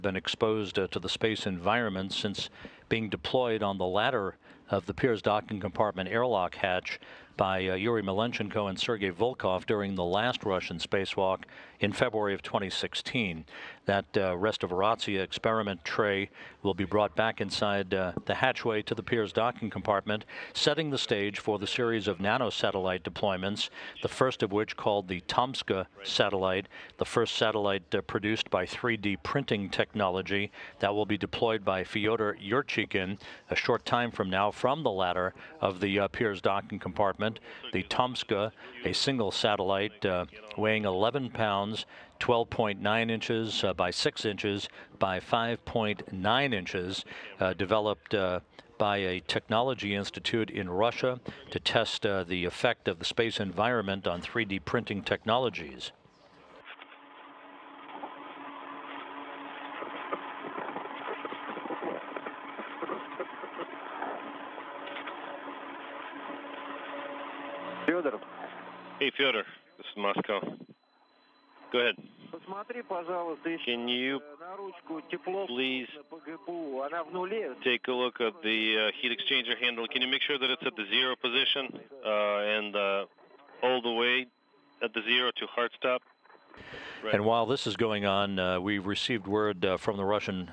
been exposed to the space environment since being deployed on the ladder of the Pirs docking compartment airlock hatch by Yuri Malenchenko and Sergei Volkov during the last Russian spacewalk in February of 2016. That Restovaratsia experiment tray will be brought back inside the hatchway to the Pirs docking compartment, setting the stage for the series of nanosatellite deployments, the first of which, called the Tomska satellite, the first satellite produced by 3D printing technology that will be deployed by Fyodor Yurchikhin a short time from now from the ladder of the Pirs docking compartment. The Tomska, a single satellite weighing 11 pounds, 12.9 inches by 6 inches by 5.9 inches, developed by a technology institute in Russia to test the effect of the space environment on 3D printing technologies. Fyodor. Hey, Fyodor. This is Moscow. Go ahead. Can you please take a look at the heat exchanger handle? Can you make sure that it's at the 0 position and all the way at the 0 to hard stop? Right. And while this is going on, we've received word from the Russian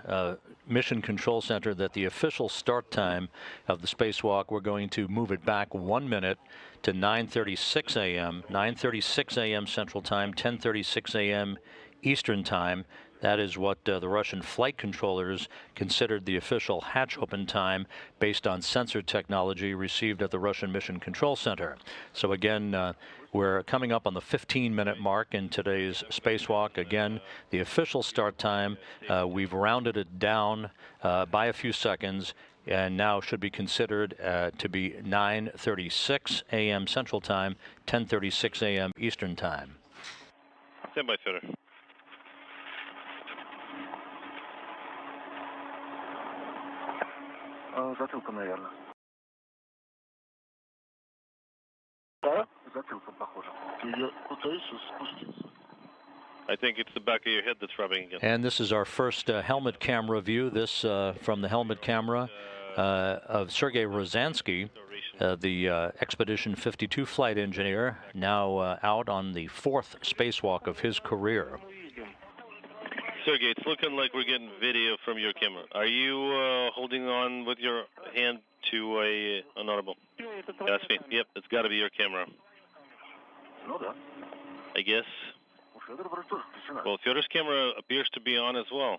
Mission Control Center that the official start time of the spacewalk, we're going to move it back 1 minute to 9:36 a.m., 9:36 a.m. Central Time, 10:36 a.m. Eastern Time. That is what the Russian flight controllers considered the official hatch open time based on sensor technology received at the Russian Mission Control Center. So again, we're coming up on the 15-minute mark in today's spacewalk. Again, the official start time, we've rounded it down by a few seconds, and now should be considered to be 9:36 a.m. Central Time, 10:36 a.m. Eastern Time. Stand by, Fyodor. Затылком, наверное. Да? Затылком, похоже. Я пытаюсь спуститься. I think it's the back of your head that's rubbing against. And this is our first helmet camera view. This from the helmet camera of Sergey Ryazanskiy, the Expedition 52 flight engineer, now out on the 4th spacewalk of his career. Sergey, it's looking like we're getting video from your camera. Are you holding on with your hand to an audible? That's me. Yep, it's got to be your camera. I guess. Well, Fyodor's camera appears to be on as well.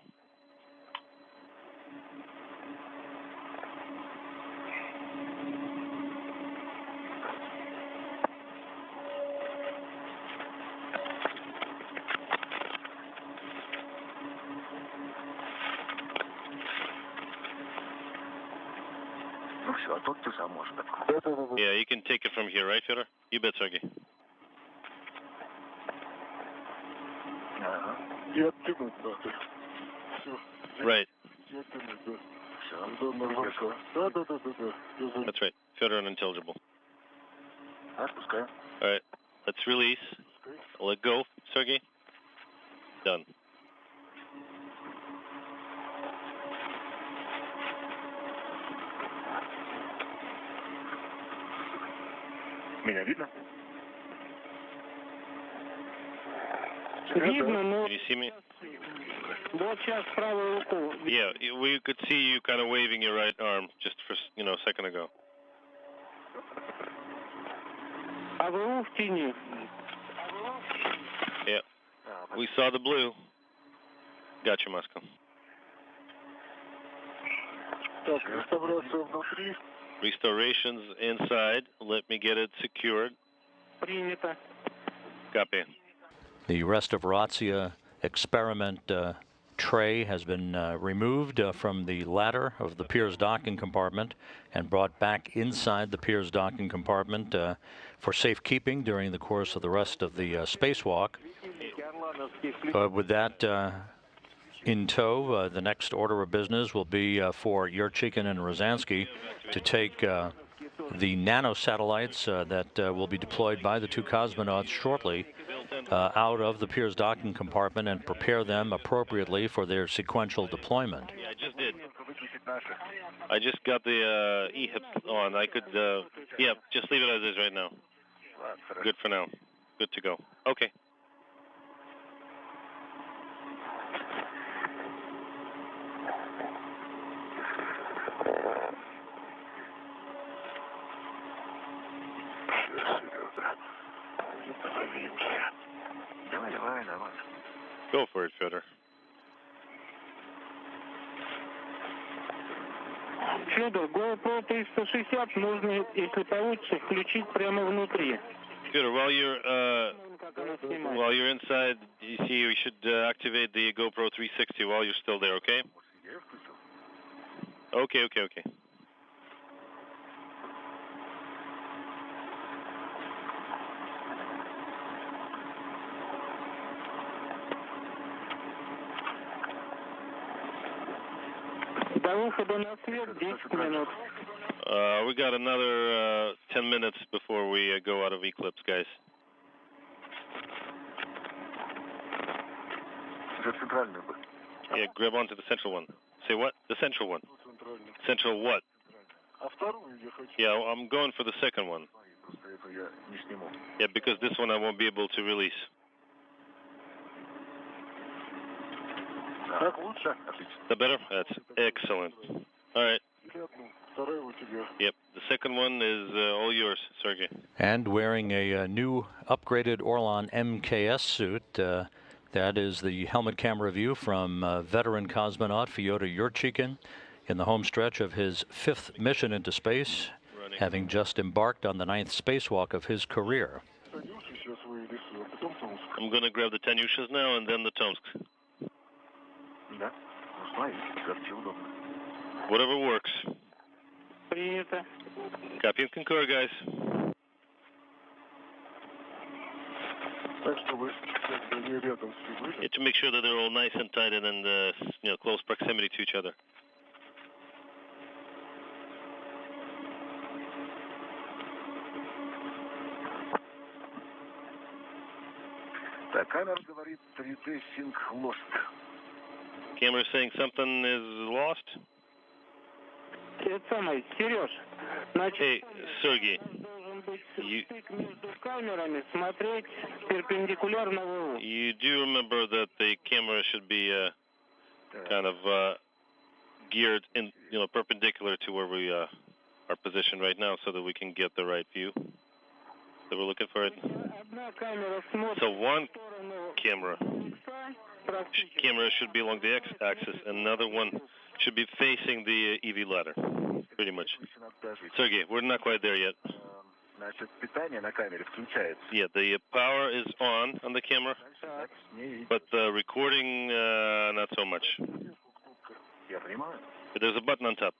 Yeah, you can take it from here, right, Fyodor? You bet, Sergey. Right. That's right. Fyodor unintelligible. All right. Let's release. Let go, Sergey. Done. Меня видно? Видно, но... Can you see me? Вот сейчас правую руку. Yeah, we could see you kind of waving your right arm just for, a second ago. А вы в тени. Yeah. We saw the blue. Gotcha, Moscow. Так, реставрация внутри. Restorations inside. Let me get it secured. Принято. Copy. The Restovaratsia experiment tray has been removed from the ladder of the Pirs docking compartment and brought back inside the Pirs docking compartment for safekeeping during the course of the rest of the spacewalk. With that in tow, the next order of business will be for Yurchikhin and Ryazanskiy to take the nanosatellites that will be deployed by the two cosmonauts shortly out of the Piers docking compartment and prepare them appropriately for their sequential deployment. Yeah, I just did. I just got the EHIP on. I could, yeah, just leave it as is right now. Good for now. Good to go. Okay. Go for it, Fyodor. Федор, GoPro 360 можно, если получится, включить прямо внутри. Fyodor, while you're inside, you see you should activate the GoPro 360 while you're still there, okay? Okay. До выхода на свет 10 минут. We got another 10 minutes before we go out of eclipse, guys. Yeah, grab onto the central one. Say what? The central one. Central what? Yeah, I'm going for the second one. Yeah, because this one I won't be able to release. The better? That's excellent. All right. Yep, the second one is all yours, Sergey. And wearing a new upgraded Orlan MKS suit, that is the helmet camera view from veteran cosmonaut Fyodor Yurchikhin in the home stretch of his 5th mission into space, having just embarked on the 9th spacewalk of his career. I'm going to grab the Tanyushas now and then the Tomsks. Whatever works. Принято. Copy and concur, guys. Yeah, to make sure that they're all nice and tight and in close proximity to each other. Camera saying something is lost. Это самое, Сереж. Hey, Sergey. You do remember that the camera should be kind of geared in, perpendicular to where we are positioned right now, so that we can get the right view that we're looking for. It. So one camera should be along the x-axis, and another one should be facing the EV ladder, pretty much. Sergey, we're not quite there yet. Yeah, the power is on the camera, but the recording, not so much. But there's a button on top,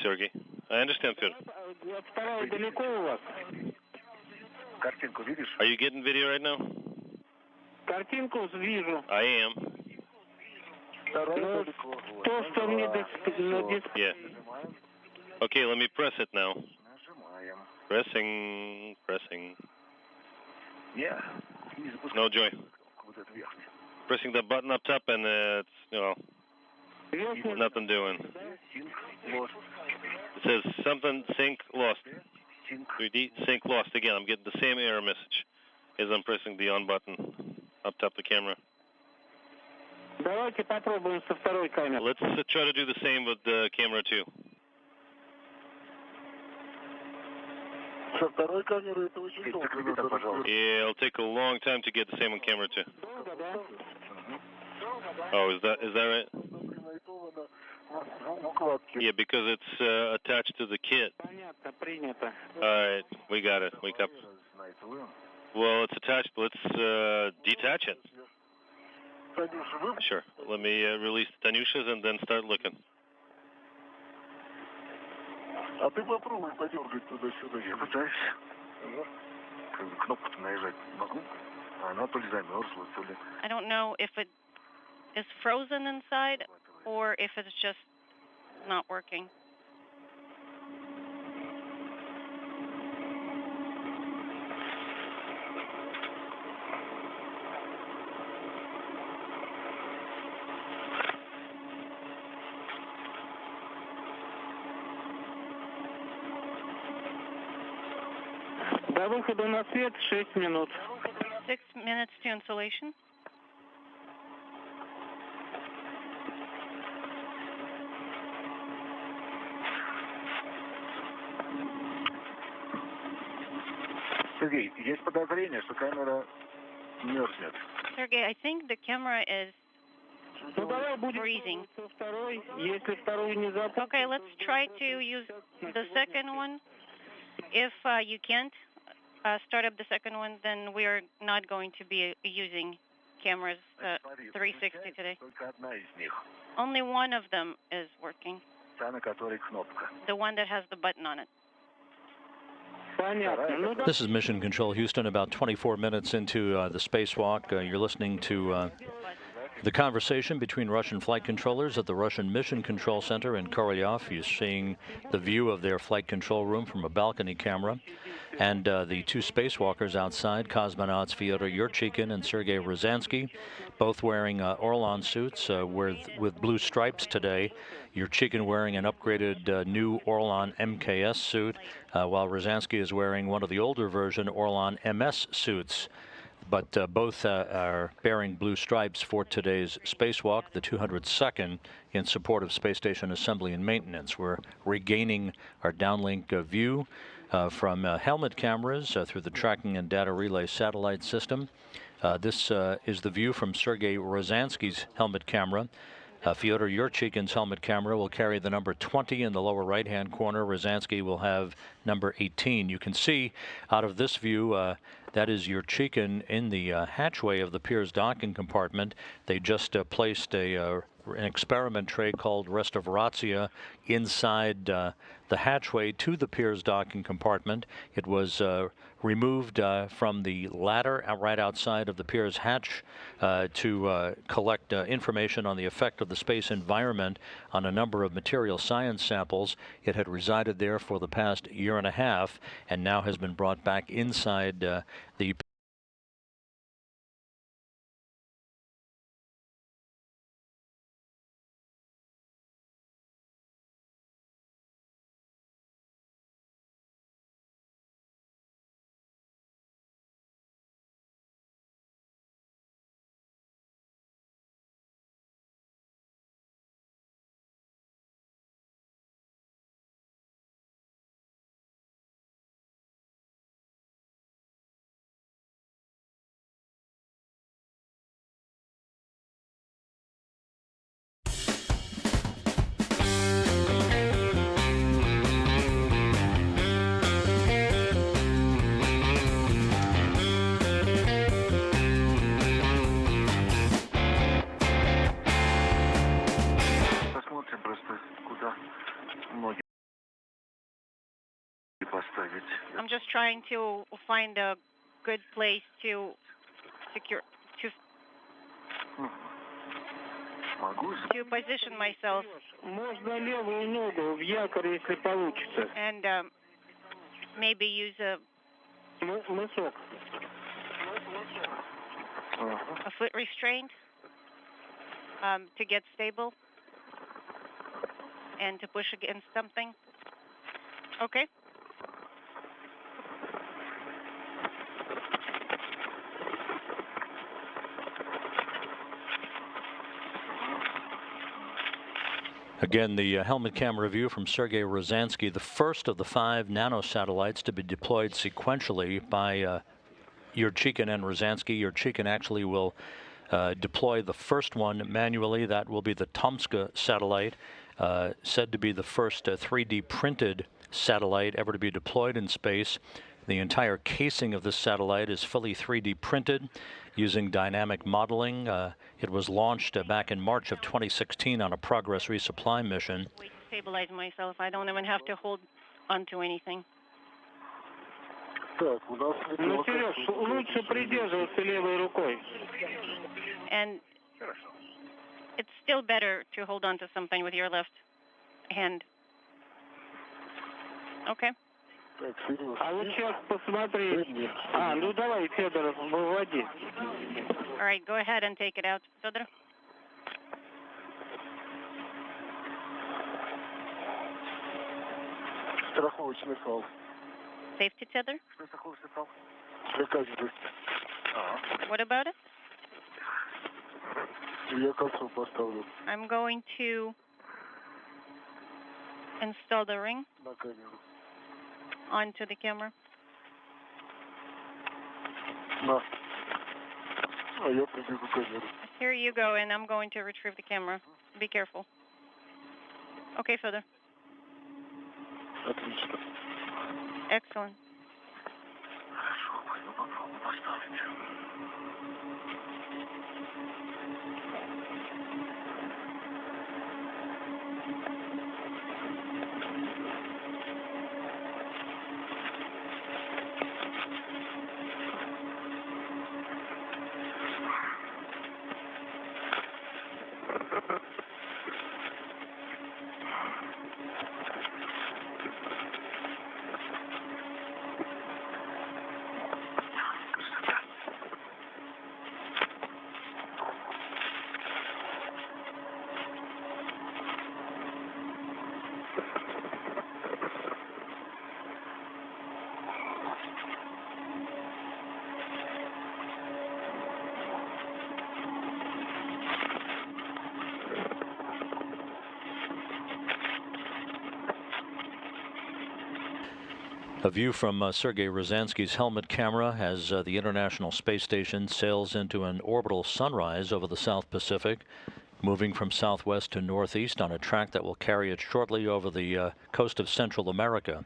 Sergey. I understand, Fyodor. Are you getting video right now? I am. Yeah. Okay, let me press it now. Pressing. No joy. Pressing the button up top and it's, nothing doing. It says something sync lost. 3D sync lost again. I'm getting the same error message as I'm pressing the on button up top the camera. Давайте попробуем со второй камеры. Let's try to do the same with the camera 2. Со второй камеры это очень долго. Yeah, it'll take a long time to get the same on camera 2. Oh, is that right? Yeah, because it's attached to the kit. All right, we got it. Wake up. Well, it's attached, but let's detach it. Sure. Let me release the Tanyushas and then start looking. А ты попробуй подергать туда-сюда. Я пытаюсь. Кнопку-то наезжать могу. Она то ли замерзла, то ли... I don't know if it is frozen inside or if it's just not working. До выхода на свет 6 минут. 6 minutes to installation. Сергей, есть подозрение, что камера мерзнет. Sergey, I think the camera is Ну давай будем freezing. со второй, если вторую не запустим. Okay, let's try to use the second one. If you can't start up the second one, then we are not going to be using cameras 360 today. Только одна из них, Only one of them is working, та, на которой кнопка. the one that has the button on it. Понятно. Ну да. This is Mission Control Houston, about 24 minutes into the spacewalk. You're listening to the conversation between Russian flight controllers at the Russian Mission Control Center in Korolyov. You're seeing the view of their flight control room from a balcony camera. And the two spacewalkers outside, cosmonauts Fyodor Yurchikhin and Sergey Ryazanskiy, both wearing Orlan suits with blue stripes today. Yurchikhin wearing an upgraded new Orlan MKS suit, while Ryazanskiy is wearing one of the older version Orlan MS suits. But both are bearing blue stripes for today's spacewalk, the 202nd in support of space station assembly and maintenance. We're regaining our downlink view from helmet cameras through the tracking and data relay satellite system. This is the view from Sergey Ryazanskiy's helmet camera. Fyodor Yurchikhin's helmet camera will carry the number 20 in the lower right-hand corner. Ryazanskiy will have number 18. You can see out of this view, that is Yurchikhin in the hatchway of the Pirs docking compartment. They just placed an experiment tray called Restauratsia inside the hatchway to the Pirs docking compartment. It was removed from the ladder right outside of the Pirs hatch to collect information on the effect of the space environment on a number of material science samples. It had resided there for the past year and a half and now has been brought back inside the Посмотрим просто, куда ноги поставить. I'm just trying to find a good place to secure Могу? to position myself Можно левую ногу в якорь, если получится. and maybe use a Мысок. foot restraint to get stable and to push against something. Okay. Again, the helmet camera view from Sergey Ryazanskiy, the first of the 5 nanosatellites to be deployed sequentially by Yurchikhin and Ryazanskiy. Yurchikhin actually will deploy the first one manually. That will be the Tomska satellite, said to be the first 3D printed satellite ever to be deployed in space. The entire casing of this satellite is fully 3D printed using dynamic modeling. It was launched back in March of 2016 on a Progress resupply mission. Way to stabilize myself. I don't even have to hold onto anything. Так, у нас... Ну, Сереж, лучше придерживаться левой рукой. And it's still better to hold on to something with your left hand. Okay. Так, Сереж. А вот сейчас посмотри. А, ну давай, Федор, выводи. All right, go ahead and take it out, Fyodor. Страховочный фал. safety tether? What about it? I'm going to install the ring onto the camera. Here you go, and I'm going to retrieve the camera. Be careful. Okay, Fyodor. Excellent. A view from Sergey Ryazanskiy's helmet camera as the International Space Station sails into an orbital sunrise over the South Pacific, moving from southwest to northeast on a track that will carry it shortly over the coast of Central America.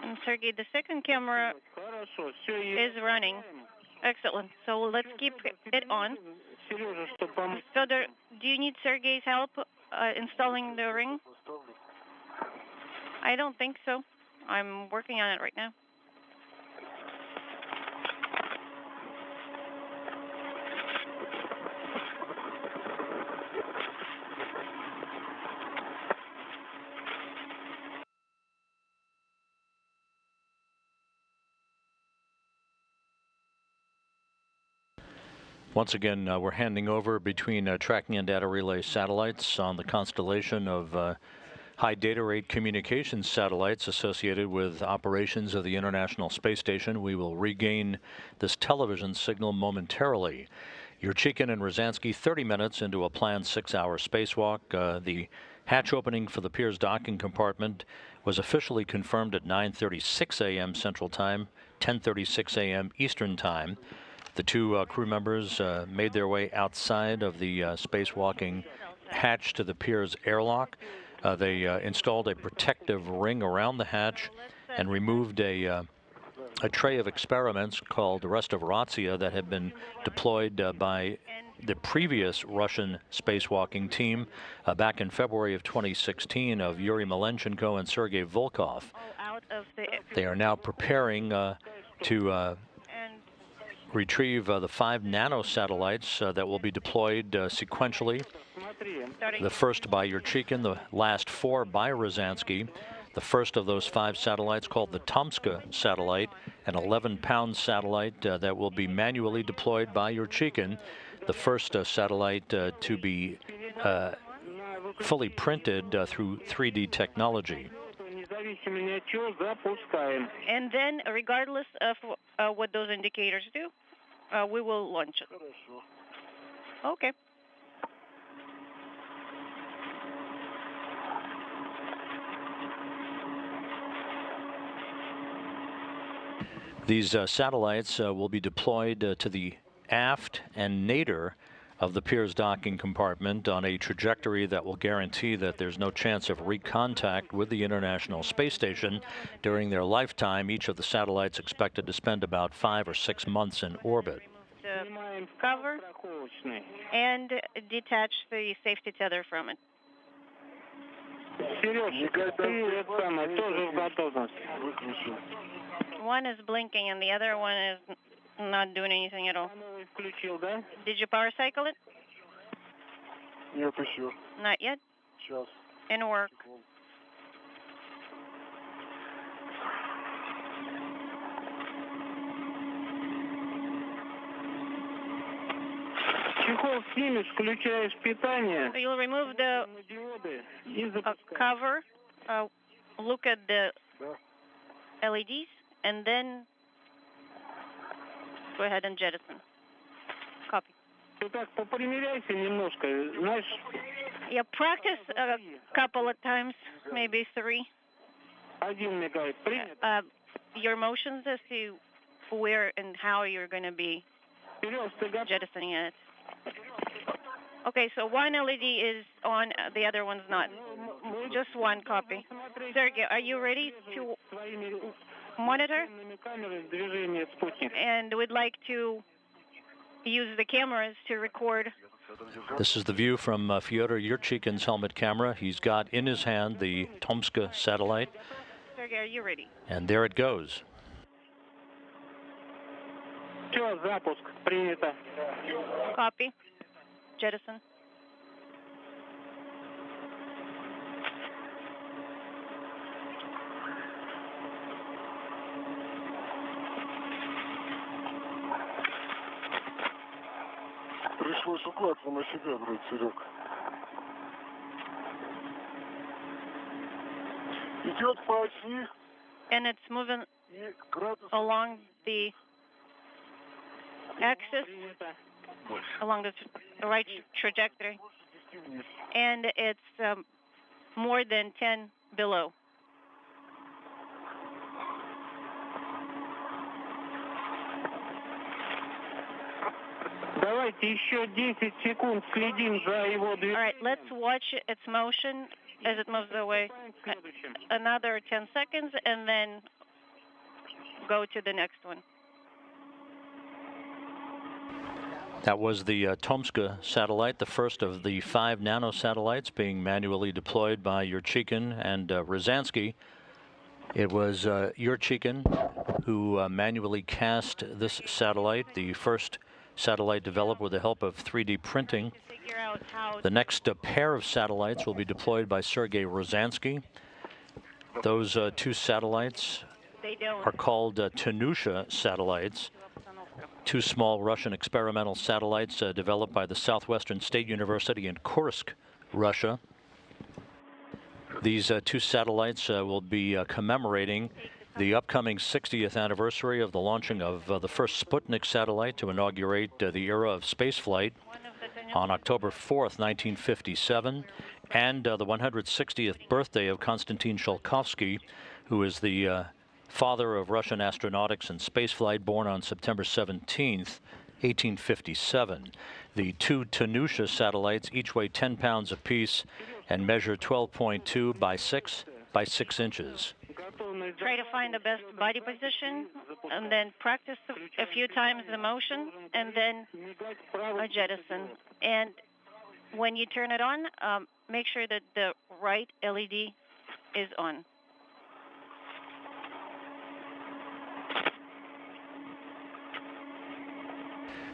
And Sergey, the second camera is running. Excellent. So let's keep it on. Fyodor, do you need Sergey's help installing the ring? I don't think so. I'm working on it right now. Once again, we're handing over between tracking and data relay satellites on the constellation of high data rate communications satellites associated with operations of the International Space Station. We will regain this television signal momentarily. Yurchikhin and Ryazanskiy 30 minutes into a planned 6-hour spacewalk. The hatch opening for the Pirs docking compartment was officially confirmed at 9:36 a.m. Central Time, 10:36 a.m. Eastern Time. The two crew members made their way outside of the spacewalking hatch to the Pirs airlock. They installed a protective ring around the hatch and removed a tray of experiments called Restavratsia that had been deployed by the previous Russian spacewalking team back in February of 2016 of Yuri Malenchenko and Sergey Volkov. They are now preparing to retrieve the 5 nanosatellites that will be deployed sequentially. The first by Yurchikhin, the last 4 by Ryazanskiy. The first of those 5 satellites, called the Tomska satellite, an 11-pound satellite that will be manually deployed by Yurchikhin. The first satellite to be fully printed through 3D technology. And then, regardless of what those indicators do, we will launch it. Okay. These satellites will be deployed to the aft and nadir of the Pirs docking compartment on a trajectory that will guarantee that there's no chance of recontact with the International Space Station during their lifetime. Each of the satellites expected to spend about 5 or 6 months in orbit. The cover and detach the safety tether from it. One is blinking and the other one is not doing anything at all. Did you power cycle it? Not yet? In work. You'll remove the cover, look at the LEDs, and then go ahead and jettison. Copy. Ты так попримеряйся немножко, знаешь. Yeah, practice a couple of times, maybe 3. Один мигает, принято. Your motions as to where and how you're going to be Вперед, ты готов? jettisoning it. Okay, so one LED is on, the other one's not. Just one copy. Sergey, are you ready to monitor? Камеры движения спутника. And we'd like to use the cameras to record. This is the view from Fyodor Yurchikhin's helmet camera. He's got in his hand the Tomska satellite. Sergey, are you ready? And there it goes. Все, запуск, принято. Copy. Jettison. Пришлось укладку на себя брать, Серег. Идет по оси And it's moving и градус along the axis, along the right trajectory, вниз. and it's more than 10 below. Давайте еще 10 секунд следим за его All right, let's watch its motion as it moves away. Another 10 seconds, and then go to the next one. That was the Tomska satellite, the first of the 5 nanosatellites being manually deployed by Yurchikhin and Ryazanskiy. It was Yurchikhin who manually cast this satellite, the first satellite developed with the help of 3D printing. Figure out how The next pair of satellites will be deployed by Sergey Ryazanskiy. Those 2 satellites they don't. are called Tanusha satellites, 2 small Russian experimental satellites developed by the Southwestern State University in Kursk, Russia. These 2 satellites will be commemorating the upcoming 60th anniversary of the launching of the first Sputnik satellite to inaugurate the era of spaceflight on October 4th, 1957, and the 160th birthday of Konstantin Tsiolkovsky, who is the father of Russian astronautics and spaceflight, born on September 17th, 1857. The 2 Tanusha satellites each weigh 10 pounds apiece and measure 12.2 by 6 by 6 inches. Try to find the best body position, and then practice a few times the motion, and then a jettison. And when you turn it on, make sure that the right LED is on.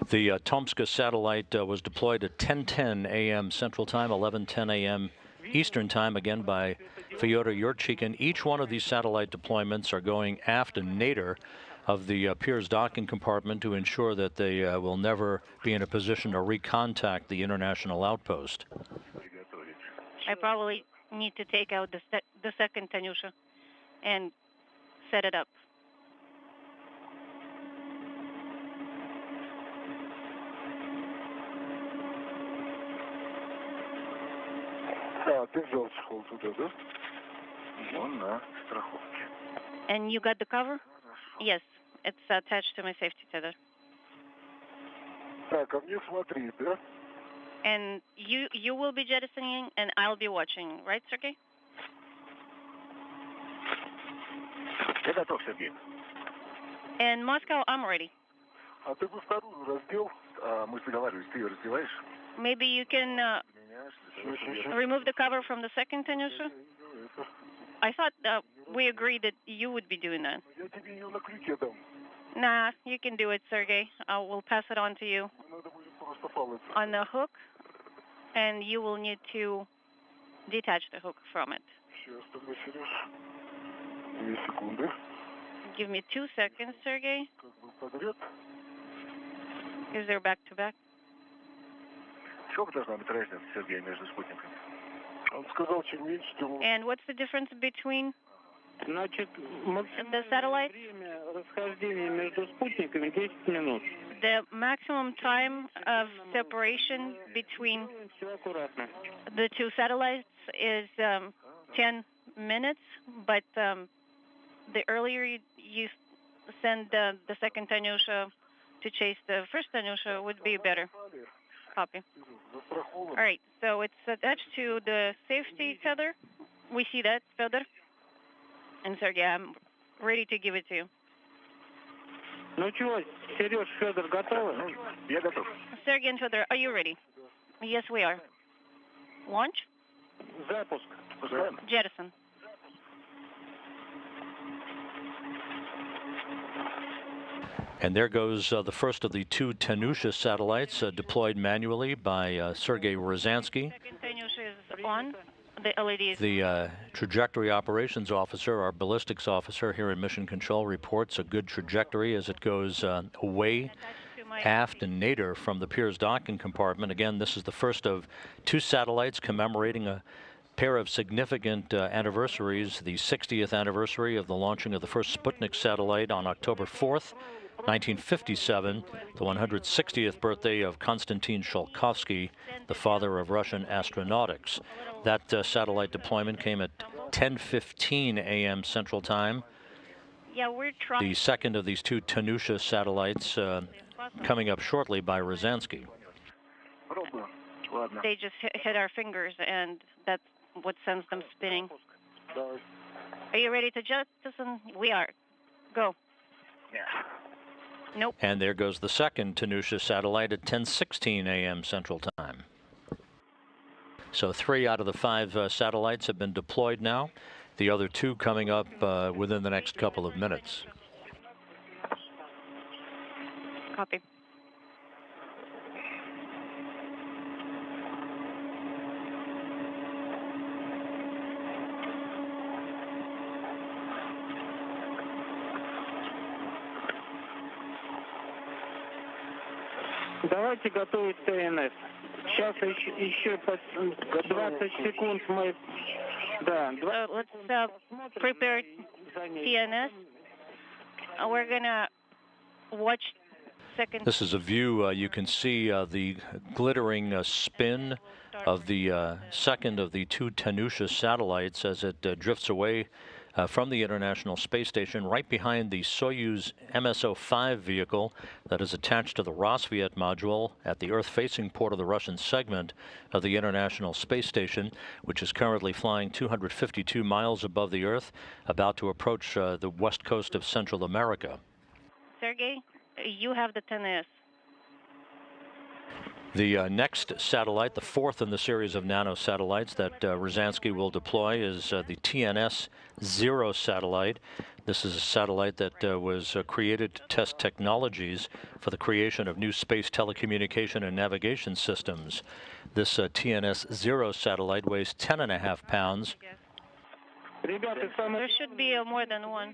The Tomska satellite was deployed at 10:10 a.m. Central Time, 11:10 a.m. Eastern Time, again by Fyodor Yurchikhin. Each one of these satellite deployments are going aft and nadir of the Pirs docking compartment to ensure that they will never be in a position to recontact the international outpost. I probably need to take out the second Tanusha and set it up. А, ты взял чехол туда, да? Вон на страховке. And you got the cover? Yes, it's attached to my safety tether. Так, а мне смотри, да? And you will be jettisoning, and I'll be watching, right, Sergey? Я готов, Сергей. In Moscow, I'm ready. А ты бы вторую раздел, а мы договаривались, ты ее раздеваешь? Maybe you can remove the cover from the second Tanusha? I thought we agreed that you would be doing that. Я тебе ее на крюке дам. Nah, you can do it, Sergey. We'll pass it on to you Надо будет просто палец. on the hook, and you will need to detach the hook from it. Сейчас тогда, Сереж. 2 секунды. Give me 2 seconds, Sergey. Как бы подряд. Is there back-to-back? Сколько должна быть разница, Сергей, между спутниками? Он сказал, чем меньше, тем лучше. And what's the difference between Значит, The satellites, время расхождения между спутниками 10 минут. the maximum time of separation between Все аккуратно. the two satellites is 10 minutes, but the earlier you send the second Tanusha to chase the first Tanusha would be better. Copy. All right, so it's attached to the safety tether. We see that, Fyodor. And Sergey, I'm ready to give it to you. Ну чего, Сереж, Федор, готовы? Я готов. Sergey and Fyodor, are you ready? Yes, we are. Launch? Запуск. Jettison. And there goes the first of the two Tanusha satellites deployed manually by Sergey Ryazanskiy. Second Tanusha is on. The LED is The trajectory operations officer, our ballistics officer here in Mission Control, reports a good trajectory as it goes away, attached to my aft, and nadir from the Piers docking compartment. Again, this is the first of two satellites commemorating a pair of significant anniversaries, the 60th anniversary of the launching of the first Sputnik satellite on October 4th, 1957, the 160th birthday of Konstantin Tsiolkovsky, the father of Russian astronautics. That satellite deployment came at 10:15 a.m. Central Time. Yeah, we're trying. The second of these two Tanusha satellites coming up shortly by Ryazanskiy. They just hit our fingers, and that's what sends them spinning. Are you ready to jettison? We are. Go. Yeah. Nope. And there goes the second Tanusha satellite at 10:16 a.m. Central Time. So 3 out of the 5 satellites have been deployed now. The other 2 coming up within the next couple of minutes. Copy. Давайте готовить ТНС. Сейчас еще 20 секунд мы... Да, So let's prepare TNS. We're gonna watch second. This is a view. You can see the glittering spin of the second of the 2 Tanusha satellites as it drifts away from the International Space Station, right behind the Soyuz MSO-5 vehicle that is attached to the Rosviet module at the Earth-facing port of the Russian segment of the International Space Station, which is currently flying 252 miles above the Earth, about to approach the west coast of Central America. Sergey, you have the TNS. The next satellite, the 4th in the series of nanosatellites that Ryazanskiy will deploy, is the TNS-0 satellite. This is a satellite that was created to test technologies for the creation of new space telecommunication and navigation systems. This TNS-0 satellite weighs 10.5 pounds. There should be more than one.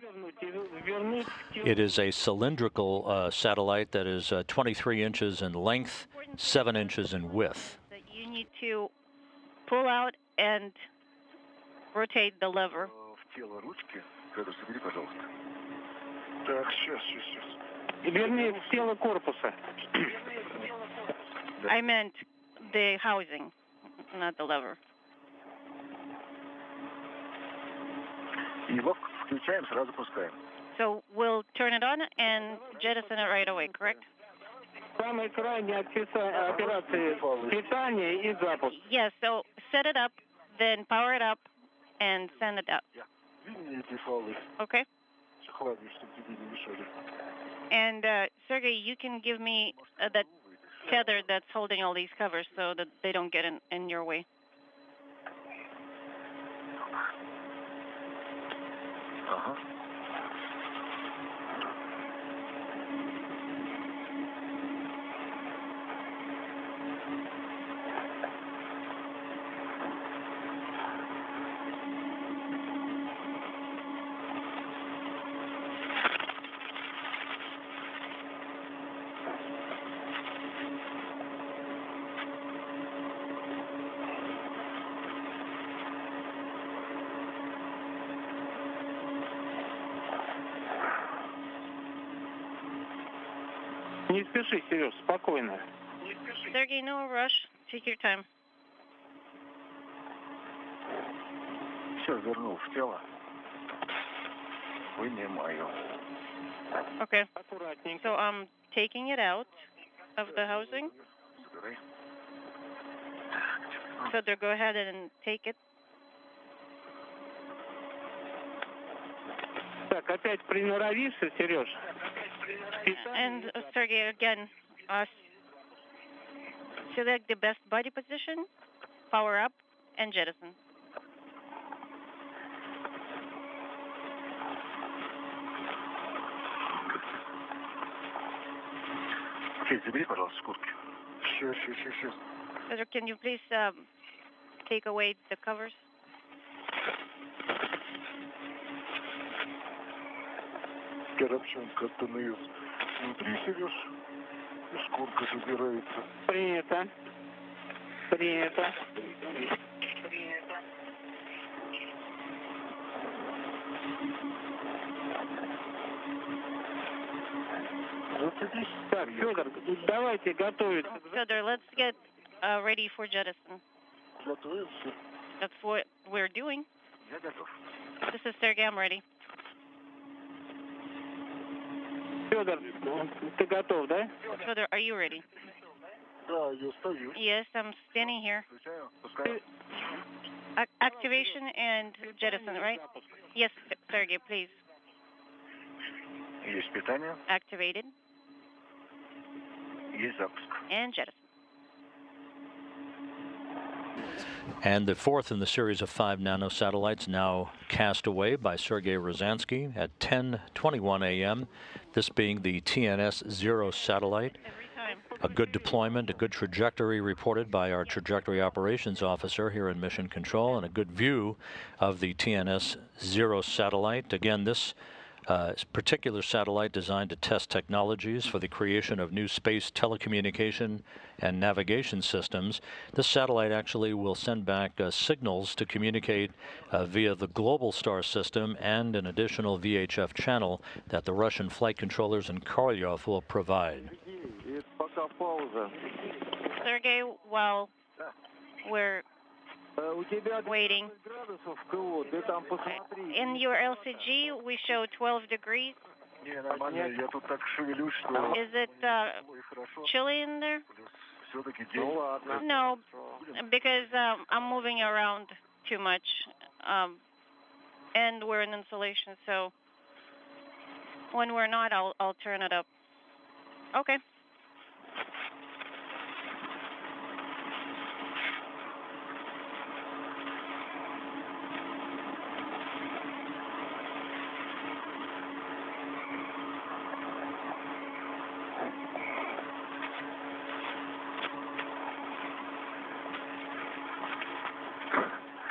It is a cylindrical satellite that is 23 inches in length, 7 inches in width. That you need to pull out and rotate the lever. Тело ручки. Федор, собери, пожалуйста. Так, сейчас. Вернее, в тело корпуса. I meant the housing, not the lever. Его включаем, сразу пускаем. So we'll turn it on and jettison it right away, correct? Самое крайнее операции питание и запуск. Yes, so set it up, then power it up, and send it up. Okay? And Sergey, you can give me that tether that's holding all these covers so that they don't get in your way. Ага. Не спеши, Сереж, спокойно. Sergey, no rush. Take your time. Все, вернул в тело. Вынимаю. Okay. Аккуратненько. So I'm taking it out of the housing. Забирай. Fyodor, go ahead and take it. Так, опять приноровишься, Сереж. And Sergey, again, select the best body position, power up, and jettison. Окей, забери, пожалуйста, с куртки. Сейчас. Fyodor, can you please take away the covers? Коробчонка остановилась. Внутри, Сереж, и шкурка забирается. Принято. Принято. Зацепись. Так, Федор, давайте готовиться. Fyodor, let's get ready for jettison. Готовился. That's what we're doing. Я готов. This is Sergey, I'm ready. Федор, ты готов, да? Fyodor, are you ready? Да, я стою. Yes, I'm standing here. Включаю. Пускаю. Activation and jettison, right? Yes, Sergey, please. Есть питание. Activated Есть запуск. and jettison. And the fourth in the series of 5 nanosatellites now cast away by Sergey Ryazanskiy at 10:21 a.m., this being the TNS-0 satellite. Every time. A good deployment, a good trajectory reported by our trajectory operations officer here in Mission Control, and a good view of the TNS-0 satellite. Again, this particular satellite designed to test technologies for the creation of new space telecommunication and navigation systems. This satellite actually will send back signals to communicate via the global star system and an additional VHF channel that the Russian flight controllers in Korolyov will provide. Пока пауза. Sergey, while we're У тебя waiting, градусов КО, ты там посмотри. in your LCG, we show 12 degrees. Не, нормально, я тут так шевелюсь, что... Is it Ой, хорошо. chilly in there? Все-таки день. Ну ладно. No, because I'm moving around too much, and we're in insulation, so when we're not, I'll turn it up. Okay.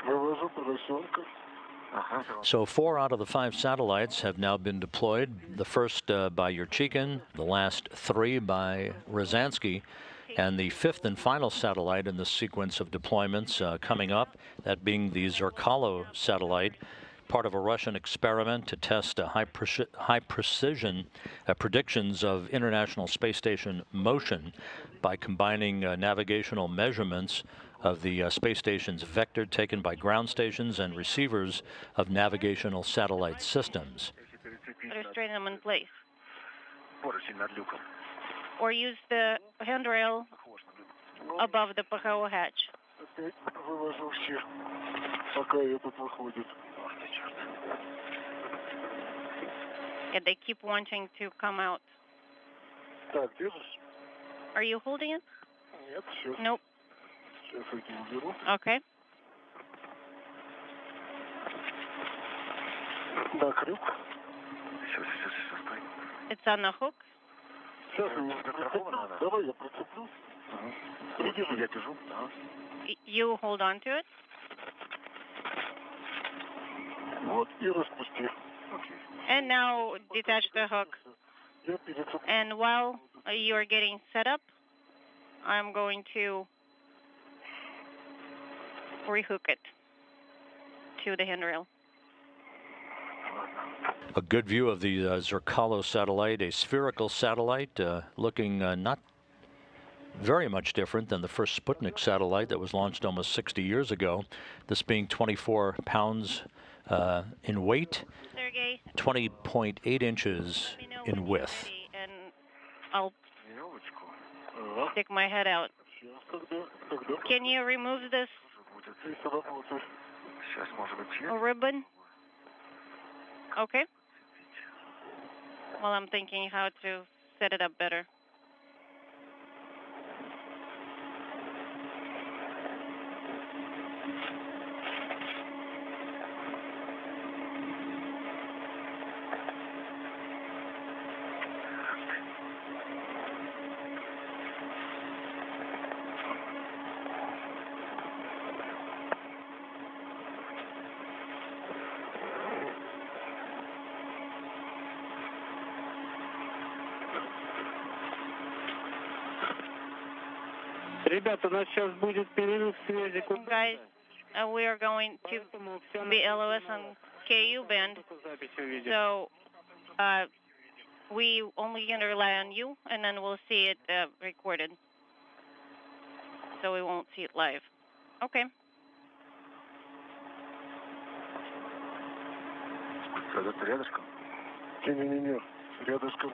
Вывожу поросенка. So 4 out of the 5 satellites have now been deployed. The first by Yurchikhin, the last 3 by Ryazanskiy, and the 5th and final satellite in the sequence of deployments coming up, that being the Zerkalo satellite, part of a Russian experiment to test high precision predictions of International Space Station motion by combining navigational measurements of the space station's vector taken by ground stations and receivers of navigational satellite systems. Restrain them in place. Поручень над люком. Or use the handrail above the PHO hatch. Опять вывожу всех, пока этот выходит. Yeah, they keep wanting to come out. Так, держишь? Are you holding it? Нет, сейчас. Nope. Сейчас эти уберу. Okay. На крюк. Сейчас, стой. It's on the hook. Сейчас я его прицеплю. Давай я прицеплю. Придержи, я держу. You hold on to it. Вот, и распусти. And now detach the hook. Я перецеплю. And while you're getting set up, I'm going to rehook it to the handrail. Ладно. A good view of the Zerkalo satellite, a spherical satellite looking not very much different than the first Sputnik satellite that was launched almost 60 years ago. This being 24 pounds in weight, Sergey, 20.8 inches in width. and I'll stick my head out. Can you remove this ribbon? Okay. Well, I'm thinking how to set it up better. Ребята, у нас сейчас будет перерыв связи. Guys, we are going to be LOS on KU band, so we only can rely on you, and then we'll see it recorded, so we won't see it live. Okay. Когда-то рядышком? Не-не-не, рядышком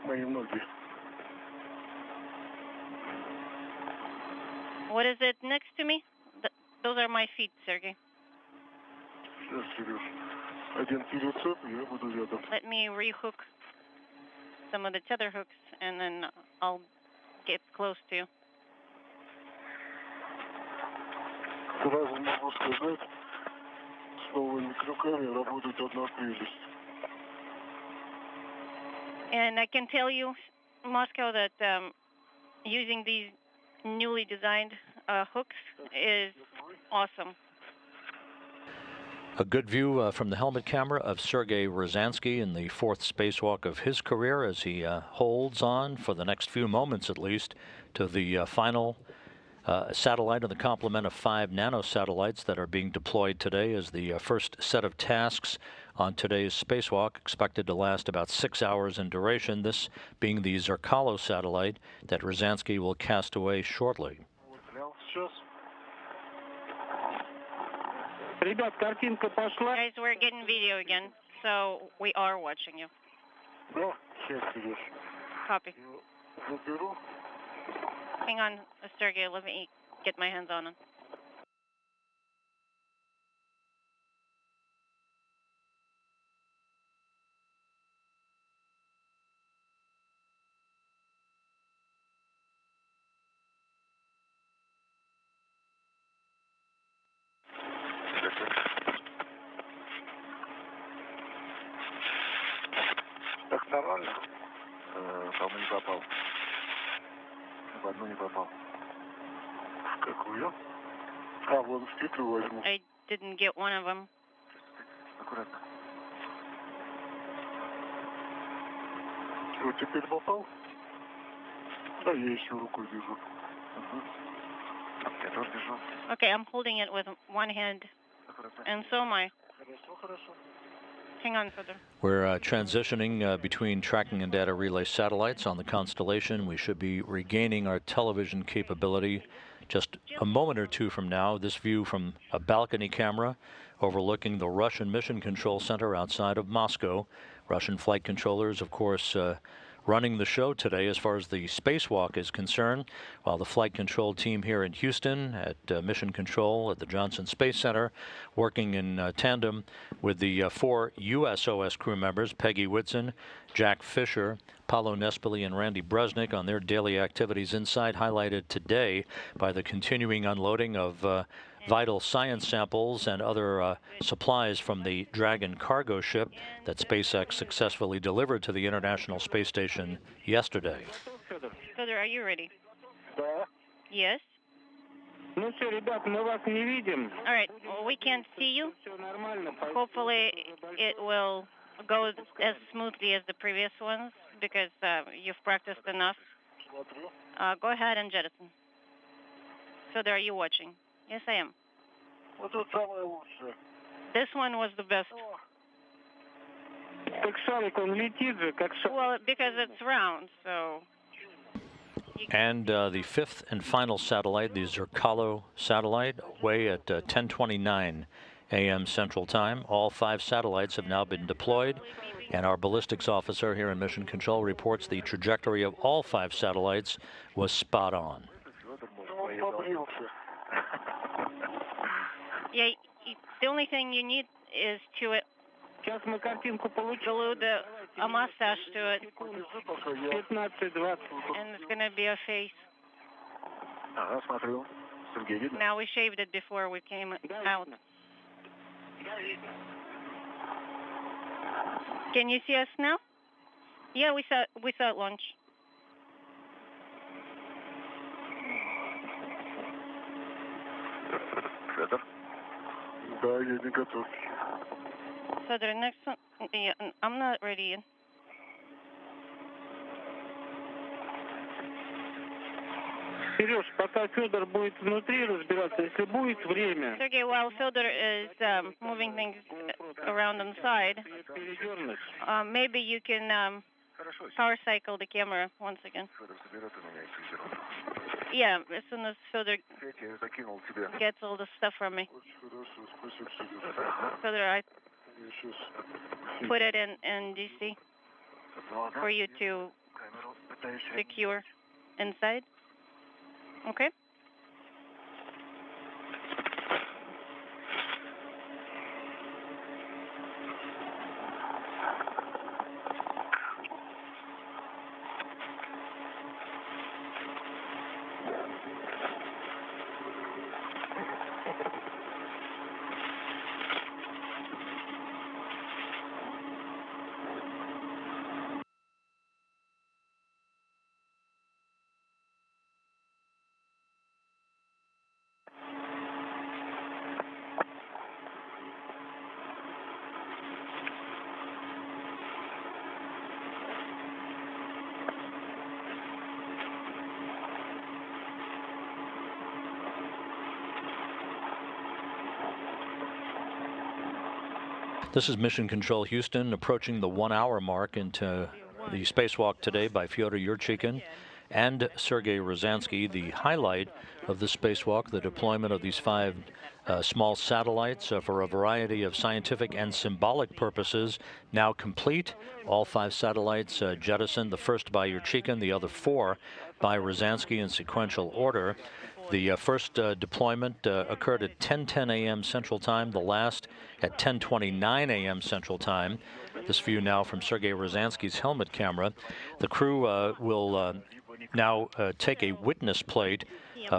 мои ноги. What is it next to me? Those are my feet, Sergey. Сейчас, Сереж. Один перецеп, и я буду рядом. Let me rehook some of the tether hooks, and then I'll get close to you. Сразу могу сказать, с новыми крюками работать одна прелесть. And I can tell you, Moscow, that using these newly designed hooks is awesome. A good view from the helmet camera of Sergey Ryazanskiy in the fourth spacewalk of his career as he holds on for the next few moments at least to the final satellite of the complement of 5 nanosatellites that are being deployed today as the first set of tasks on today's spacewalk, expected to last about 6 hours in duration, this being the Zerkalo satellite that Ryazanskiy will cast away shortly. Guys, we're getting video again, so we are watching you. Copy. Hang on, Sergey, let me get my hands on him. Так нормально? По-моему, не попал. В одну не попал. В какую? А, вон в петлю возьму. I didn't get one of them. Аккуратно. Вот теперь попал? Да, я еще рукой держу. Я тоже держу. Okay, I'm holding it with one hand, and so am I. Хорошо, хорошо. Hang on, Fyodor. We're transitioning between tracking and data relay satellites on the constellation. We should be regaining our television capability just a moment or two from now. This view from a balcony camera overlooking the Russian Mission Control Center outside of Moscow. Russian flight controllers, of course, running the show today as far as the spacewalk is concerned, while the flight control team here in Houston at Mission Control at the Johnson Space Center working in tandem with the 4 USOS crew members, Peggy Whitson, Jack Fisher, Paulo Nespoli, and Randy Bresnik on their daily activities inside, highlighted today by the continuing unloading of vital science samples and other supplies from the Dragon cargo ship that SpaceX successfully delivered to the International Space Station yesterday. Fyodor, are you ready? Да. Yes? Ну все, ребят, мы вас не видим. All right, well, we can't see you. Все нормально. Hopefully it will go as smoothly as the previous ones because you've practiced enough. Go ahead and jettison. Fyodor, are you watching? Yes, I am. Вот тут самое лучшее. This one was the best. Well, because it's round, so. And the fifth and final satellite, the Zerkalo satellite, away at 10:29 a.m. Central Time. All 5 satellites have now been deployed, and our ballistics officer here in Mission Control reports the trajectory of all 5 satellites was spot on. Yeah, the only thing you need is to glue a mustache to it, and it's going to be a face. Now we shaved it before we came out. Can you see us now? Yeah, we saw it launch. So the next one, yeah, I'm not ready yet. Сереж, пока Федор будет внутри разбираться, если будет время. Sergey, while Fyodor is moving things around on the side, maybe you can power cycle the camera once again. Yeah, as soon as Fyodor gets all the stuff from me. Fyodor, I put it in DC for you to secure inside. Okay? This is Mission Control Houston, approaching the 1-hour mark into the spacewalk today by Fyodor Yurchikhin and Sergey Ryazanskiy. The highlight of the spacewalk, the deployment of these 5 small satellites for a variety of scientific and symbolic purposes, now complete. All 5 satellites jettisoned, the first by Yurchikhin, the other 4 by Ryazanskiy in sequential order. The first deployment occurred at 10:10 a.m. Central Time, the last at 10:29 a.m. Central Time. This view now from Sergey Ryazanskiy's helmet camera. The crew will now take a witness plate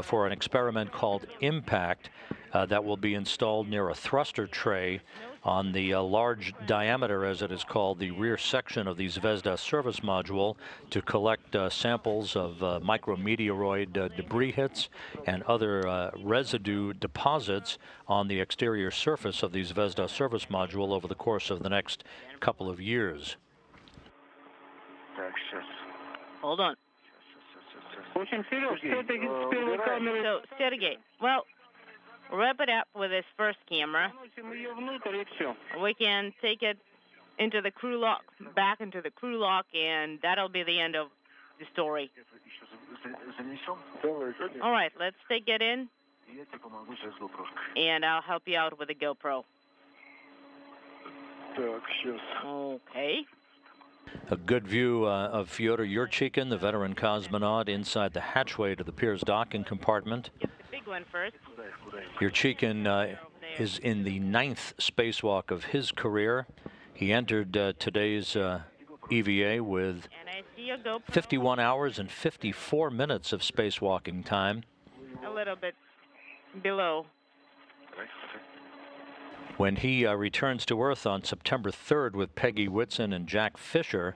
for an experiment called Impact that will be installed near a thruster tray on the large diameter, as it is called, the rear section of the Zvezda service module to collect samples of micrometeoroid debris hits and other residue deposits on the exterior surface of the Zvezda service module over the course of the next couple of years. Hold on. So, Sergey, well, wrap it up with this first camera. We can take it into the crew lock, back into the crew lock, and that'll be the end of the story. All right, let's take it in, and I'll help you out with the GoPro. Okay. A good view of Fyodor Yurchikhin, the veteran cosmonaut, inside the hatchway to the Piers docking compartment. Get the big one first. Yurchikhin is in the 9th spacewalk of his career. He entered today's EVA with 51 hours and 54 minutes of spacewalking time. A little bit below. When he returns to Earth on September 3rd with Peggy Whitson and Jack Fisher,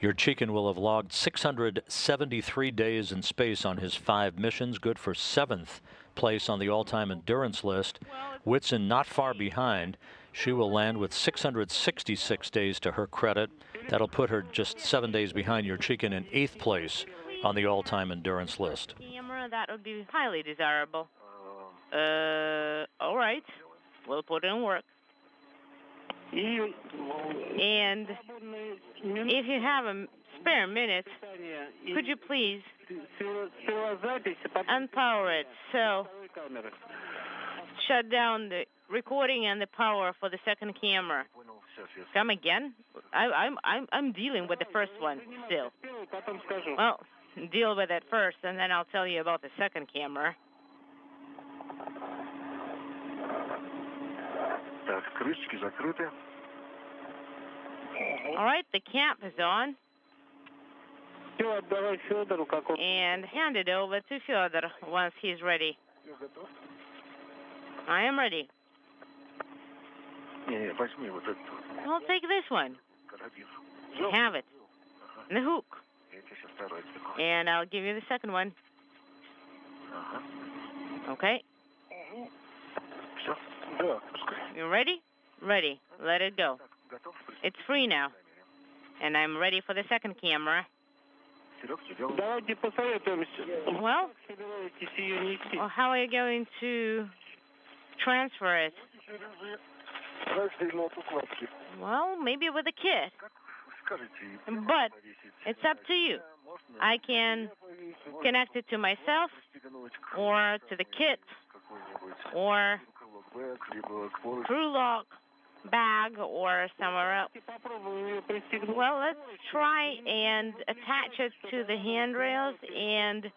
Yurchikhin will have logged 673 days in space on his 5 missions, good for 7th place on the all-time endurance list. Whitson not far behind. She will land with 666 days to her credit. That'll put her just 7 days behind Yurchikhin in 8th place on the all-time endurance list. Camera, that would be highly desirable. All right. We'll put it in work. And if you have a spare minute, could you please unpower it? So shut down the recording and the power for the second camera. Come again? I'm dealing with the first one still. Well, deal with it first, and then I'll tell you about the second camera. All right, the cap is on. And hand it over to Fyodor once he's ready. I am ready. Well, take this one. Have it. The hook. And I'll give you the second one. Okay. You ready? Ready. Let it go. It's free now. And I'm ready for the second camera. Well, how are you going to transfer it? Well, maybe with a kit. But it's up to you. I can connect it to myself, or to the kit, or crew lock, bag, or somewhere else. Well, let's try and attach it to the handrails and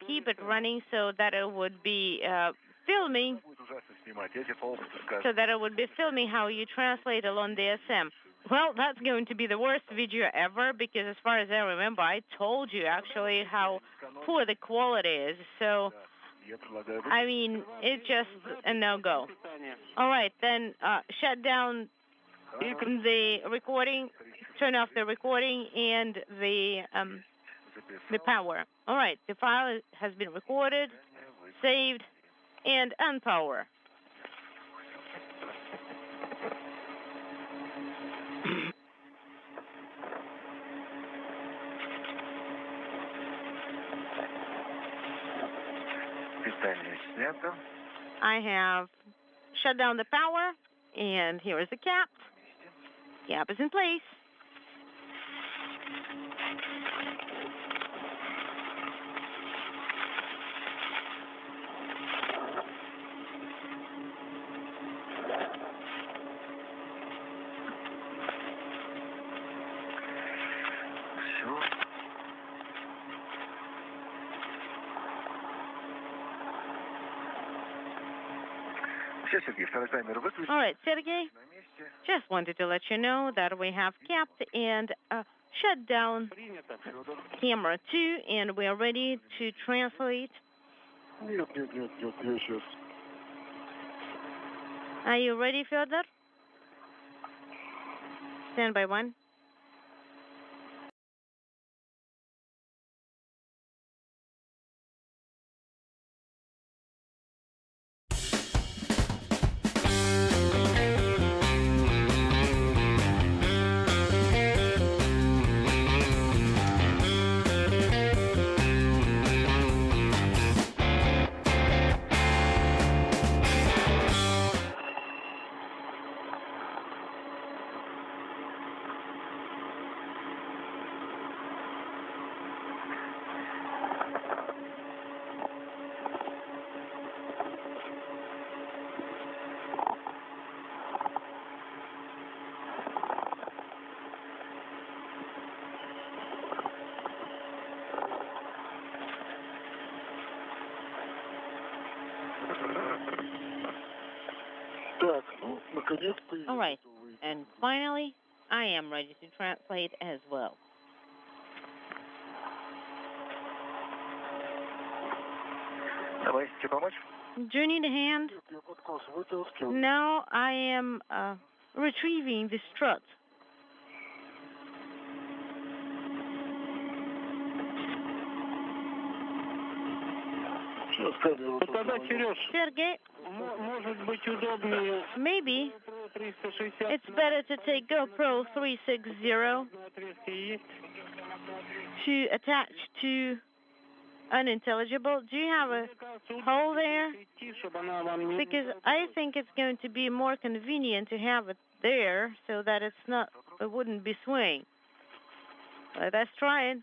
keep it running so that it would be filming, how you translate along the SM. Well, that's going to be the worst video ever, because as far as I remember, I told you actually how poor the quality is. So, I mean, it's just a no-go. All right, then shut down the recording, turn off the recording and the power. All right, the file has been recorded, saved, and unpower. I have shut down the power, and here is the cap. Cap is in place. All right, Sergey, just wanted to let you know that we have capped and shut down camera 2, and we are ready to translate. Are you ready, Fyodor? Stand by 1. All right, and finally, I am ready to translate as well. Do you need a hand? Now I am retrieving the strut. Sergey, maybe it's better to take GoPro 360 to attach to unintelligible. Do you have a hole there? Because I think it's going to be more convenient to have it there so that it wouldn't be swaying. Let's try it.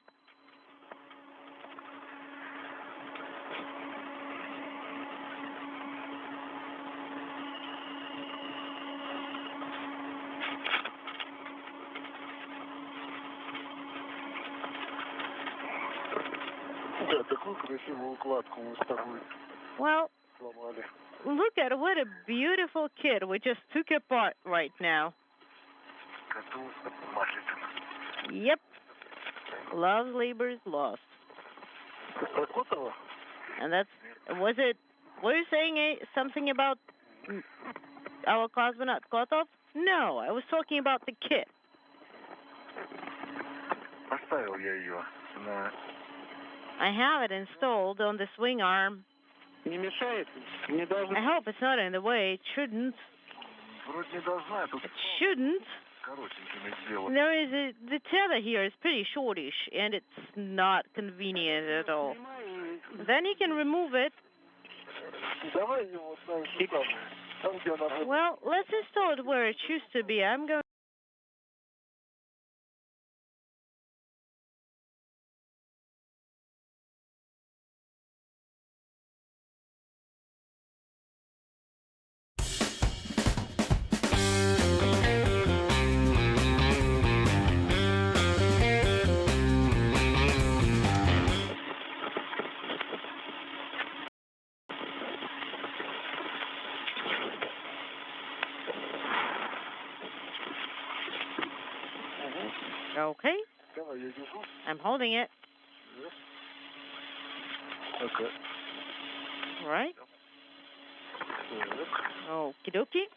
Well, look at what a beautiful kit we just took apart right now. Yep. Love's labors lost. And were you saying something about our cosmonaut Kotov? No, I was talking about the kit. I have it installed on the swing arm. I hope it's not in the way. It shouldn't. It shouldn't. The tether here is pretty shortish, and it's not convenient at all. Then you can remove it. Well, let's install it where it used to be. I'm going. Okay. I'm holding it. Okay. All right. Okie dokie.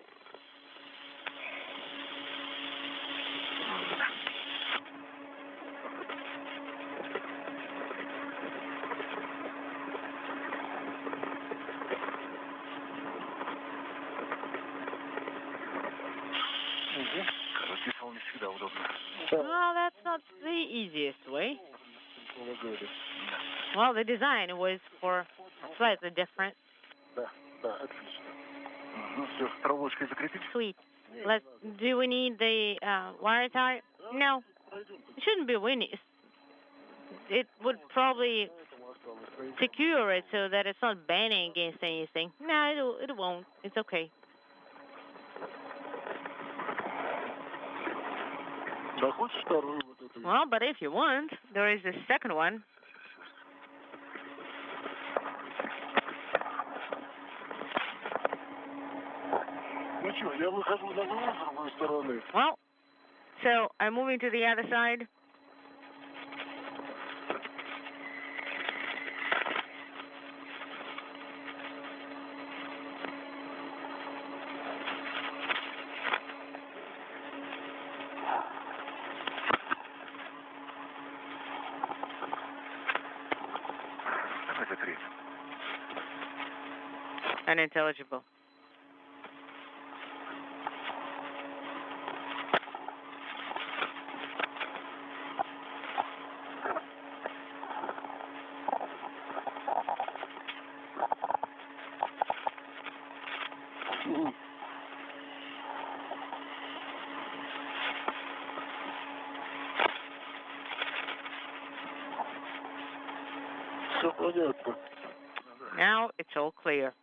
Well, that's not the easiest way. Well, the design was for slightly different. Sweet. Do we need the wire tie? No. It shouldn't be windy. It would probably secure it so that it's not banging against anything. No, it won't. It's okay. Well, but if you want, there is a second one. Well, so I'm moving to the other side. Unintelligible. Now it's all clear.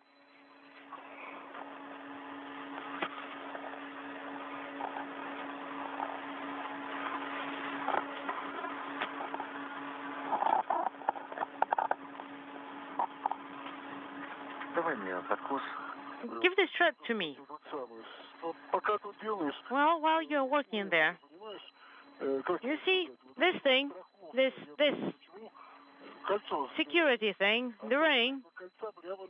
Give the strap to me. Well, while you're working there, you see this thing, this security thing, the ring,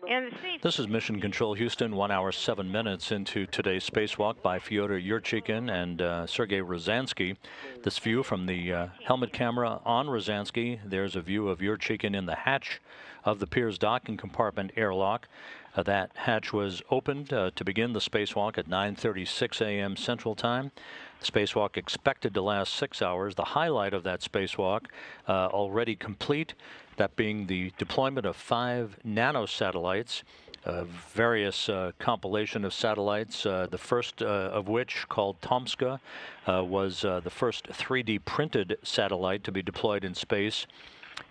and the safety. This is Mission Control Houston, 1 hour, 7 minutes into today's spacewalk by Fyodor Yurchikhin and Sergey Ryazanskiy. This view from the helmet camera on Ryazanskiy. There's a view of Yurchikhin in the hatch of the Piers docking compartment airlock. That hatch was opened to begin the spacewalk at 9:36 a.m. Central Time. The spacewalk expected to last 6 hours. The highlight of that spacewalk already complete, that being the deployment of 5 nanosatellites, various compilation of satellites, the first of which, called Tomska, was the first 3D printed satellite to be deployed in space.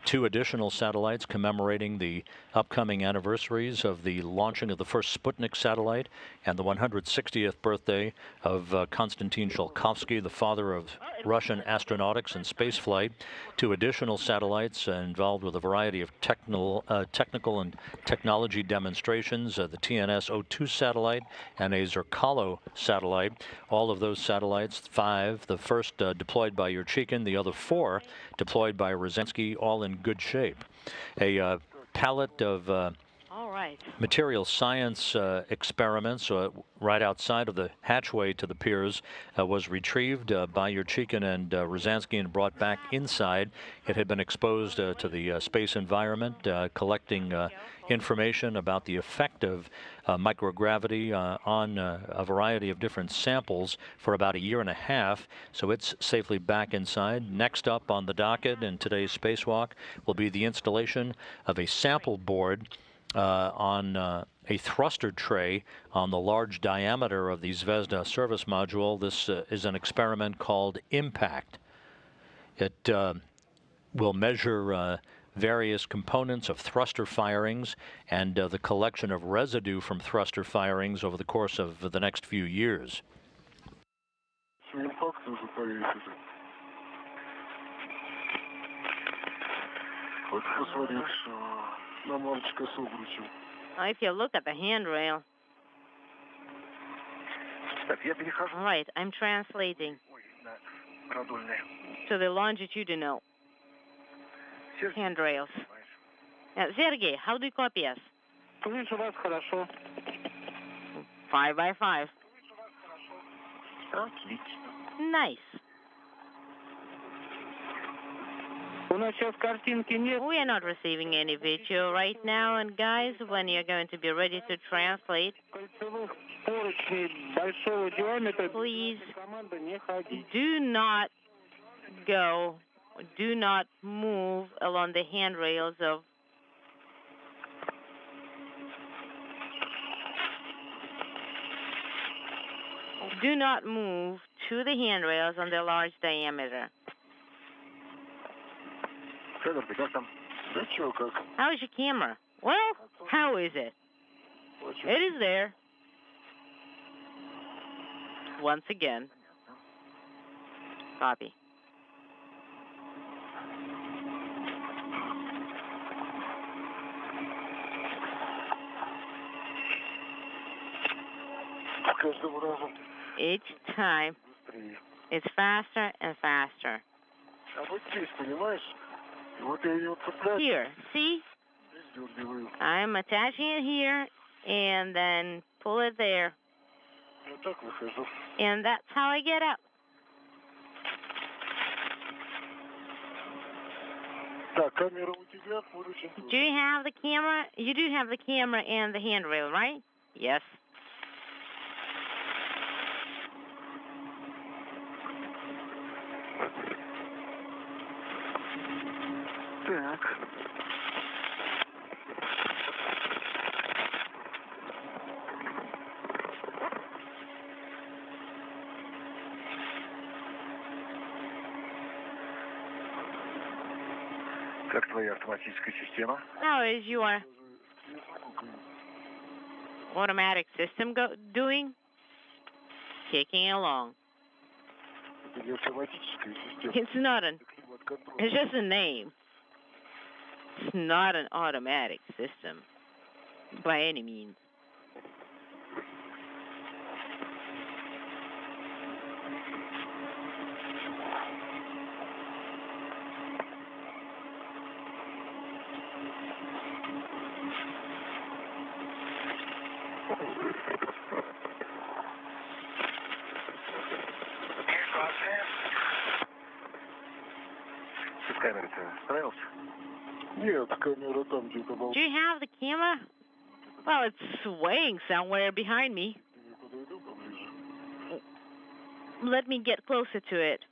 2 additional satellites commemorating the upcoming anniversaries of the launching of the first Sputnik satellite and the 160th birthday of Konstantin Tsiolkovsky, the father of Russian astronautics and spaceflight. 2 additional satellites involved with a variety of technical and technology demonstrations, the TNS-02 satellite and a Zerkalo satellite. All of those satellites, 5, the first deployed by Yurchikhin, the other 4 deployed by Ryazanskiy, all in good shape. A palette of material science experiments right outside of the hatchway to the Piers was retrieved by Yurchikhin and Ryazanskiy and brought back inside. It had been exposed to the space environment, collecting information about the effect of microgravity on a variety of different samples for about 1.5 years. So it's safely back inside. Next up on the docket in today's spacewalk will be the installation of a sample board on a thruster tray on the large diameter of the Zvezda service module. This is an experiment called IMPACT. It will measure various components of thruster firings and the collection of residue from thruster firings over the course of the next few years. If you look at the handrail. All right, I'm translating to the longitudinal handrails. Sergey, how do you copy us? 5 by 5. Nice. We are not receiving any video right now, and guys, when you're going to be ready to translate, please do not move along the handrails of do not move to the handrails on the large diameter. How is your camera? Well, how is it? It is there. Once again. Copy. Each time, it's faster and faster. Here, see? I'm attaching it here and then pull it there. And that's how I get up. Do you have the camera? You do have the camera and the handrail, right? Yes. How is your automatic system doing? Kicking along. It's just a name. It's not an automatic system by any means. Нет, камера там где-то Do you have the camera? Well, it's swaying somewhere behind me. Подойду поближе. Let me get closer to it.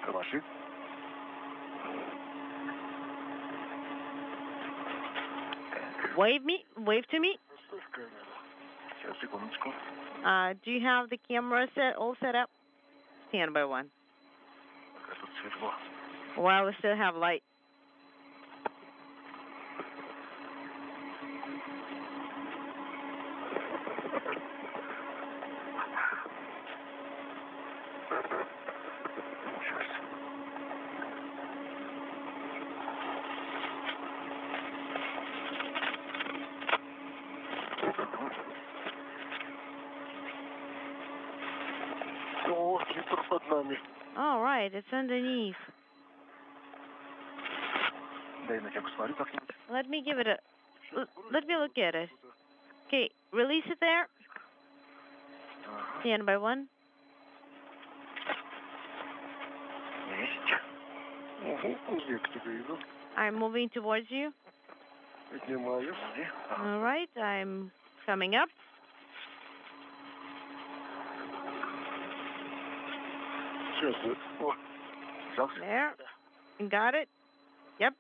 Хорошо. Wave to me. Поставь камеру. Сейчас, секундочку. Do you have the camera all set up? Stand by one. Пока тут светло. While we still have light. О, Кипр под нами. All right, it's underneath. Дай на тебя посмотрю как-нибудь. Let me give it a. Let me look at it. Okay, release it there. Stand by one. Есть. Я к тебе иду. I'm moving towards you. Поднимаю. All right, I'm coming up. Сейчас. О, взялся. There. Got it? Yep.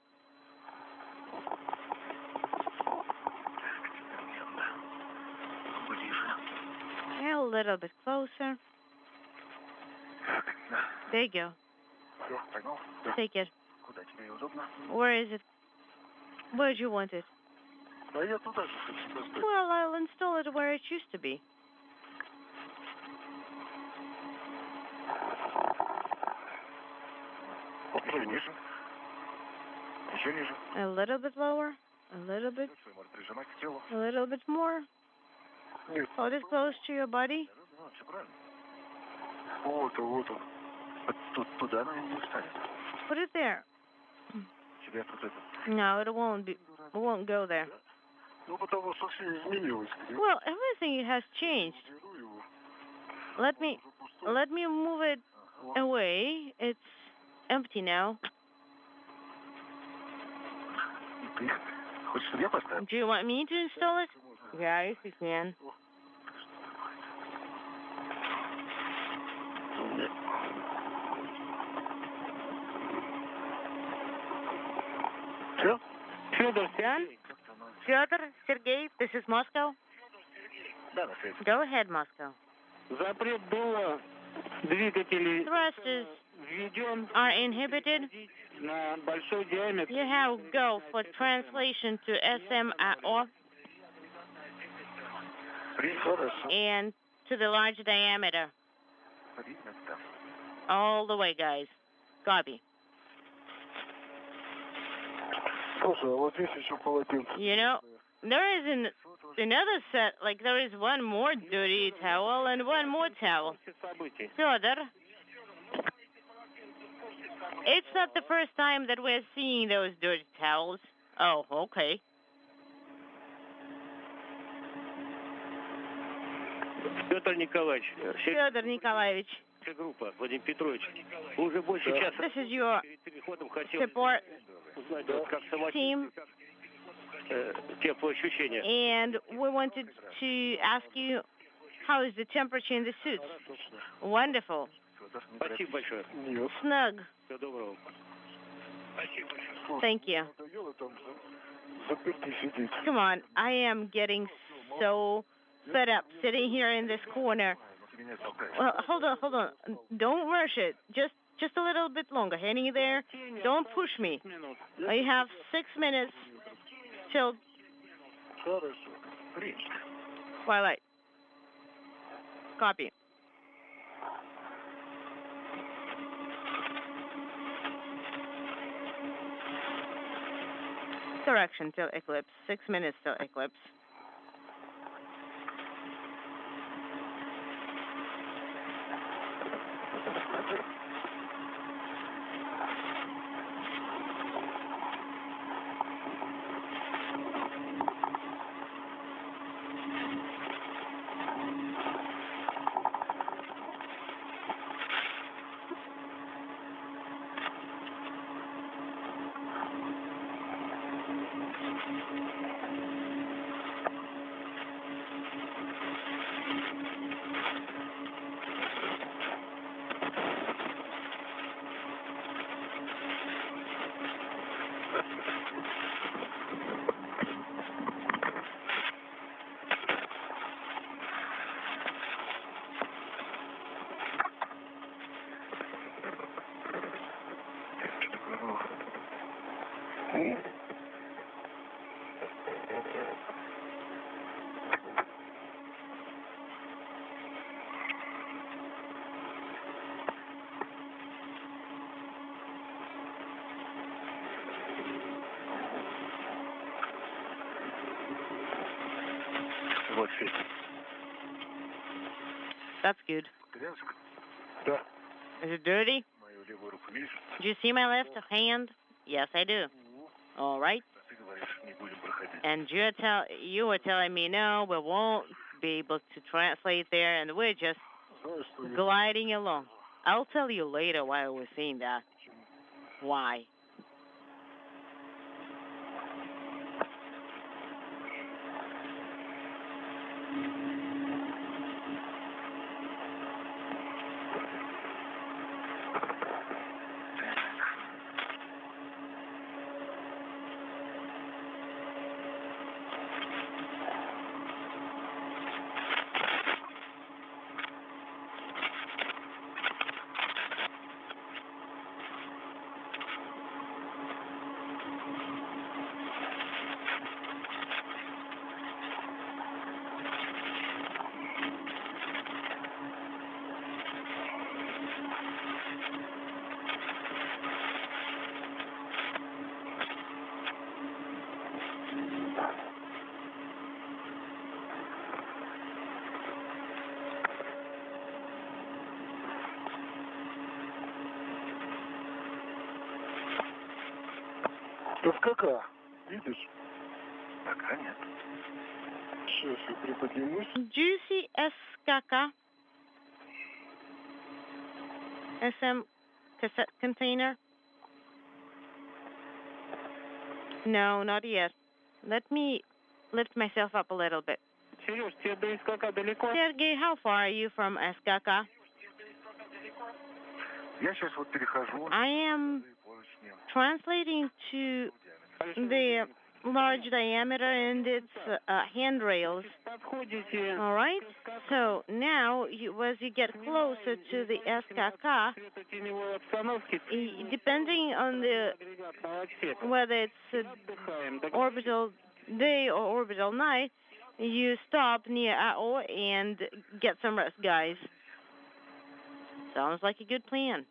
Ближе. A little bit closer. There you go. Все, поймал? Take it. Куда тебе удобно? Where is it? Where do you want it? А я туда же хочу поставить. Well, I'll install it where it used to be. Еще ниже. Еще ниже. A little bit lower. A little bit. Все, можно прижимать к телу. A little bit more. Нет. Hold it close to your body. Да, все правильно. Вот он. Тут туда она не встанет. Put it there. Тебя тут это. No, it won't be. It won't go there. Ну, потому что все изменилось. Well, everything has changed. Беру его. Let me move it away. It's empty now. Ты хочешь, чтобы я поставил? Do you want me to install it? Yeah, if you can. Все? Федор, Done? Fyodor, Sergey, this is Moscow. Да, на связи. Go ahead, Moscow. запрет дула двигателей Thrusters введен are inhibited. на большой диаметр. You have go for translation to SMRO Хорошо. and to the large diameter. Принято. All the way, guys. Copy. Слушай, а вот здесь еще полотенце. You know, there is another set, like there is one more dirty towel and one more towel. Событий. Fyodor, it's not the first time that we're seeing those dirty towels. Oh, okay. Петр Николаевич, Fyodor Nikolaevich, группа, Владимир Петрович, уже больше часа this is your перед переходом хотел support узнать, вот как team, теплоощущение. and we wanted to ask you, how is the temperature in the suits? Wonderful. Спасибо большое. Нет. Snug. Всего доброго. Thank you. Надоело там заперти сидеть. Come on, I am getting so fed up sitting here in this corner. Меня толкает. Well, hold on. Don't rush it. Just a little bit longer. Hanging there. Don't push me. You have 6 minutes till Хорошо. Принято. twilight. Copy. Correction till eclipse. 6 minutes till eclipse. That's good. Да. Is it dirty? Мою левую руку видишь? Do you see my left hand? Yes, I do. All right. Ты говоришь, не будем проходить. And you were telling me, no, we won't be able to translate there, and we're just gliding along. I'll tell you later why I was saying that. Why? Пока, видишь? Пока нет. Сейчас я приподнимусь. Do you see SKK? SM cassette container? No, not yet. Let me lift myself up a little bit. Сереж, тебе до СКК далеко? Sergey, how far are you from SKK? Я сейчас вот перехожу. I am translating to the large diameter and its handrails. All right? So now, as you get closer to the SKK, depending on whether it's orbital day or orbital night, you stop near AO and get some rest, guys. Sounds like a good plan.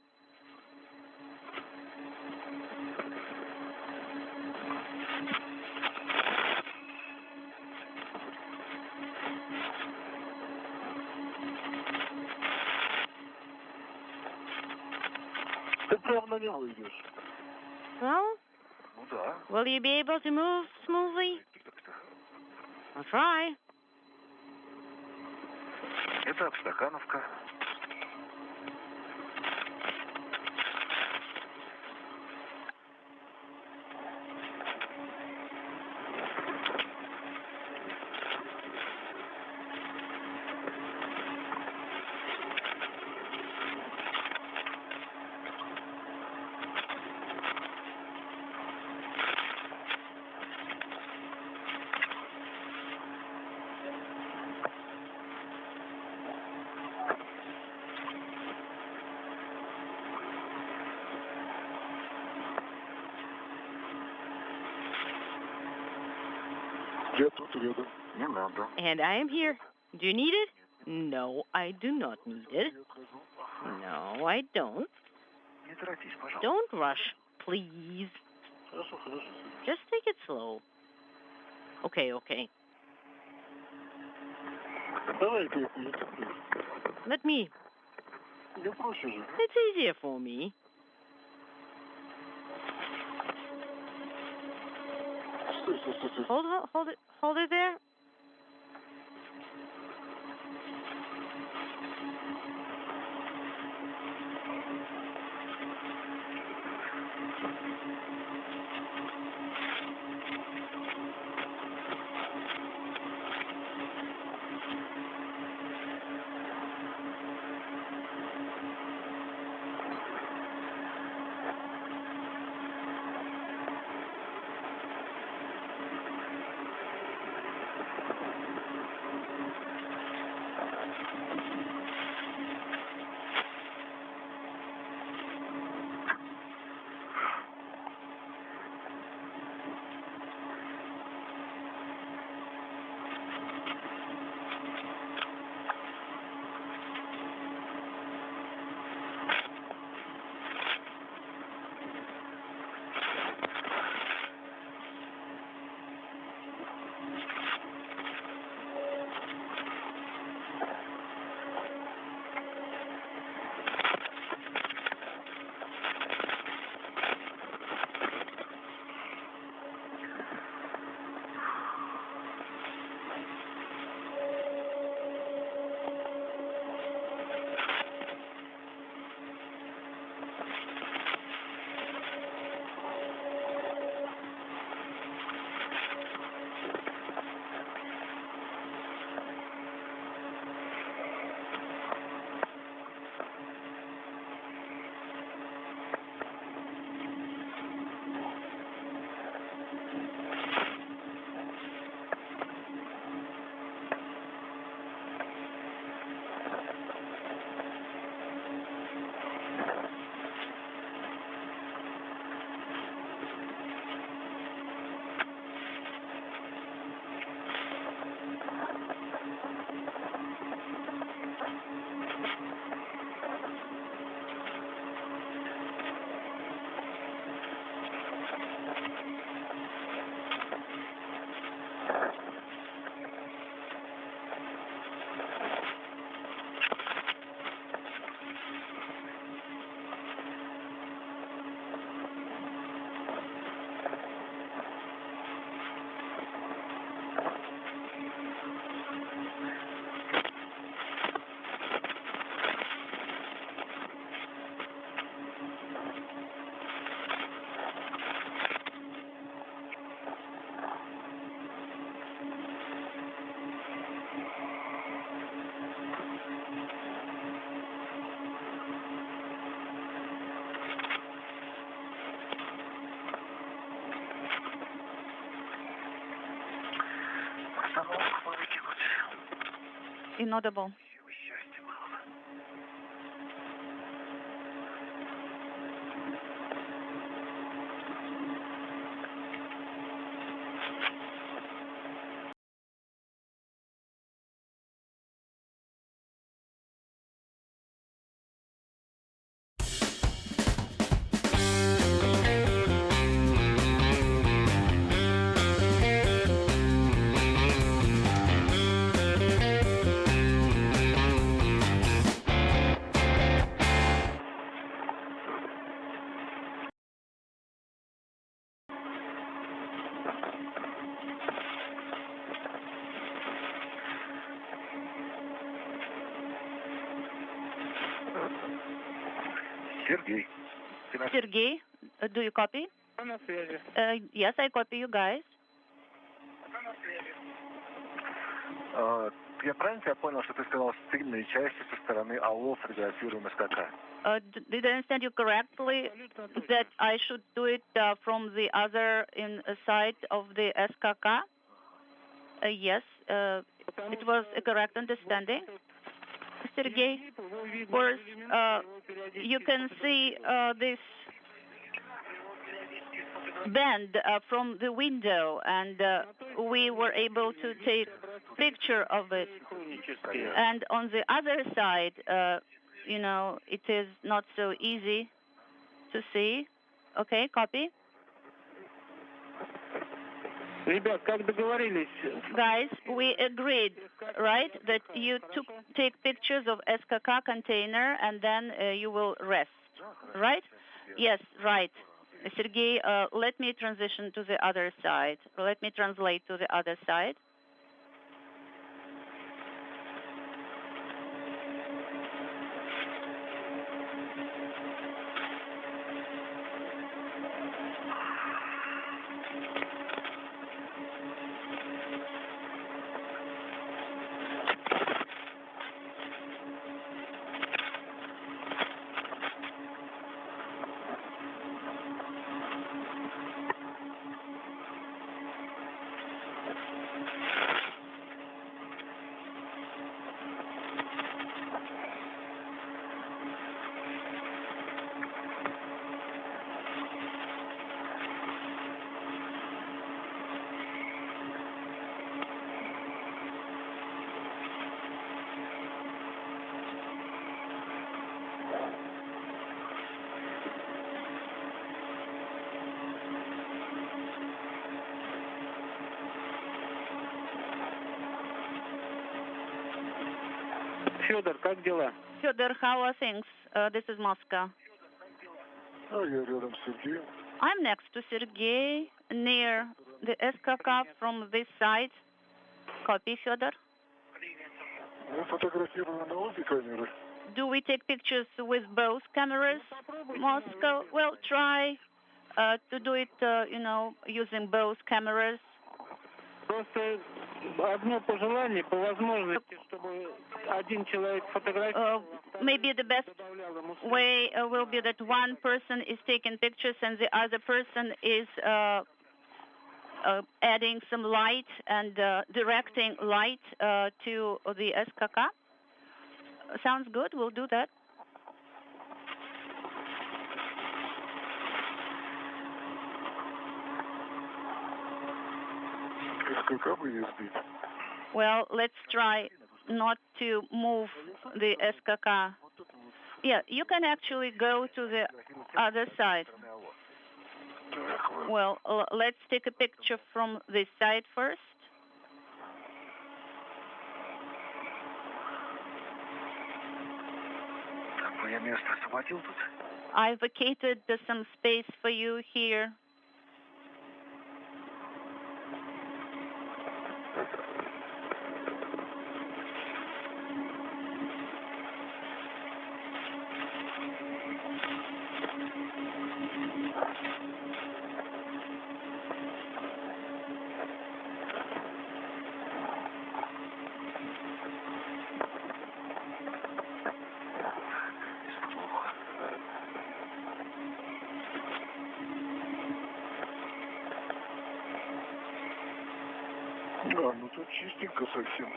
Ты прямо на него идешь. Well, Ну да. will you be able to move smoothly? I'll try. Это Обстакановка. Я тут рядом. Не надо. And I am here. Do you need it? No, I do not need it. No, I don't. Не торопись, пожалуйста. Don't rush, please. Хорошо, хорошо. Just take it slow. Okay, okay. Давай-ка я полечу. Let me. Мне проще же. It's easier for me. Стой. Hold it there. Inaudible. Sergey. Sergey, do you copy? Yes, I copy you guys. Я правильно тебя понял, что ты сказал сильные части со стороны АО фотографируем СКК? Did I understand you correctly that I should do it from the other side of the SKK? Yes, it was a correct understanding. Sergey, of course, you can see this bend from the window, and we were able to take picture of it. And on the other side, you know, it is not so easy to see. Okay, copy. Guys, we agreed, right, that you take pictures of SKK container and then you will rest, right? Yes, right. Sergey, let me transition to the other side. Let me translate to the other side. Fyodor, как дела? Fyodor, how are things? This is Moscow. Я рядом с Сергеем. I'm next to Sergey, near the SKK from this side. Copy, Fyodor. Мы фотографируем на обе камеры. Do we take pictures with both cameras, Moscow? Well, try to do it, you know, using both cameras. Просто одно пожелание, по возможности, чтобы один человек фотографировал. Maybe the best way will be that one person is taking pictures and the other person is adding some light and directing light to the SKK. Sounds good. We'll do that. Well, let's try not to move the SKK. Yeah, you can actually go to the other side. Well, let's take a picture from this side first. I vacated some space for you here.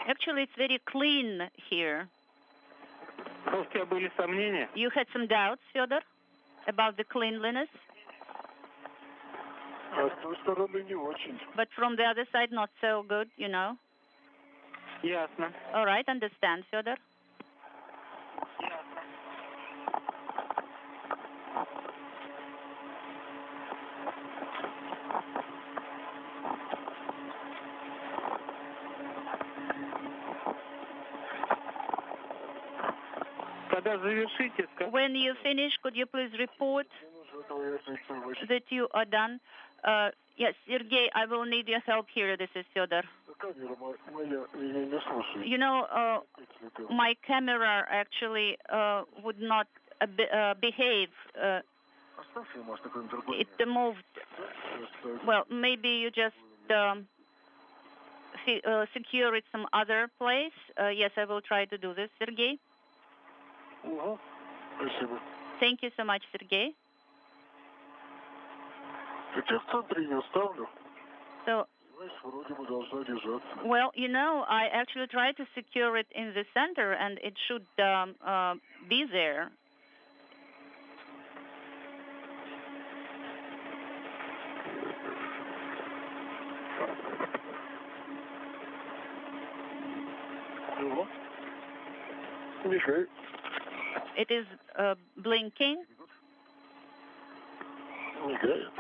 Actually, it's very clean here. У тебя были сомнения? You had some doubts, Fyodor, about the cleanliness? But from the other side, not so good, you know? Ясно. All right, understand, Fyodor. Когда завершите, When you finish, could you please report that you are done? Yes, Sergey, I will need your help here. This is Fyodor. You know, my camera actually would not behave. It moved. Well, maybe you just secure it some other place. Yes, I will try to do this, Sergey. Thank you so much, Sergey. So, well, you know, I actually tried to secure it in the center, and it should be there. It is blinking.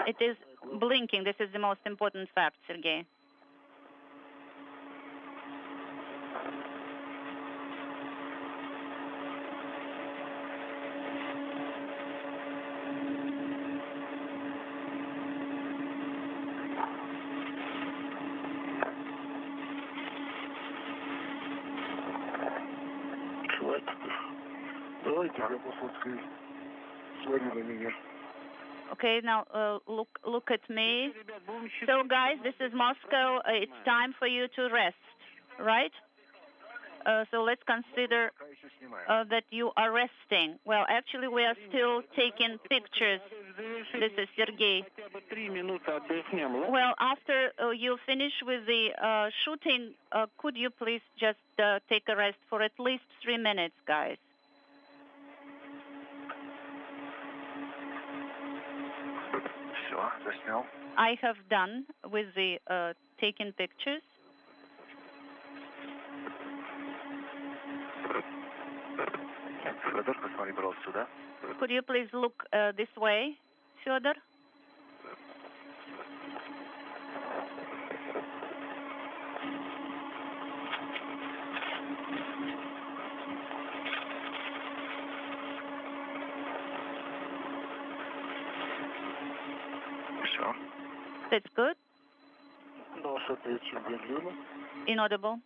It is blinking. This is the most important fact, Sergey. Okay, now look at me. So, guys, this is Moscow. It's time for you to rest, right? So let's consider that you are resting. Well, actually, we are still taking pictures. This is Sergey. Well, after you finish with the shooting, could you please just take a rest for at least 3 minutes, guys? I have done with the taking pictures. Could you please look this way, Fyodor? That's good. Inaudible.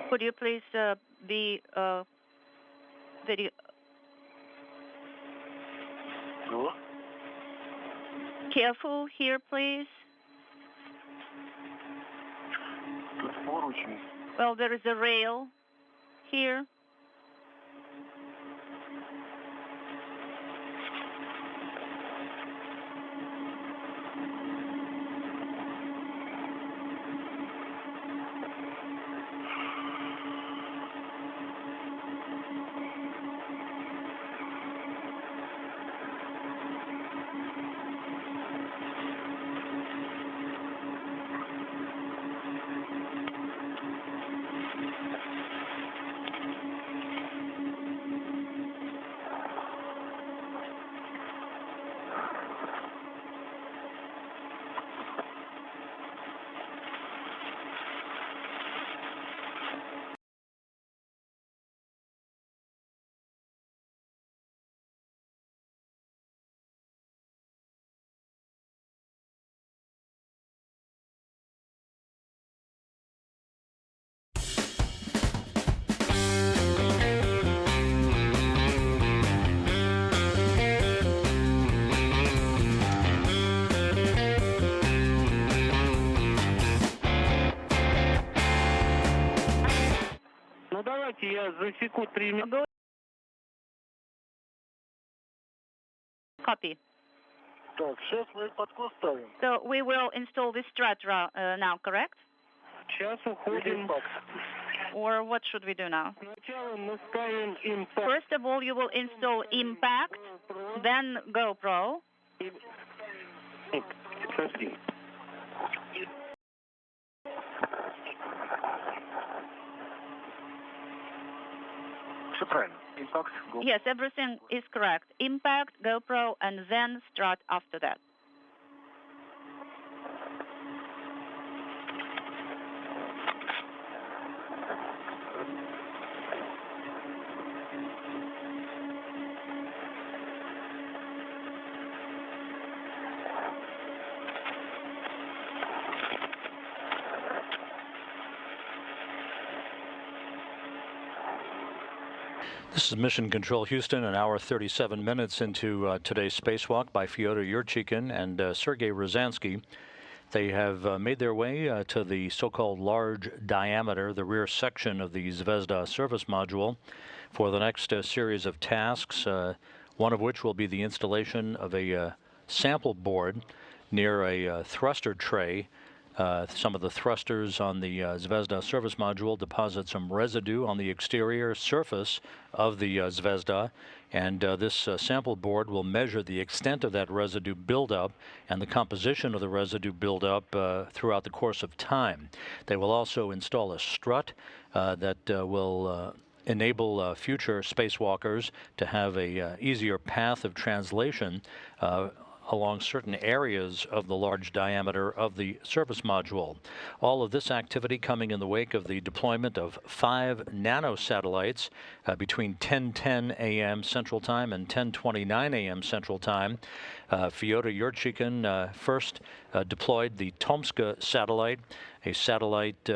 Could you please be very careful here, please? Well, there is a rail here. Ну, давайте я засеку 3 минуты. Copy. Так, сейчас мы подкос ставим. So we will install this strut now, correct? Сейчас уходим. Or what should we do now? Сначала мы ставим импакт. First of all, you will install Impact, then GoPro. Подожди. Все правильно. Импакт, GoPro. Yes, everything is correct. Impact, GoPro, and then strut after that. This is Mission Control Houston, an hour 37 minutes into today's spacewalk by Fyodor Yurchikhin and Sergey Ryazanskiy. They have made their way to the so-called large diameter, the rear section of the Zvezda service module, for the next series of tasks, one of which will be the installation of a sample board near a thruster tray. Some of the thrusters on the Zvezda service module deposit some residue on the exterior surface of the Zvezda, and this sample board will measure the extent of that residue buildup and the composition of the residue buildup throughout the course of time. They will also install a strut that will enable future spacewalkers to have a easier path of translation along certain areas of the large diameter of the service module. All of this activity coming in the wake of the deployment of 5 nanosatellites between 10:10 a.m. Central Time and 10:29 a.m. Central Time. Fyodor Yurchikhin first deployed the Tomska satellite, a satellite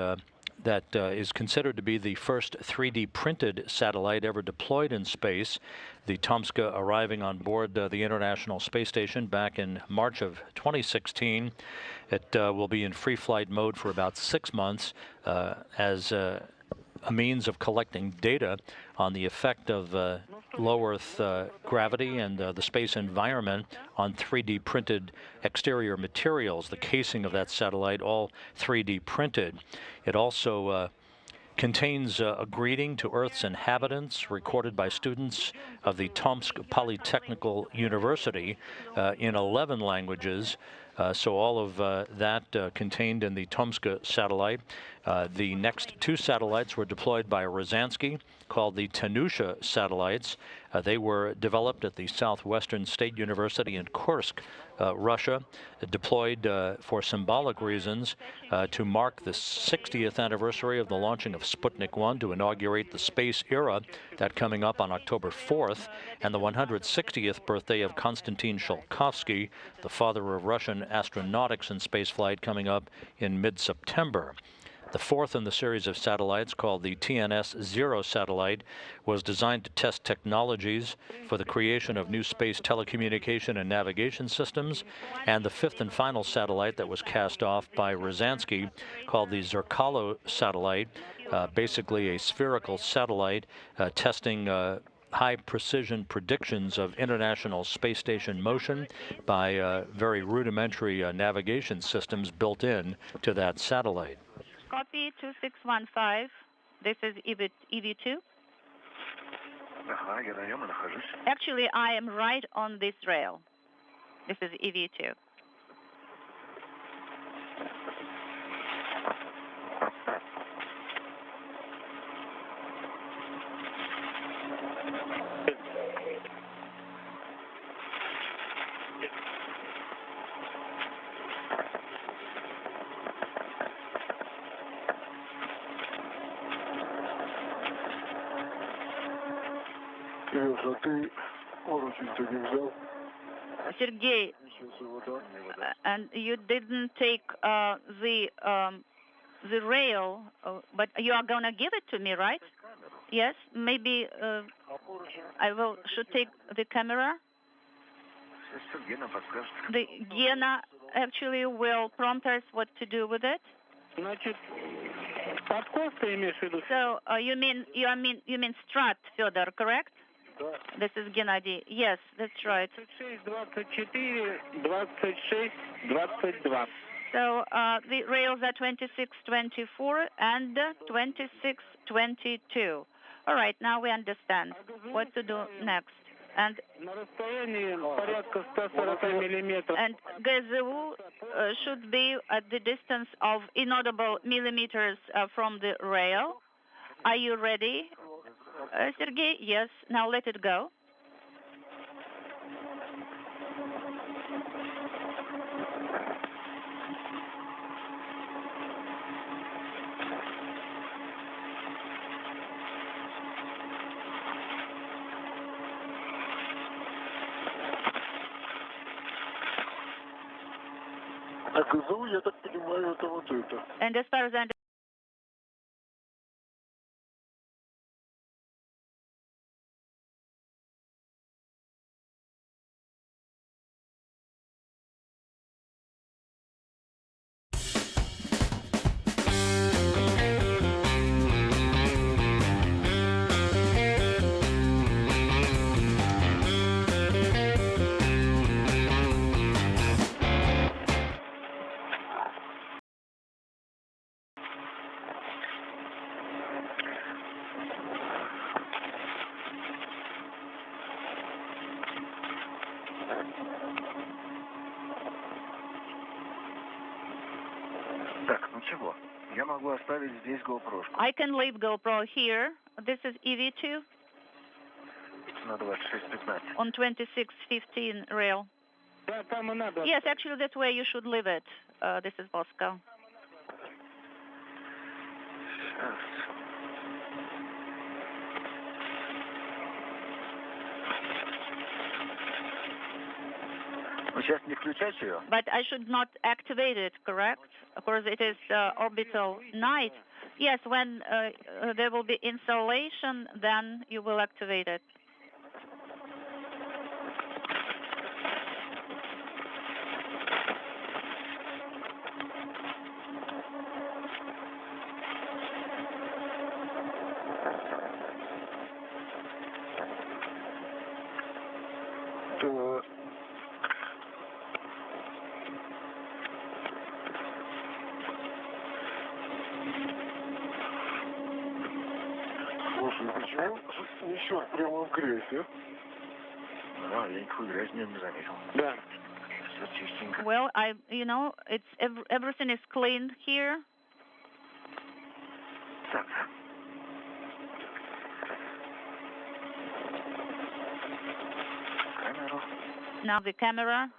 that is considered to be the first 3D printed satellite ever deployed in space. The Tomska arriving on board the International Space Station back in March of 2016. It will be in free flight mode for about 6 months as a means of collecting data on the effect of low Earth gravity and the space environment on 3D printed exterior materials. The casing of that satellite, all 3D printed. It also contains a greeting to Earth's inhabitants recorded by students of the Tomsk Polytechnical University in 11 languages. So all of that contained in the Tomska satellite. The next 2 satellites were deployed by Ryazanskiy, called the Tanusha satellites. They were developed at the Southwestern State University in Kursk, Russia, deployed for symbolic reasons to mark the 60th anniversary of the launching of Sputnik 1 to inaugurate the space era, that coming up on October 4th, and the 160th birthday of Konstantin Tsiolkovsky, the father of Russian astronautics and spaceflight, coming up in mid-September. The fourth in the series of satellites, called the TNS-0 satellite, was designed to test technologies for the creation of new space telecommunication and navigation systems. And the fifth and final satellite that was cast off by Ryazanskiy, called the Zerkalo satellite, basically a spherical satellite testing high-precision predictions of International Space Station motion by very rudimentary navigation systems built in to that satellite. Copy 2615. This is EV2. Actually, I am right on this rail. This is EV2. Sergey, and you didn't take the rail, but you are gonna give it to me, right? Yes, maybe I should take the camera. The Gena actually will prompt us what to do with it. Подкос ты имеешь в виду? So you mean strut, Fyodor, correct? Да. This is Gennady. Yes, that's right. 26, 24, 26, 22. So the rails are 2624 and 2622. All right, now we understand what to do next. And На расстоянии порядка 140 миллиметров. and GZU should be at the distance of inaudible millimeters from the rail. Are you ready, Sergey? Yes. Now let it go. А ГЗУ, я так понимаю, это вот это. And as far as I Так, ну чего? Я могу оставить здесь GoPro-шку. I can leave GoPro here. This is EV2 На 26:15. on 2615 rail. Да, там и надо. Yes, actually, that's where you should leave it. This is Moscow. Сейчас. Вы сейчас не включайте ее? But I should not activate it, correct? Of course, it is orbital night. Yes, when there will be installation, then you will activate it. Да. Слушай, почему несет прямо в грязь, а? Да, я никакой грязи не заметил. Да. Все чистенько. Well, it's everything is clean here. Так. Камеру. Now the camera.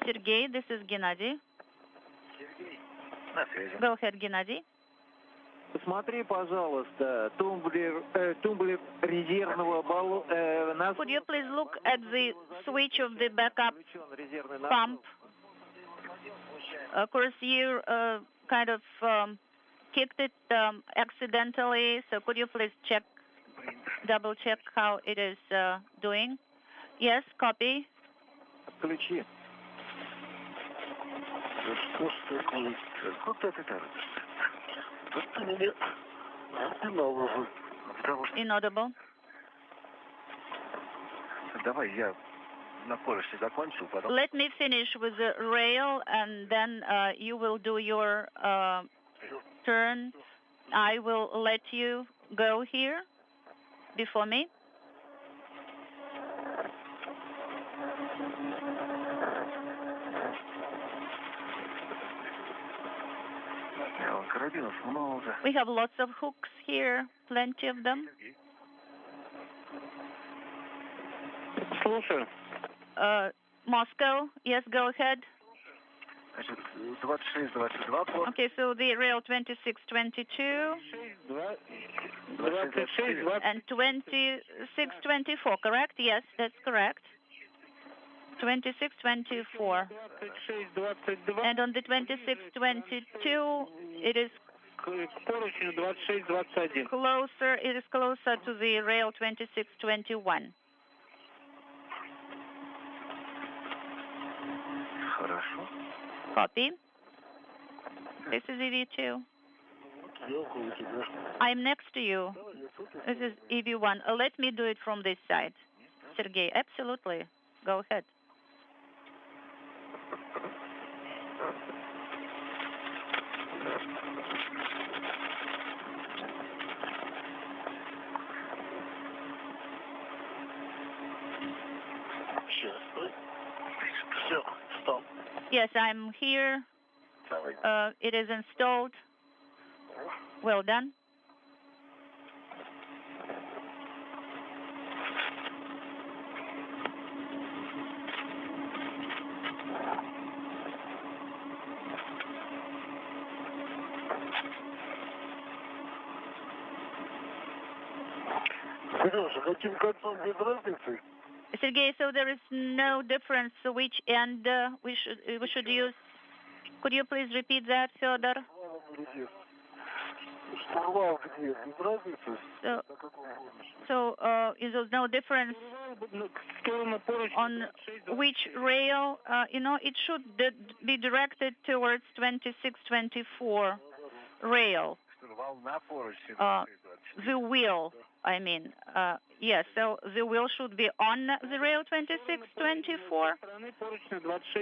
Sergey, this is Gennady. На связи. Go ahead, Gennady. Посмотри, пожалуйста, тумблер резервного баллона. Could you please look at the switch of the backup pump? Of course, you kind of kicked it accidentally, so could you please double check how it is doing? Yes, copy. Отключи. Что ж такое? Вот это. Вот ты меня останавливай. Inaudible. Давай я на поверхности закончу, потом... Let me finish with the rail, and then you will do your turn. I will let you go here before me. Карабинов много. We have lots of hooks here, plenty of them. Слушаю. Moscow, yes, go ahead. Значит, 26-22 порт. Okay, so the rail 2622 and 2624, correct? Yes, that's correct. 2624. And on the 2622, it is closer. It is closer to the rail 2621. Хорошо. Copy. This is EV2. I'm next to you. This is EV1. Let me do it from this side. Sergey, absolutely. Go ahead. Yes, I'm here. It is installed. Well done. Сережа, каким концом без разницы? Sergey, so there is no difference which end we should use. Could you please repeat that, Fyodor? So there's no difference on which rail. It should be directed towards 2624 rail. The wheel, I mean. Yes, so the wheel should be on the rail 2624?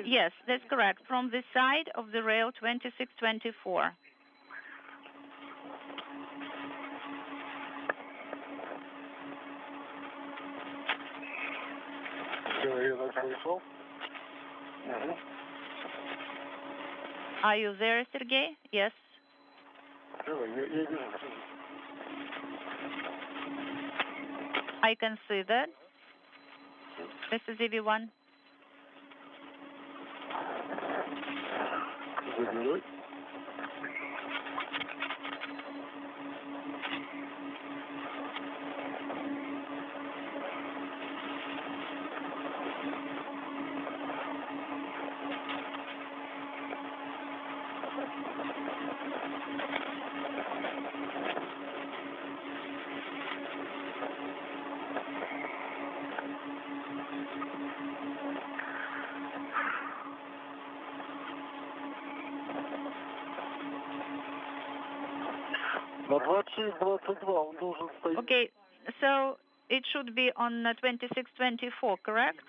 Yes, that's correct. From the side of the rail 2624. Are you there, Sergey? Yes. I can see that. This is EV1. Okay, so it should be on 2624, correct?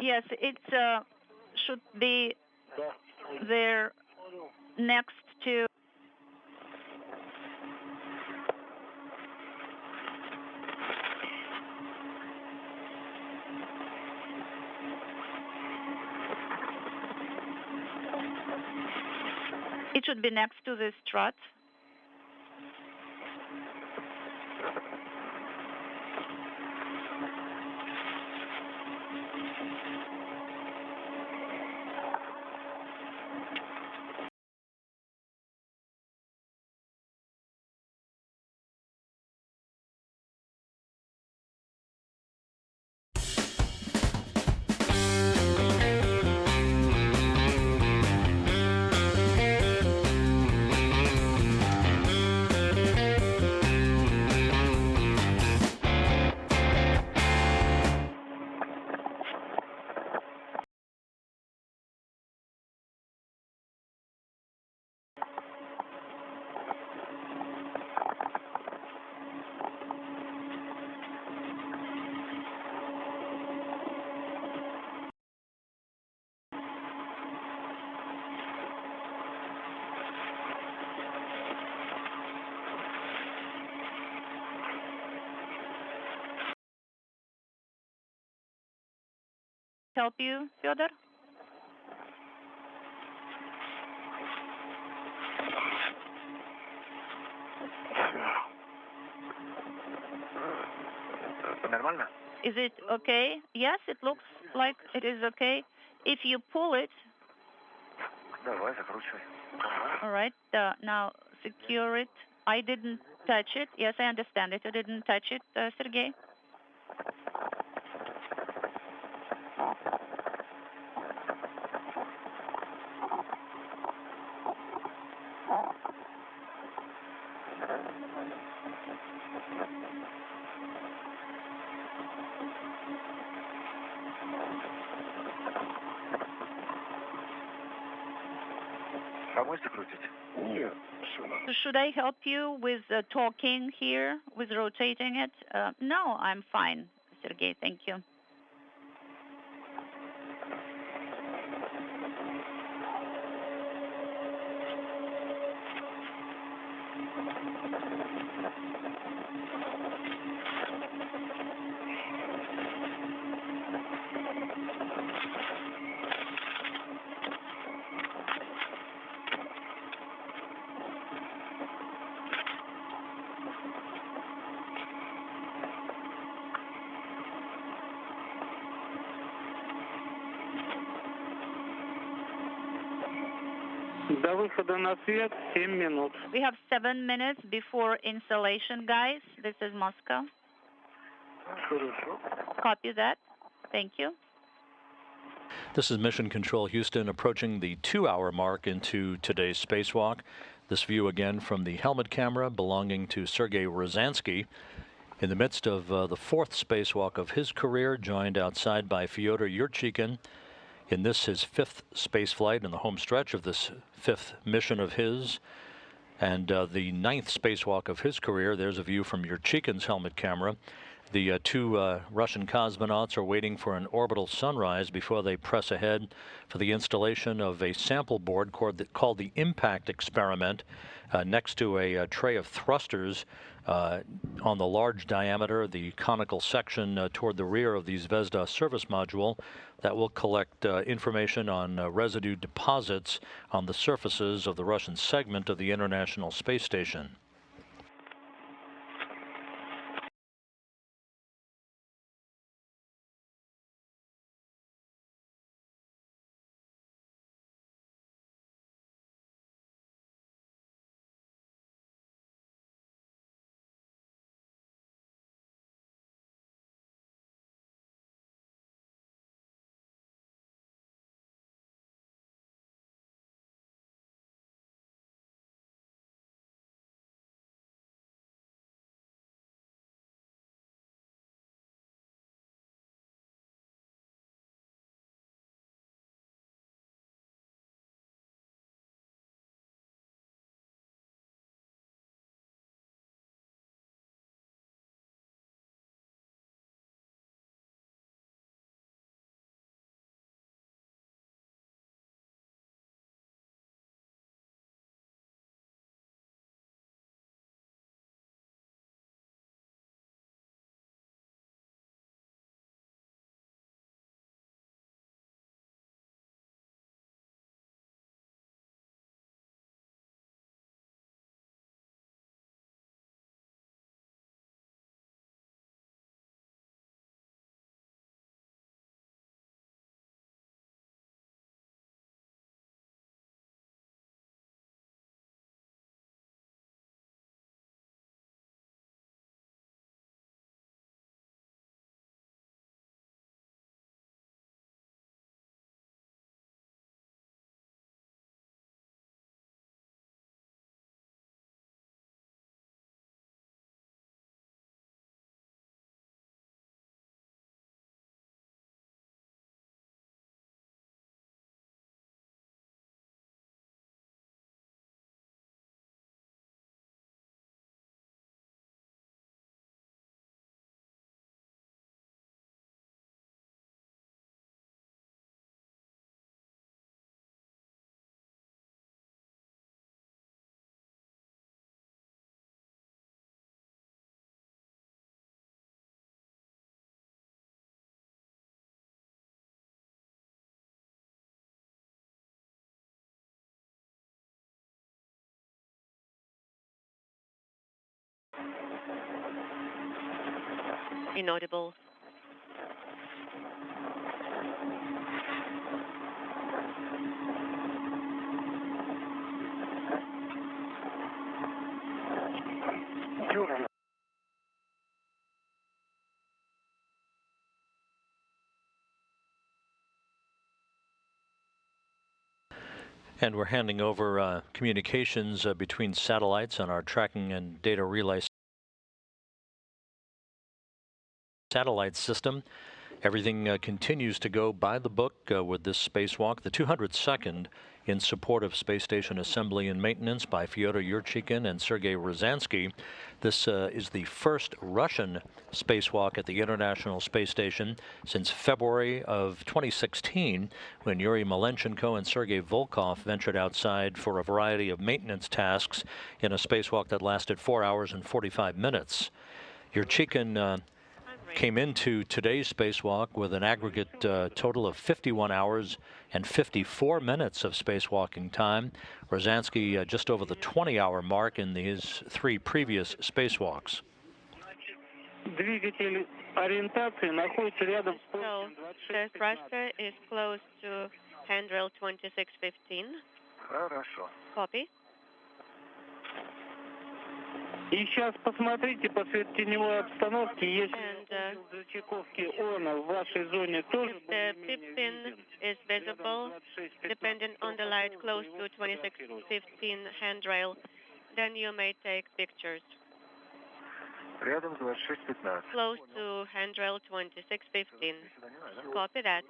Yes, it should be there next to. It should be next to the strut. help you, Fyodor? Нормально? Is it okay? Yes, it looks like it is okay. If you pull it, Давай, закручивай. all right, now secure it. I didn't touch it. Yes, I understand it. You didn't touch it, Sergey. Помочь закрутить? Нет, все. So should I help you with talking here, with rotating it? No, I'm fine, Sergey. Thank you. До выхода на свет 7 минут. We have 7 minutes before installation, guys. This is Moscow. Хорошо. Copy that. Thank you. This is Mission Control Houston approaching the 2-hour mark into today's spacewalk. This view again from the helmet camera belonging to Sergey Ryazanskiy. In the midst of the 4th spacewalk of his career, joined outside by Fyodor Yurchikhin. In this, his 5th space flight and the home stretch of this 5th mission of his. And the 9th spacewalk of his career. There's a view from Yurchikhin's helmet camera. The 2 Russian cosmonauts are waiting for an orbital sunrise before they press ahead for the installation of a sample board called the Impact Experiment next to a tray of thrusters on the large diameter, the conical section toward the rear of the Zvezda service module that will collect information on residue deposits on the surfaces of the Russian segment of the International Space Station. Inaudible. And we're handing over communications between satellites on our tracking and data relay satellite system. Everything continues to go by the book with this spacewalk, the 202nd in support of space station assembly and maintenance by Fyodor Yurchikhin and Sergey Ryazanskiy. This is the first Russian spacewalk at the International Space Station since February of 2016, when Yuri Malenchenko and Sergey Volkov ventured outside for a variety of maintenance tasks in a spacewalk that lasted 4 hours and 45 minutes. Yurchikhin came into today's spacewalk with an aggregate total of 51 hours and 54 minutes of spacewalking time. Ryazanskiy just over the 20-hour mark in his 3 previous spacewalks. So the thruster is close to handrail 2615. Copy. И сейчас посмотрите по светотеневой обстановке, если зачековки ОНа в вашей зоне тоже if the pip-pin is visible, dependent on the light close to 2615 handrail, then you may take pictures. Рядом 26-15. Close to handrail 2615. Copy that.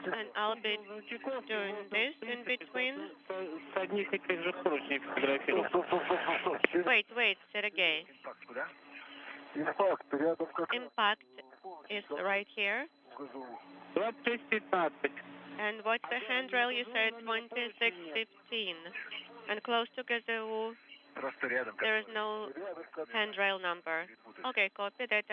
And I'll be doing this in between. Wait, Sergey. Impact is right here. And what's the handrail? You said 2615. And close to Gazoo, there is no handrail number. Okay, copy that.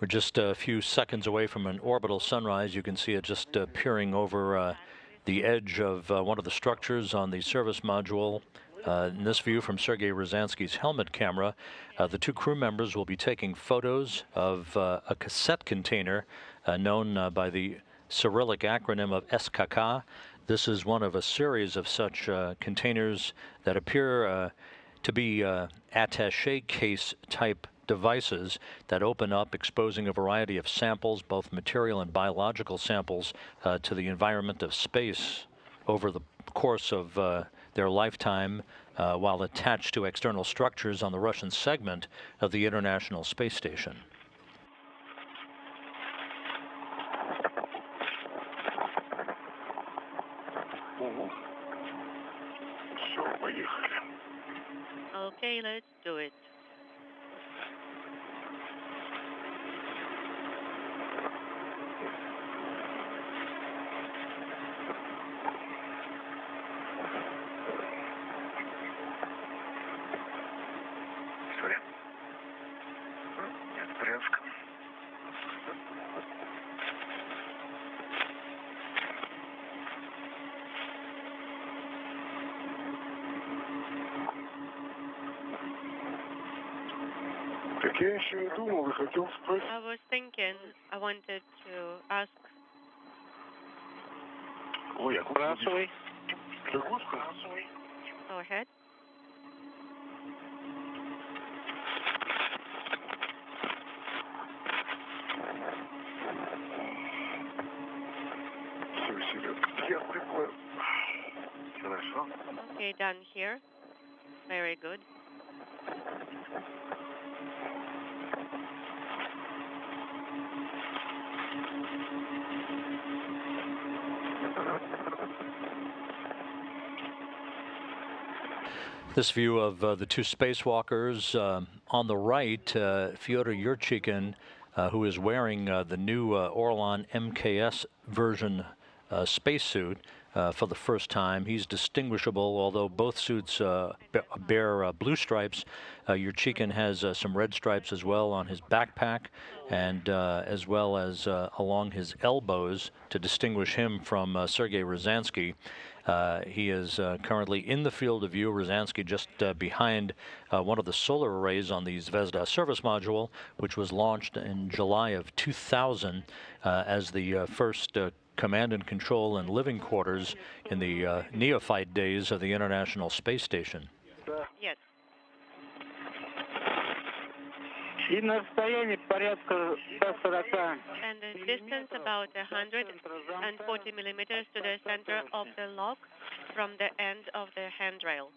We're just a few seconds away from an orbital sunrise. You can see it just peering over the edge of one of the structures on the service module. In this view from Sergey Ryazanskiy's helmet camera, the 2 crew members will be taking photos of a cassette container known by the Cyrillic acronym of SKK. This is one of a series of such containers that appear to be attaché case type devices that open up, exposing a variety of samples, both material and biological samples, to the environment of space over the course of their lifetime, while attached to external structures on the Russian segment of the International Space Station. Okay, let's do it. I was thinking, I wanted to ask. Go ahead. Okay, done here. Very good. This view of the two spacewalkers on the right, Fyodor Yurchikhin, who is wearing the new Orlan MKS version spacesuit for the first time. He's distinguishable, although both suits bear blue stripes. Yurchikhin has some red stripes as well on his backpack, and as well as along his elbows to distinguish him from Sergey Ryazanskiy. He is currently in the field of view. Ryazanskiy just behind one of the solar arrays on the Zvezda service module, which was launched in July of 2000 as the first command and control and living quarters in the neophyte days of the International Space Station. Yes. And the distance about 140 millimeters to the center of the lock from the end of the handrail.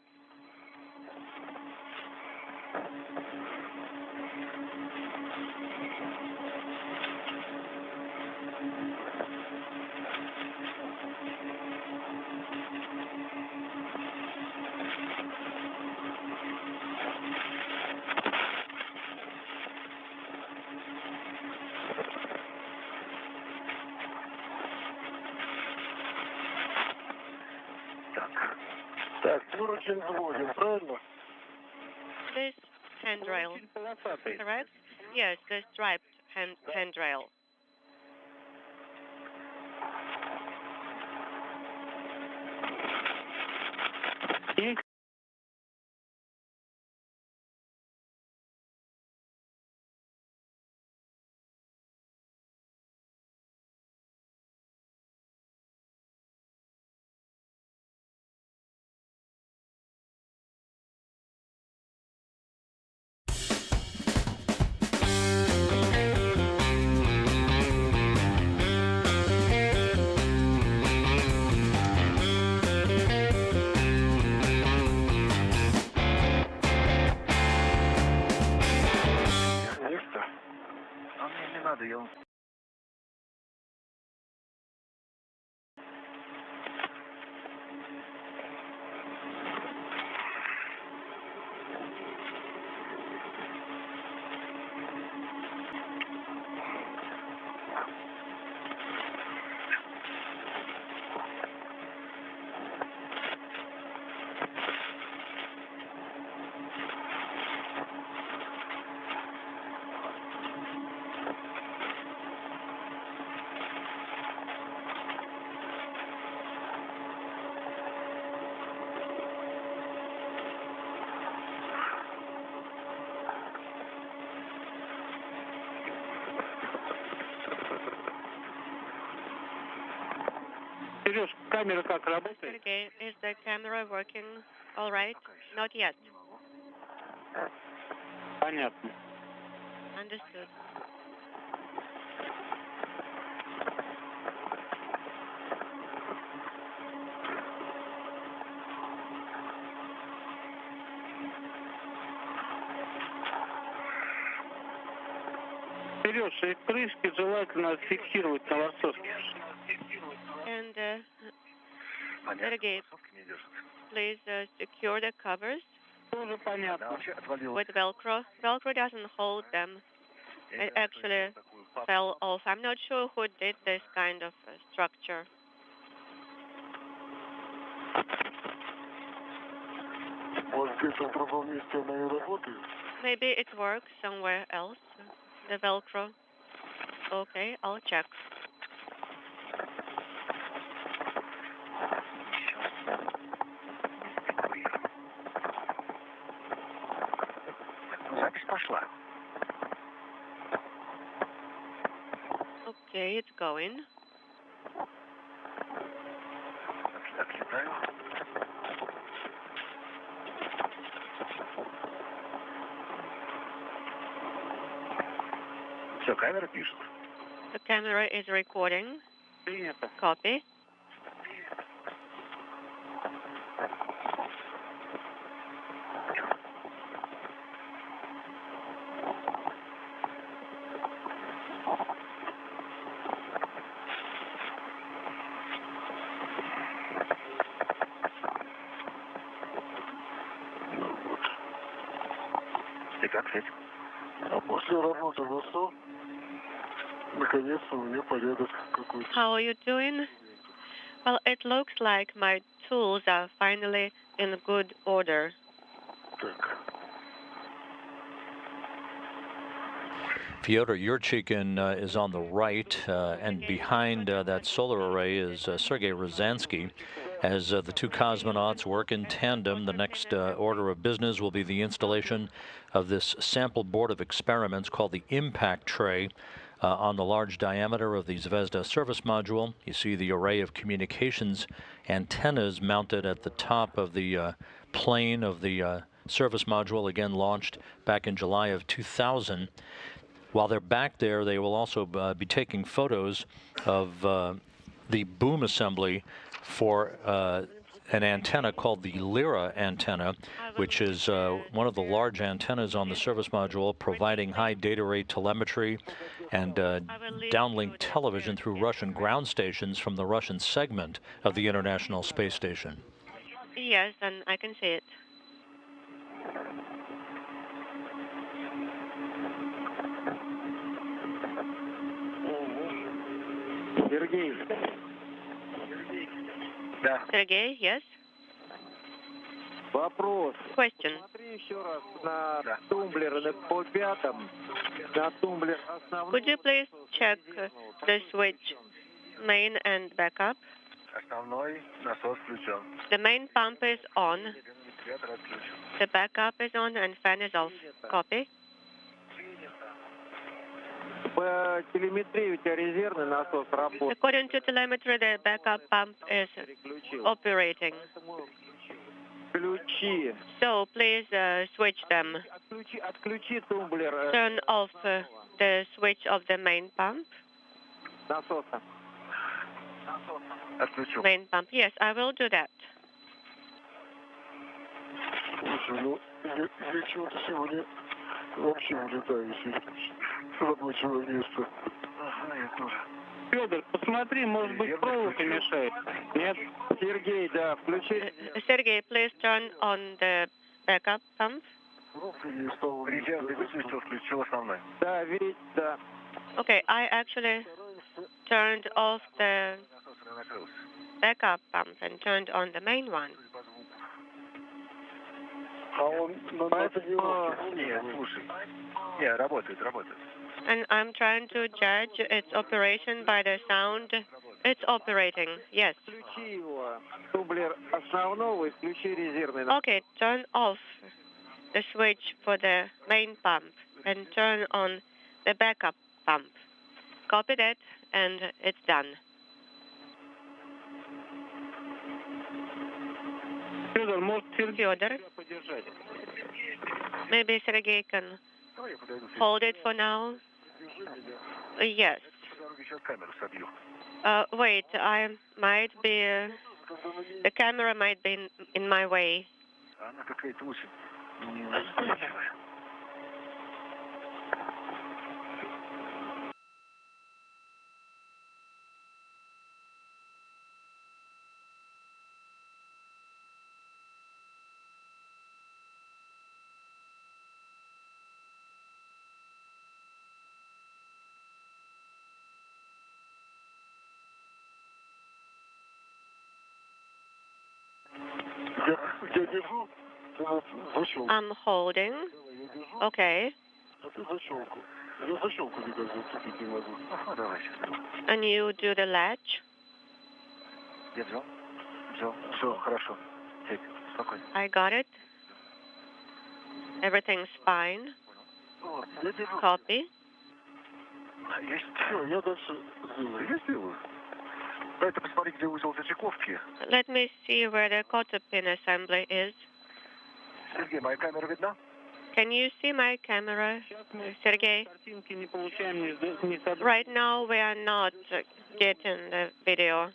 This handrail, correct? Yes, the striped handrail. Okay, is the camera working all right? Not yet. Понятно. Understood. Сереж, и крышки желательно фиксировать на лососке. And Sergey, please secure the covers Тоже понятно. with Velcro. Velcro doesn't hold them. It actually fell off. I'm not sure who did this kind of structure. Maybe it works somewhere else, the Velcro. Okay, I'll check. Okay, it's going. The camera is recording. Copy. А после работы настал, наконец-то у меня порядок какой-то. How are you doing? Well, it looks like my tools are finally in good order. Так. Fyodor Yurchikhin is on the right, and behind that solar array is Sergey Ryazanskiy. As the two cosmonauts work in tandem, the next order of business will be the installation of this sample board of experiments called the impact tray on the large diameter of the Zvezda service module. You see the array of communications antennas mounted at the top of the plane of the service module, again launched back in July of 2000. While they're back there, they will also be taking photos of the boom assembly for an antenna called the Lyra antenna, which is one of the large antennas on the service module, providing high data rate telemetry and downlink television through Russian ground stations from the Russian segment of the International Space Station. Yes, and I can see it. Sergey. Да. Sergey, yes? Вопрос. Question. Смотри еще раз на тумблер по пятам, на тумблер основной. Could you please check the switch main and backup? Основной насос включен. The main pump is on, Вентилятор отключен. the backup is on, and fan is off. Copy. По телеметрии у тебя резервный насос работает. According to telemetry, the backup pump is operating. Включи. So please switch them. Отключи тумблер Turn off the switch of the main pump. насоса. Отключу. Main pump. Yes, I will do that. Слушай, ну, я чего-то сегодня вообще улетаю с рабочего места. Ага, я тоже. Федор, посмотри, может быть, проволока мешает. Нет? Сергей, да, включи. Sergey, please turn on the backup pump. Резервный выключил, включил основной. Да, видите, да. Okay, I actually turned off the backup pump and turned on the main one. А он на тренировке? Нет, слушай. Нет, работает. And I'm trying to judge its operation by the sound. It's operating, yes. Включи его. Тумблер основного и включи резервный. Okay, turn off the switch for the main pump and turn on the backup pump. Copy that, and it's done. Федор, может, Сергей Fyodor, подержать? maybe Sergey can hold it for now. Yes. Wait, I might be. The camera might be in my way. Она какая-то очень неустойчивая. Я держу защелку. I'm holding. Okay. А ты защелку. Я защелку никак зацепить не могу. Ага, давай сейчас. And you do the latch. Я взял. Все, хорошо. Сядь, спокойно. I got it. Everything's fine. Вот, я держу. Copy. Все, я дальше сделаю. Я сделаю. Дайте посмотри, где узел зачековки. Let me see where the cotter pin assembly is. Сергей, моя камера видна? Can you see my camera, Sergey? Картинки не получаем, не соответствует. Right now we are not getting the video.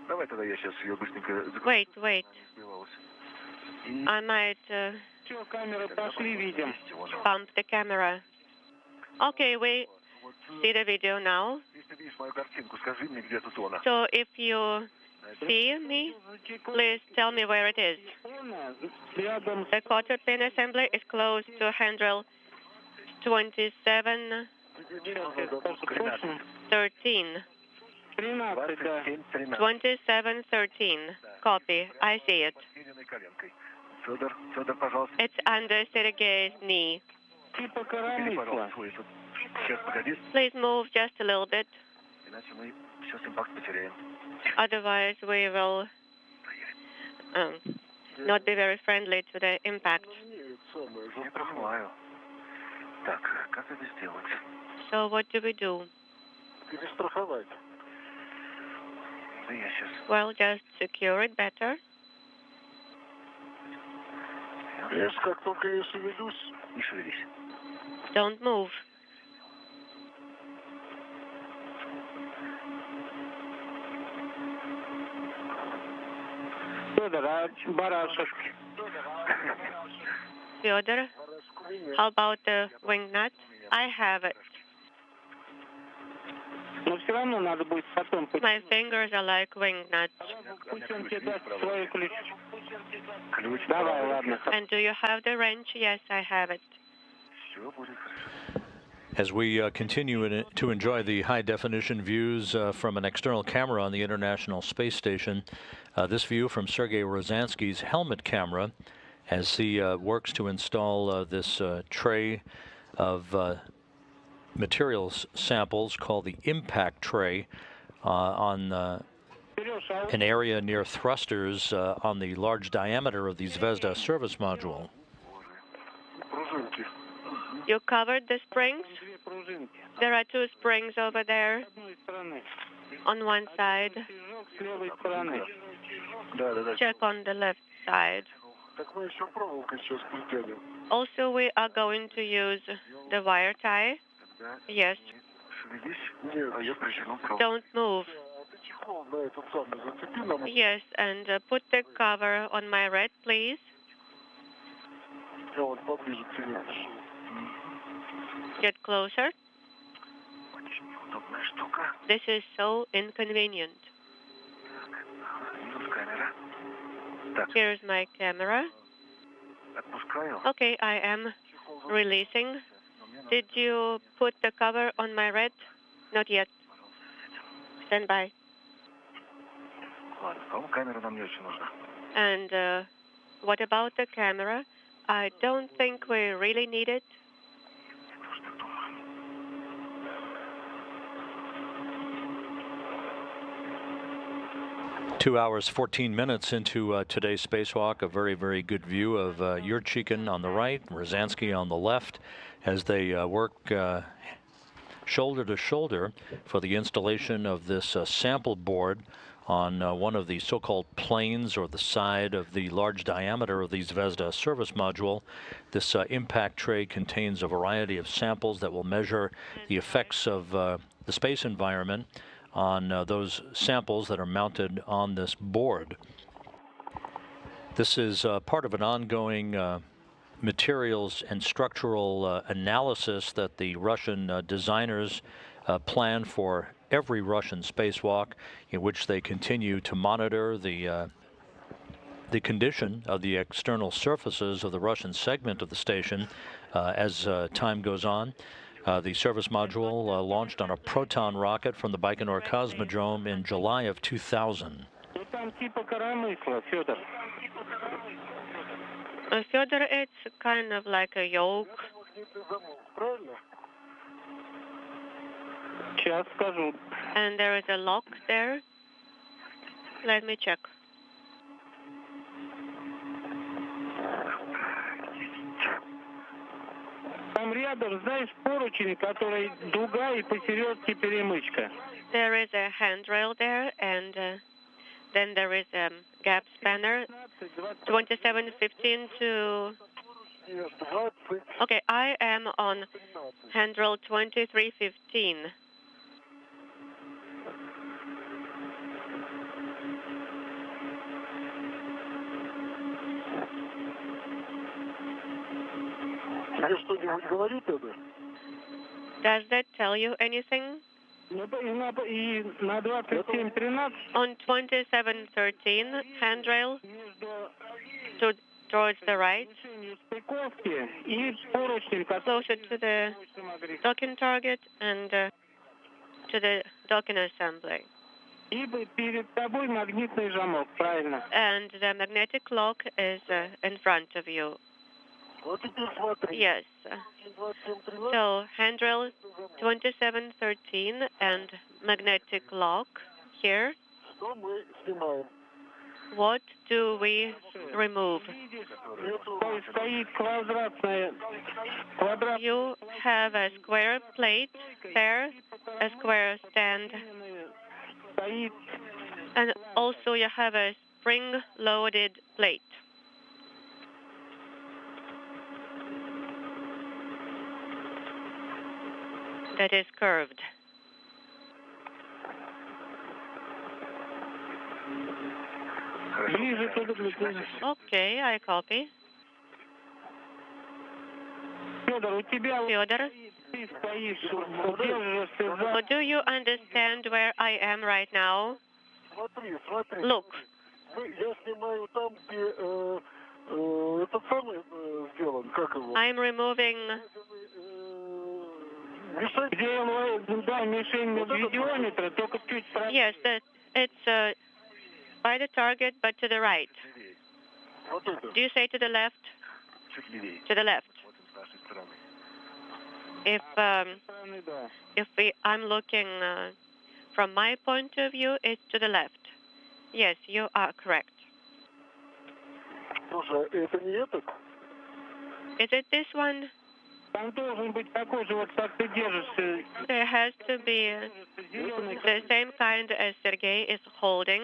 Давай тогда я сейчас ее быстренько Wait. сбивалась. I might Все, камеры пошли, видим. bump the camera. Okay, we see the video now. Если видишь мою картинку, скажи мне, где тут она. So if you see me? Please tell me where it is. The quarter plane assembly is close to handrail 2713. 2713. Copy. I see it. It's under Sergey's knee. Please move just a little bit. Otherwise, we will not be very friendly to the impact. So what do we do? Well, just secure it better. Don't move. Fyodor, how about the wing nut? I have it. My fingers are like wing nuts. And do you have the wrench? Yes, I have it. As we continue to enjoy the high-definition views from an external camera on the International Space Station, this view from Sergey Ryazanskiy's helmet camera as he works to install this tray of materials samples called the impact tray on an area near thrusters on the large diameter of the Zvezda service module. You covered the springs? There are two springs over there on one side. Check on the left side. Also, we are going to use the wire tie. Yes. Don't move. Yes, and put the cover on my red, please. Get closer. This is so inconvenient. Here's my camera. Okay, I am releasing. Did you put the cover on my red? Not yet. Stand by. And what about the camera? I don't think we really need it. 2 hours, 14 minutes into today's spacewalk, a very, very good view of Yurchikhin on the right, Ryazanskiy on the left, as they work shoulder to shoulder for the installation of this sample board on one of the so-called planes or the side of the large diameter of the Zvezda service module. This impact tray contains a variety of samples that will measure the effects of the space environment on those samples that are mounted on this board. This is part of an ongoing materials and structural analysis that the Russian designers plan for every Russian spacewalk, in which they continue to monitor the condition of the external surfaces of the Russian segment of the station as time goes on. The service module launched on a Proton rocket from the Baikonur Cosmodrome in July of 2000. Fyodor, it's kind of like a yoke. And there is a lock there. Let me check. There is a handrail there, and then there is a gap spanner, 2715 to... Okay, I am on handrail 2315. Does that tell you anything? On 2713, handrail towards the right, closer to the docking target and to the docking assembly. And the magnetic lock is in front of you. Yes. So handrail 2713 and magnetic lock here. What do we remove? You have a square plate there, a square stand, and also you have a spring-loaded plate. That is curved. Okay, I copy. Fyodor, do you understand where I am right now? Look. I'm removing. Yes, it's by the target, but to the right. Do you say to the left? To the left. I'm looking from my point of view, it's to the left. Yes, you are correct. Is it this one? There has to be the same kind as Sergey is holding.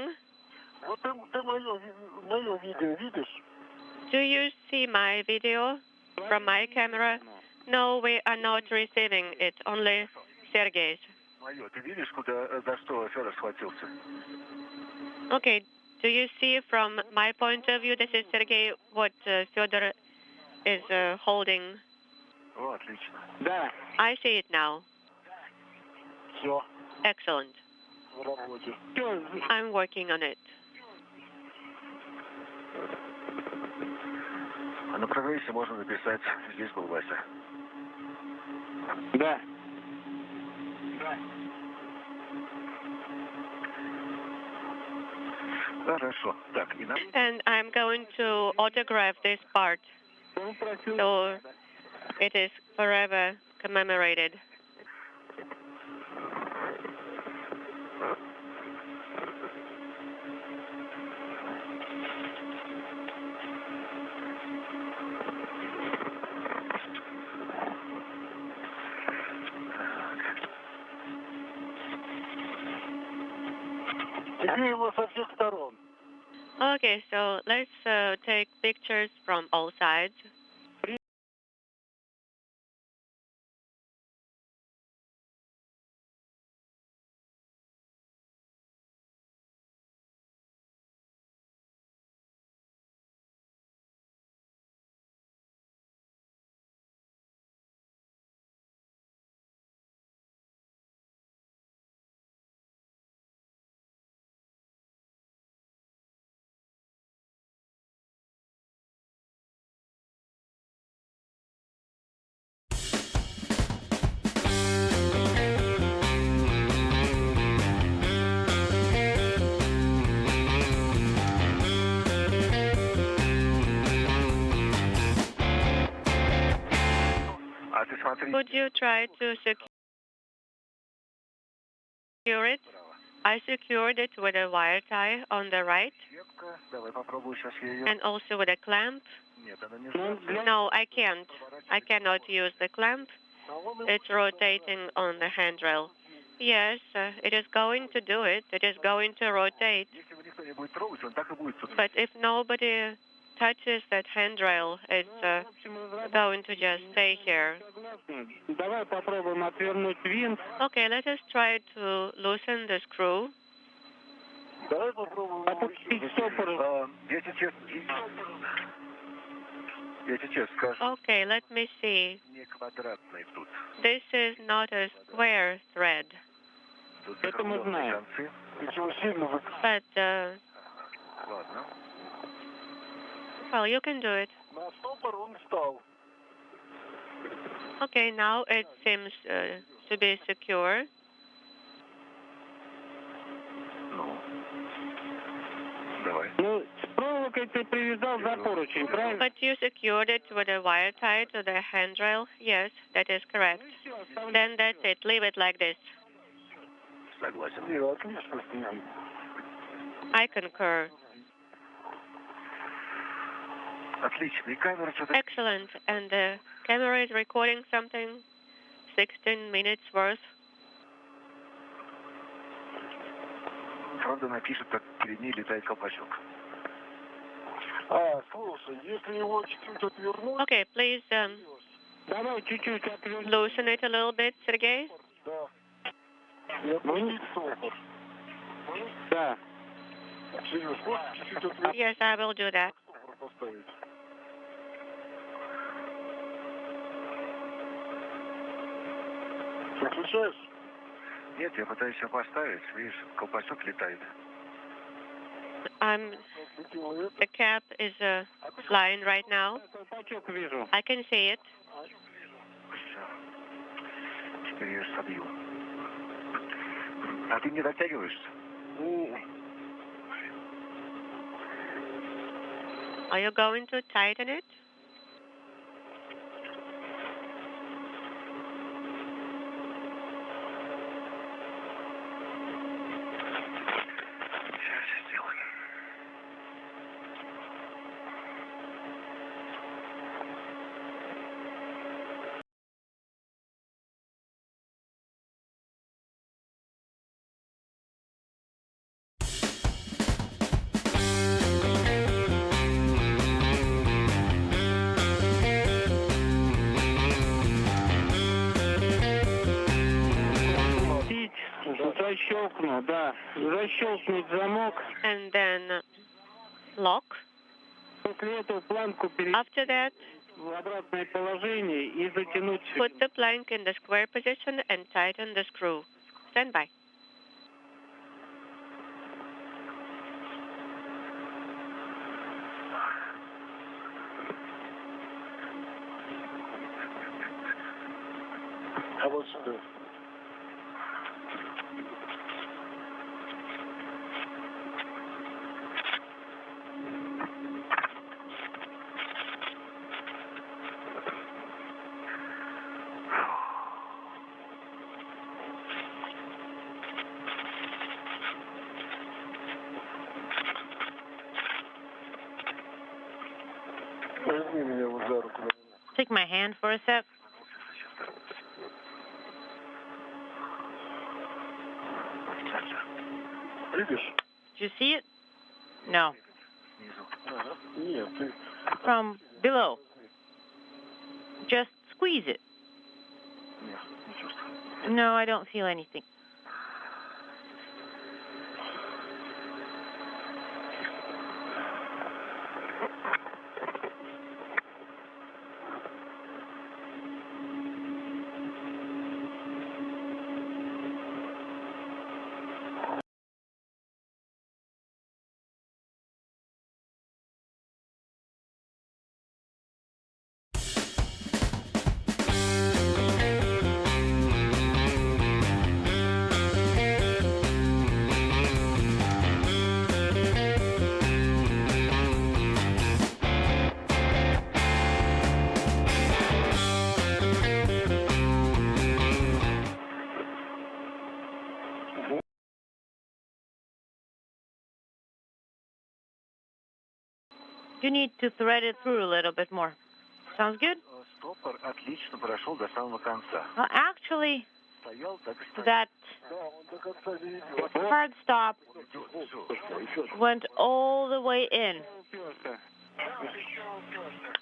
Do you see my video from my camera? No, we are not receiving it, only Sergey's. Okay, do you see from my point of view, this is Sergey, what Fyodor is holding? I see it now. Excellent. I'm working on it. А на прогрессе можно написать здесь был Вася. Да. Хорошо. Так, и нам... And I'm going to autograph this part, so it is forever commemorated. Okay, so let's take pictures from all sides. Could you try to secure it? I secured it with a wire tie on the right and also with a clamp. No, I can't. I cannot use the clamp. It's rotating on the handrail. Yes, it is going to do it. It is going to rotate. But if nobody touches that handrail, it's going to just stay here. Okay, let us try to loosen the screw. Okay, let me see. This is not a square thread. Это мы знаем. But, well, you can do it. Okay, now it seems to be secure. Ну, с проволокой ты привязал за поручень, правильно? But you secured it with a wire tie to the handrail? Yes, that is correct. Then that's it. Leave it like this. I concur. Excellent. And the camera is recording something 16 minutes worth. Правда, напишет, как перед ней летает колпачок. Слушай, если его чуть-чуть отвернуть... Okay, please Давай чуть-чуть отвернем. loosen it a little bit, Sergey. Да. И отпустить стопор. Да. Серьез, вот чуть-чуть отвернуть. Yes, I will do that. Стопор поставить. Выключаешь? Нет, я пытаюсь все поставить. Видишь, колпачок летает. The cap is flying right now. Колпачок вижу. I can see it. Теперь я собью. А ты не дотягиваешься? Are you going to tighten it? Защелкну, да. Защелкнуть замок. And then lock. После этого планку After that, в обратное положение и затянуть. put the plank in the square position and tighten the screw. Stand by. А вот сюда. Take my hand for a sec. Видишь? Did you see it? No. Нет, ты... From below. Just squeeze it. Нет, не чувствую. No, I don't feel anything. You need to thread it through a little bit more. Sounds good? Стопор отлично прошел до самого конца. Actually, Стоял, так и стоял. that hard stop went all the way in.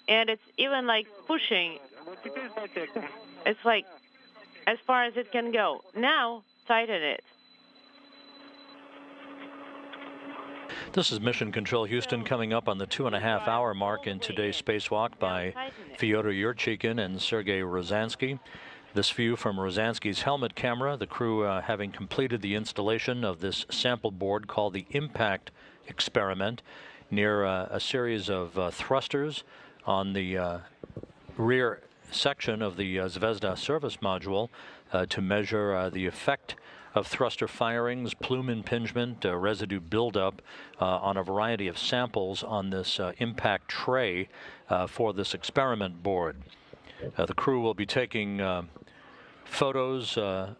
And it's even like pushing. It's like as far as it can go. Now, tighten it. This is Mission Control Houston, coming up on the 2.5-hour mark in today's spacewalk by Fyodor Yurchikhin and Sergey Ryazanskiy. This view from Ryazanskiy's helmet camera, the crew having completed the installation of this sample board called the impact experiment near a series of thrusters on the rear section of the Zvezda service module to measure the effect of thruster firings, plume impingement, residue buildup on a variety of samples on this impact tray for this experiment board. The crew will be taking photos of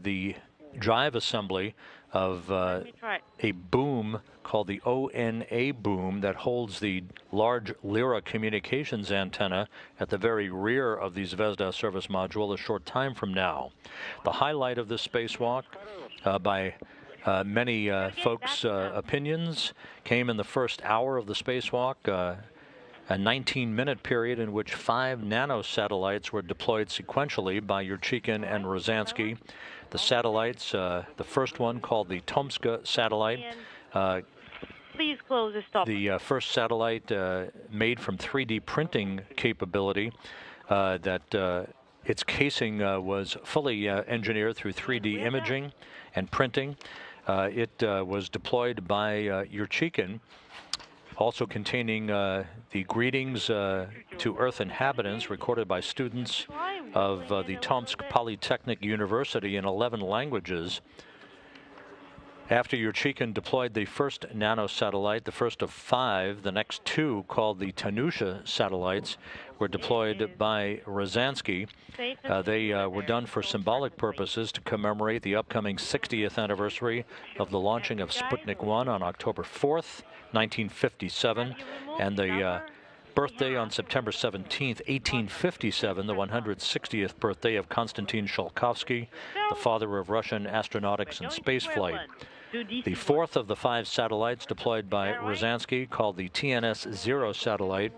the drive assembly of a boom called the ONA boom that holds the large Lyra communications antenna at the very rear of the Zvezda service module a short time from now. The highlight of this spacewalk, by many folks' opinions, came in the first hour of the spacewalk, a 19-minute period in which 5 nanosatellites were deployed sequentially by Yurchikhin and Ryazanskiy. The satellites, the first one called the Tomska satellite, please close the stop. The first satellite made from 3D printing capability that its casing was fully engineered through 3D imaging and printing. It was deployed by Yurchikhin, also containing the greetings to Earth inhabitants recorded by students of the Tomsk Polytechnic University in 11 languages. After Yurchikhin deployed the first nanosatellite, the first of 5, the next 2, called the Tanusha satellites, were deployed by Ryazanskiy. They were done for symbolic purposes to commemorate the upcoming 60th anniversary of the launching of Sputnik 1 on October 4th, 1957, and the birthday on September 17th, 1857, the 160th birthday of Konstantin Tsiolkovsky, the father of Russian astronautics and spaceflight. The fourth of the 5 satellites deployed by Ryazanskiy, called the TNS-0 satellite,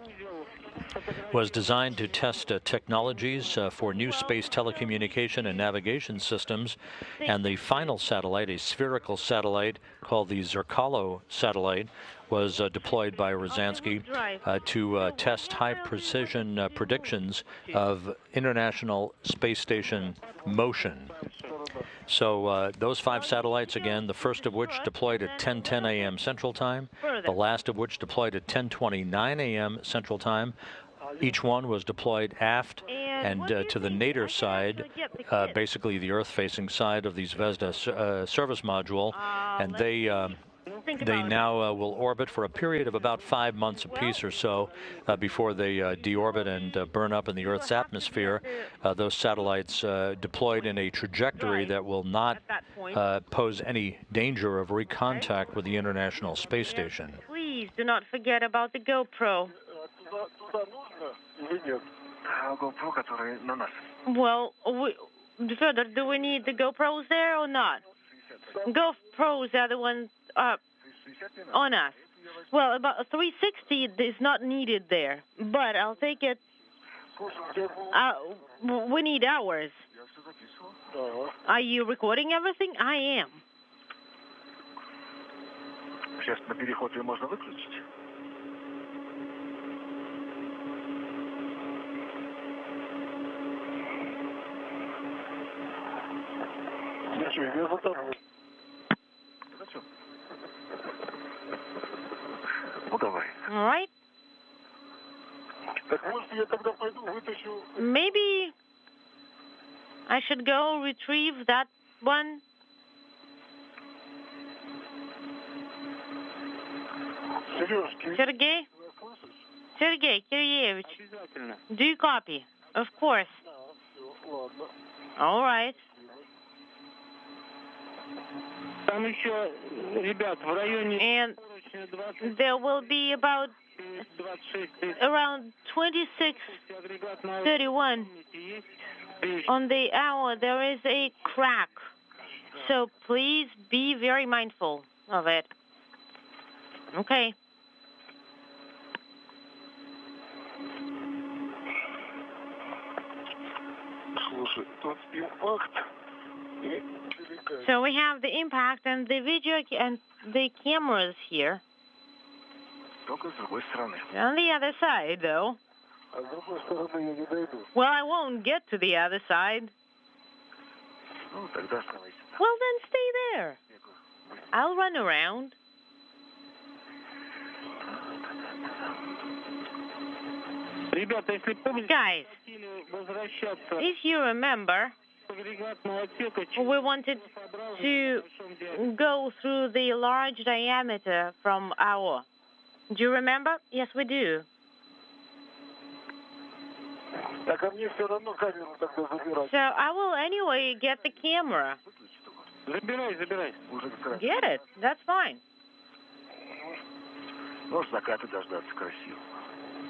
was designed to test technologies for new space telecommunication and navigation systems. And the final satellite, a spherical satellite called the Zerkalo satellite, was deployed by Ryazanskiy to test high-precision predictions of International Space Station motion. So those 5 satellites, again, the first of which deployed at 10:10 a.m. Central Time, the last of which deployed at 10:29 a.m. Central Time. Each one was deployed aft and to the nadir side, basically the Earth-facing side of the Zvezda service module, and they now will orbit for a period of about 5 months apiece or so before they deorbit and burn up in the Earth's atmosphere. Those satellites deployed in a trajectory that will not pose any danger of recontact with the International Space Station. Please do not forget about the GoPro. Well, Fyodor, do we need the GoPros there or not? GoPros are the ones on us. Well, about a 360 is not needed there, but I'll take it. We need ours. Are you recording everything? I am. Сейчас на переход ее можно выключить. Я за тобой. Ну давай. All right. Так может я тогда пойду вытащу. Maybe I should go retrieve that one. Sergey? Sergey Kiryevich, do you copy? Of course. All right. And there will be about around 26:31 on the hour. There is a crack, so please be very mindful of it. Okay. So we have the impact and the video and the cameras here. On the other side, though, Well, I won't get to the other side. Well, then stay there. I'll run around. Guys, if you remember, we wanted to go through the large diameter from our... Do you remember? Yes, we do. So I will anyway get the camera. Get it. That's fine.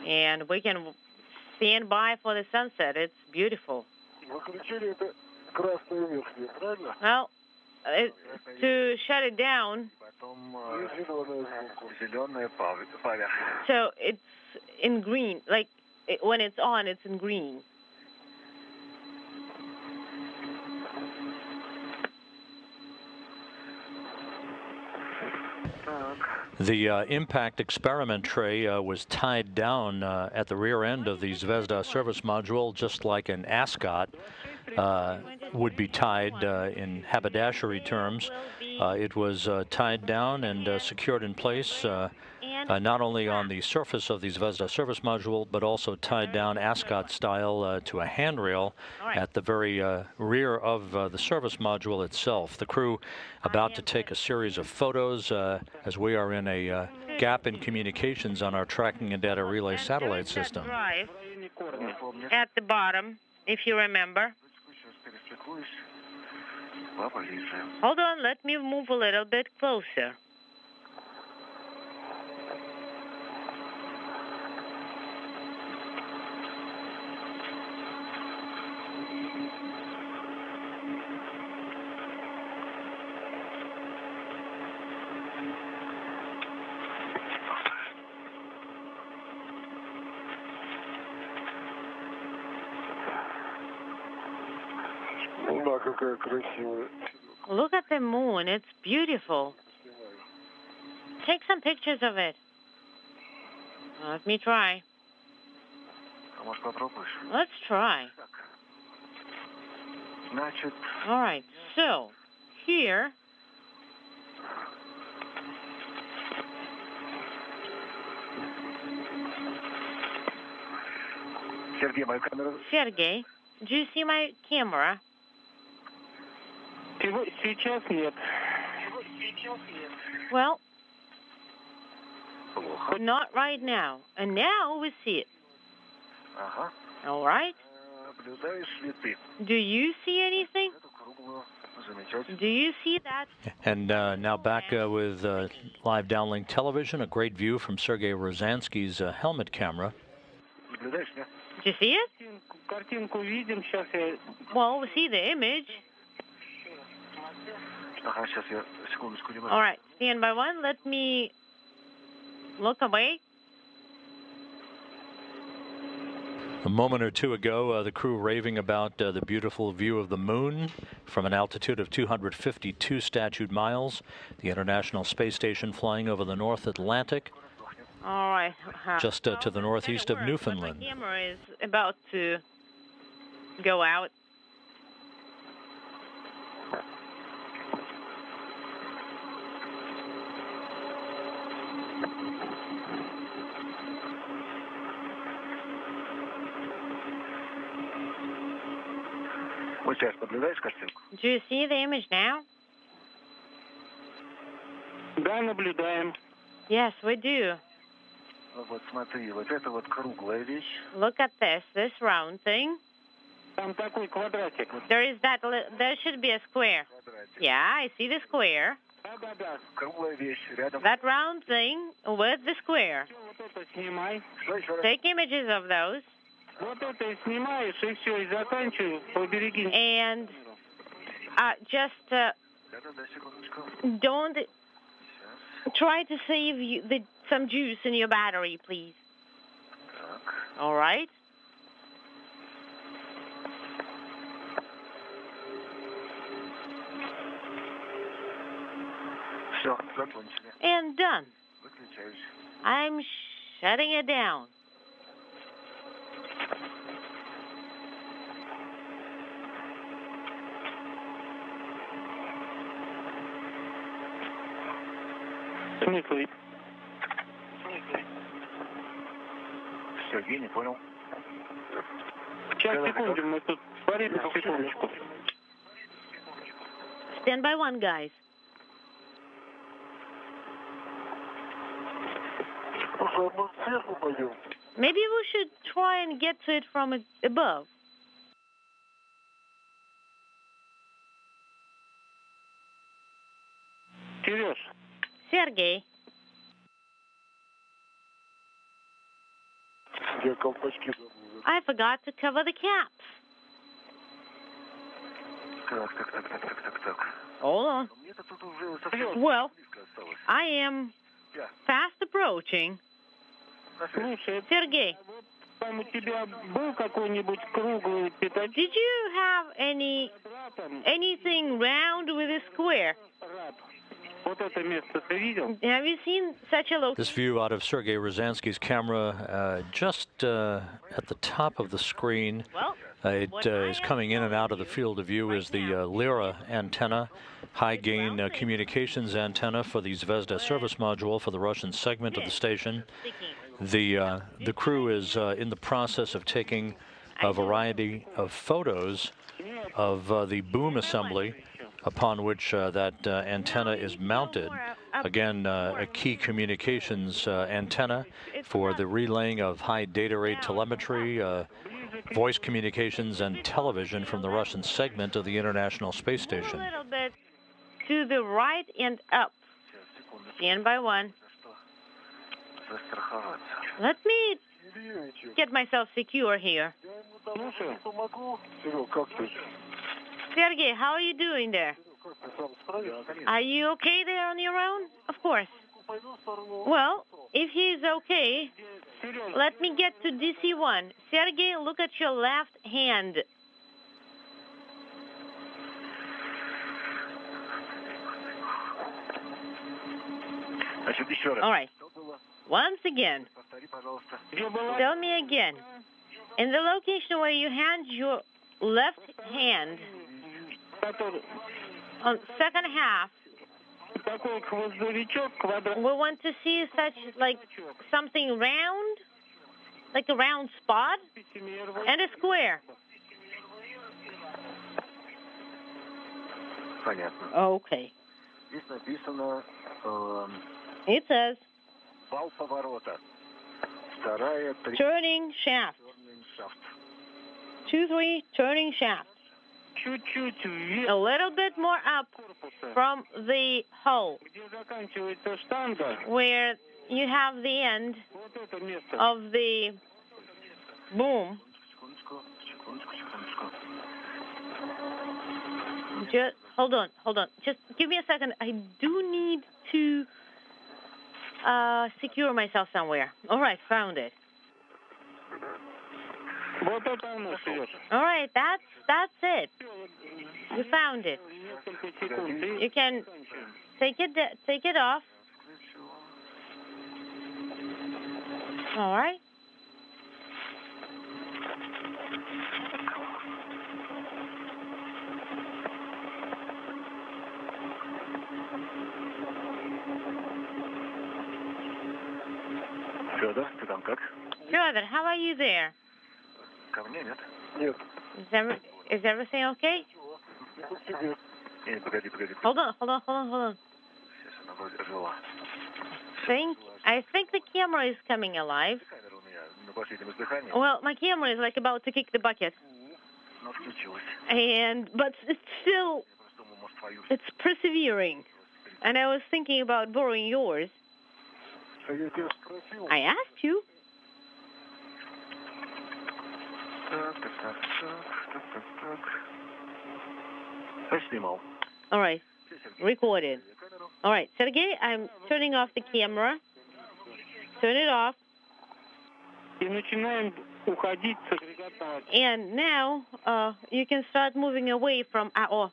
And we can stand by for the sunset. It's beautiful. Well, to shut it down, so it's in green. Like, when it's on, it's in green. The impact experiment tray was tied down at the rear end of the Zvezda service module, just like an ascot would be tied in haberdashery terms. It was tied down and secured in place not only on the surface of the Zvezda service module, but also tied down ascot style to a handrail at the very rear of the service module itself. The crew about to take a series of photos as we are in a gap in communications on our tracking and data relay satellite system. Drive at the bottom, if you remember. Hold on, let me move a little bit closer. Look at the moon. It's beautiful. Take some pictures of it. Let me try. Let's try. All right. So, here. Sergey, do you see my camera? Well, not right now. And now we see it. All right. Do you see anything? Do you see that? And now back with live downlink television, a great view from Sergey Ryazanskiy's helmet camera. Did you see it? Well, we see the image. All right, stand by one. Let me look away. A moment or two ago, the crew raving about the beautiful view of the moon from an altitude of 252 statute miles. The International Space Station flying over the North Atlantic. All right. Just to the northeast of Newfoundland. My camera is about to go out. Do you see the image now? Yes, we do. Look at this round thing. There should be a square. Yeah, I see the square. That round thing with the square. Take images of those. And just don't try to save some juice in your battery, please. All right? And done. I'm shutting it down. смысле? Сергей, не понял. Сейчас, секунду, мы тут порядок, секундочку. Stand by one, guys. Maybe we should try and get to it from above. Сереж. Sergey. I forgot to cover the caps. Hold on. Well, I am fast approaching. Sergey, Там у тебя был какой-нибудь круглый пятачок? did you have anything round with a square? Вот это место ты видел? Have you seen such a This view out of Sergey Ryazanskiy's camera, just at the top of the screen, it is coming in and out of the field of view is the Lyra antenna, high-gain communications antenna for the Zvezda service module for the Russian segment of the station. The crew is in the process of taking a variety of photos of the boom assembly upon which that antenna is mounted. Again, a key communications antenna for the relaying of high data rate telemetry, voice communications, and television from the Russian segment of the International Space Station. a little bit to the right and up? Stand by one. Let me get myself secure here. Sergey, how are you doing there? Are you okay there on your own? Of course. Well, if he's okay, let me get to DC-1. Sergey, look at your left hand. All right. Once again, tell me again. In the location where you hand your left hand on second half, we want to see such like something round, like a round spot, and a square. Okay. It says turning shaft. 2-3 turning shaft. A little bit more up from the hull, where you have the end of the boom. Just hold on. Just give me a second. I do need to secure myself somewhere. All right, found it. All right, that's it. You found it. You can take it off. All right. Fyodor, how are you there? Is everything okay? Hold on. I think the camera is coming alive. Well, my camera is like about to kick the bucket. But it's persevering. And I was thinking about borrowing yours. I asked you. All right, recorded. All right, Sergey, I'm turning off the camera. Turn it off. And now you can start moving away from our...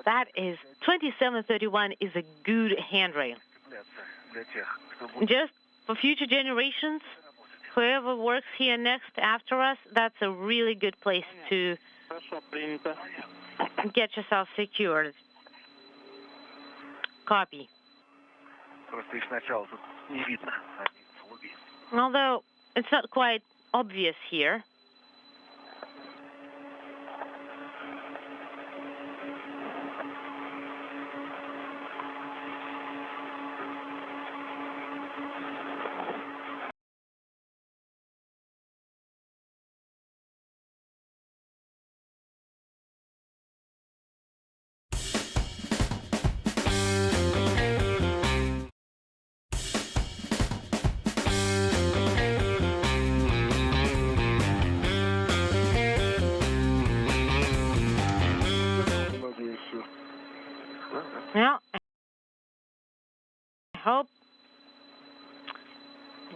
That is 2731 is a good handrail. Just for future generations, whoever works here next after us, that's a really good place to get yourself secured. Copy. Although it's not quite obvious here. Well, I hope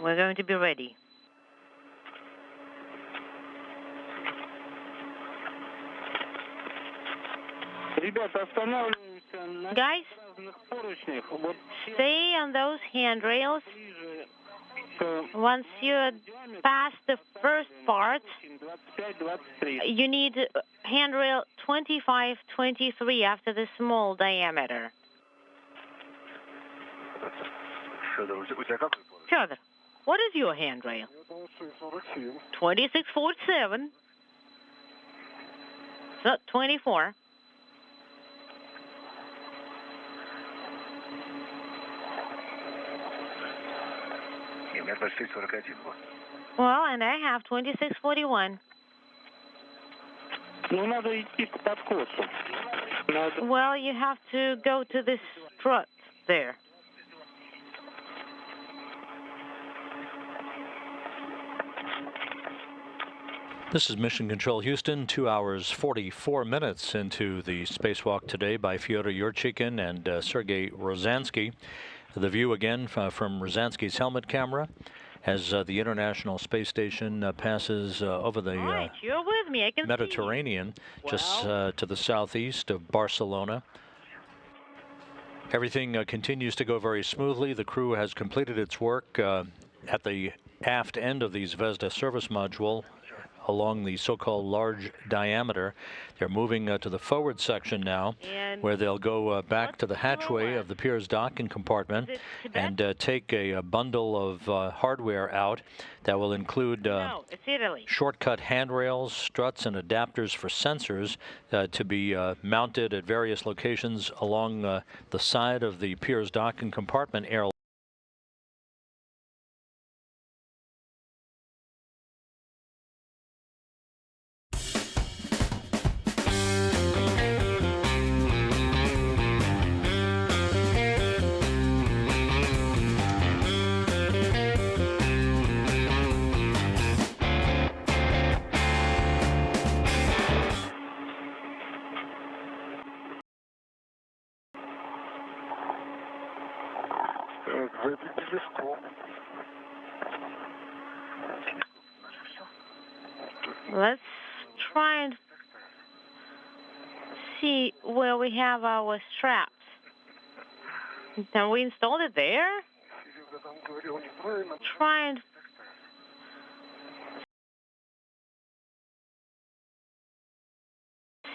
we're going to be ready. Guys, stay on those handrails. Once you pass the first part, you need handrail 25, 23 after the small diameter. Fyodor, what is your handrail? 2647. It's not 24. Well, and I have 2641. Well, you have to go to this strut there. This is Mission Control Houston, 2 hours 44 minutes into the spacewalk today by Fyodor Yurchikhin and Sergey Ryazanskiy. The view again from Ryazanskiy's helmet camera as the International Space Station passes over the you're with me. I can Mediterranean, just to the southeast of Barcelona. Everything continues to go very smoothly. The crew has completed its work at the aft end of the Zvezda service module along the so-called large diameter. They're moving to the forward section now, where they'll go back to the hatchway of the Pirs docking compartment and take a bundle of hardware out that will include shortcut handrails, struts, and adapters for sensors to be mounted at various locations along the side of the Pirs docking compartment area. Let's try and see where we have our straps. Now we installed it there. Try and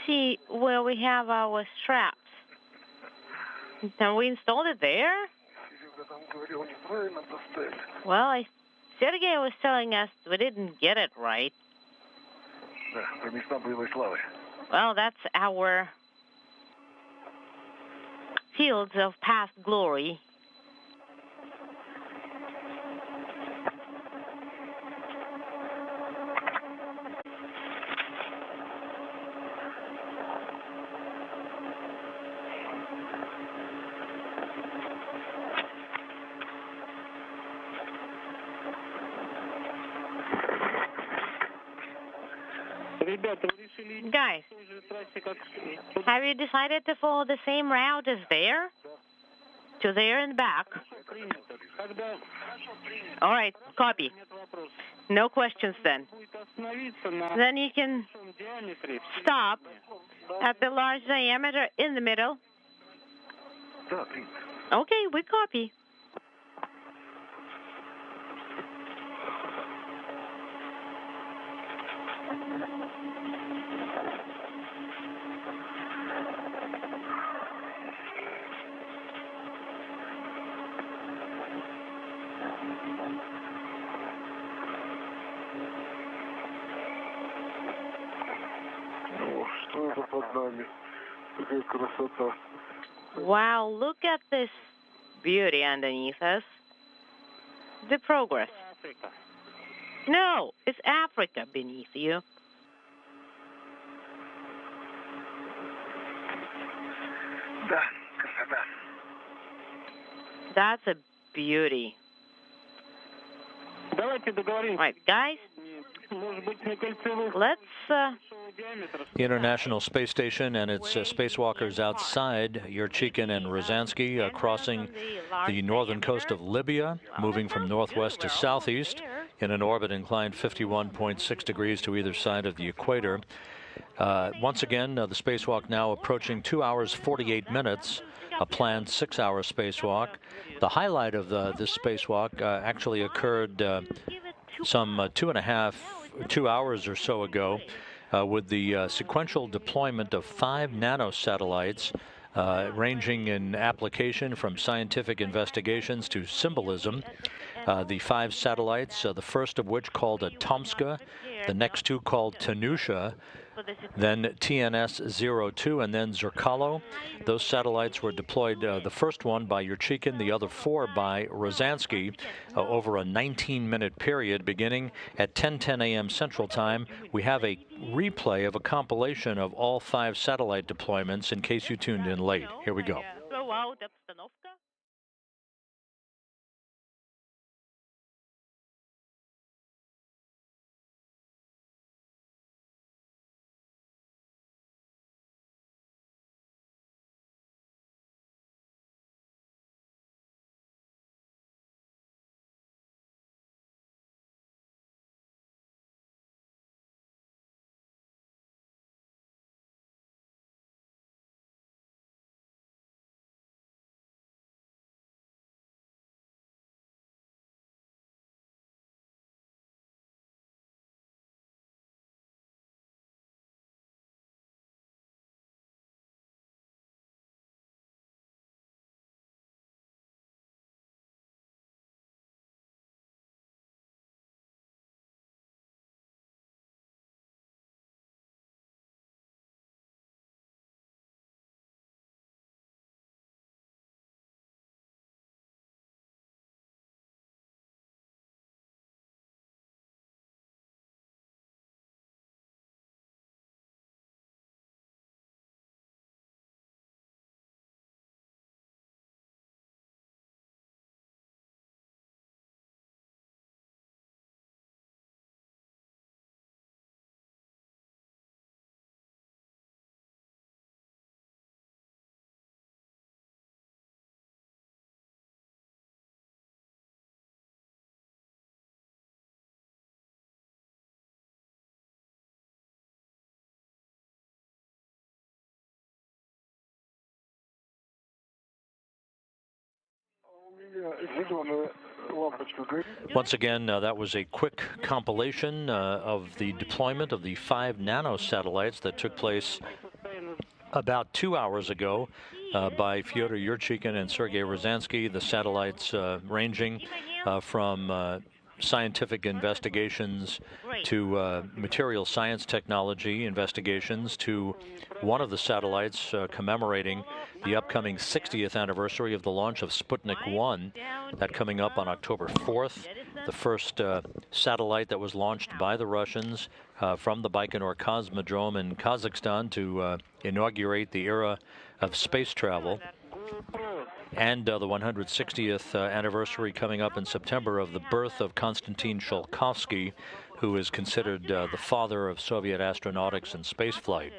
see where we have our straps. Now we installed it there. Well, Sergey was telling us we didn't get it right. Well, that's our fields of past glory. Guys, have you decided to follow the same route as there? To there and back? All right, copy. No questions then. Then you can stop At the large diameter in the middle. Okay, we copy. Wow, look at this beauty underneath us. The progress. No, it's Africa beneath you. That's a beauty. Right, guys, let's... The International Space Station and its spacewalkers outside, Yurchikhin and Ryazanskiy, crossing the northern coast of Libya, moving from northwest to southeast in an orbit inclined 51.6 degrees to either side of the equator. Once again, the spacewalk now approaching 2 hours 48 minutes, a planned 6-hour spacewalk. The highlight of this spacewalk actually occurred some 2 hours or so ago with the sequential deployment of 5 nanosatellites ranging in application from scientific investigations to symbolism. The 5 satellites, the first of which called Atomska, the next 2 called Tanusha, then TNS-02, and then Zerkalo. Those satellites were deployed, the first one by Yurchikhin, the other 4 by Ryazanskiy, over a 19-minute period beginning at 10:10 a.m. Central Time. We have a replay of a compilation of all 5 satellite deployments in case you tuned in late. Here we go. Once again, that was a quick compilation of the deployment of the 5 nanosatellites that took place about 2 hours ago by Fyodor Yurchikhin and Sergey Ryazanskiy. The satellites ranging from scientific investigations to material science technology investigations to one of the satellites commemorating the upcoming 60th anniversary of the launch of Sputnik 1, that coming up on October 4th, the first satellite that was launched by the Russians from the Baikonur Cosmodrome in Kazakhstan to inaugurate the era of space travel. And the 160th anniversary coming up in September of the birth of Konstantin Tsiolkovsky, who is considered the father of Soviet astronautics and spaceflight.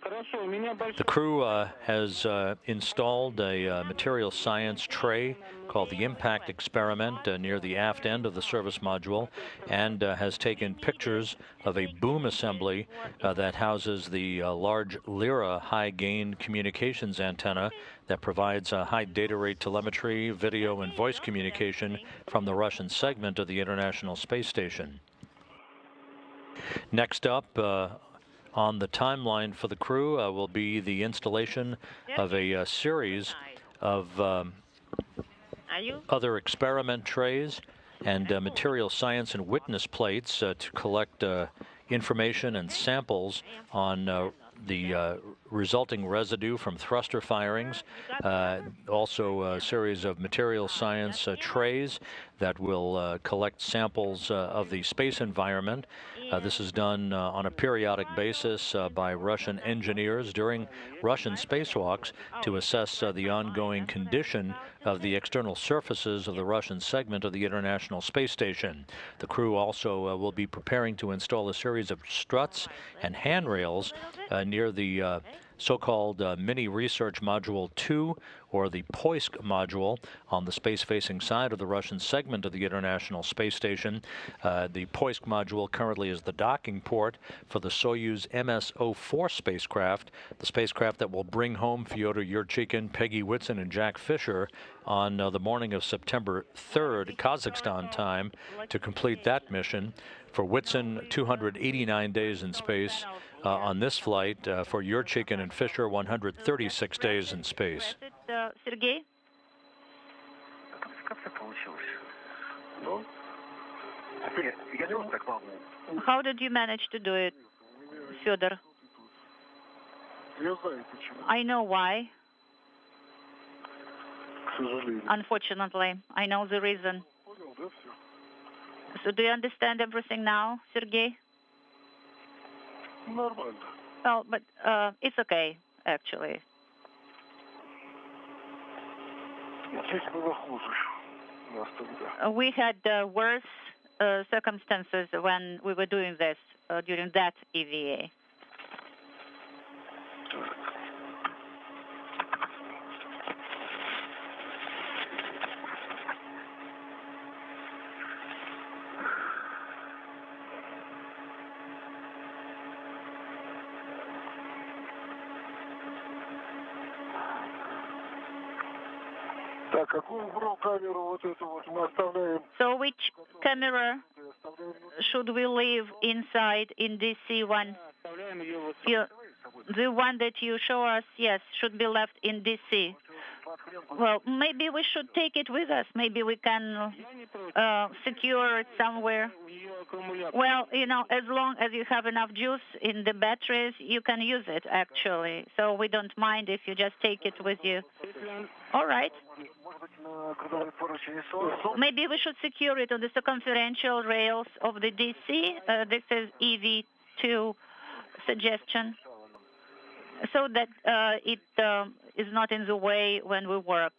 The crew has installed a material science tray called the Impact Experiment near the aft end of the service module, and has taken pictures of a boom assembly that houses the large Lyra high-gain communications antenna that provides high data rate telemetry, video, and voice communication from the Russian segment of the International Space Station. Next up, on the timeline for the crew will be the installation of a series of other experiment trays and material science and witness plates to collect information and samples on the resulting residue from thruster firings. Also a series of material science trays that will collect samples of the space environment. This is done on a periodic basis by Russian engineers during Russian spacewalks to assess the ongoing condition of the external surfaces of the Russian segment of the International Space Station. The crew also will be preparing to install a series of struts and handrails near the so-called Mini Research Module 2, or the POISK module, on the space-facing side of the Russian segment of the International Space Station. The POISK module currently is the docking port for the Soyuz MS-04 spacecraft, the spacecraft that will bring home Fyodor Yurchikhin, Peggy Whitson, and Jack Fisher on the morning of September 3rd, Kazakhstan time, to complete that mission. For Whitson, 289 days in space on this flight. For Yurchikhin and Fisher, 136 days in space. Sergey? How did you manage to do it, Fyodor? I know why. Unfortunately, I know the reason. So do you understand everything now, Sergey? Well, but it's okay, actually. We had worse circumstances when we were doing this during that EVA. So which camera should we leave inside in DC one? The one that you show us, yes, should be left in DC. Well, maybe we should take it with us. Maybe we can secure it somewhere. Well, you know, as long as you have enough juice in the batteries, you can use it, actually. So we don't mind if you just take it with you. All right. Maybe we should secure it on the circumferential rails of the DC. This is EV2 suggestion, so that it is not in the way when we work.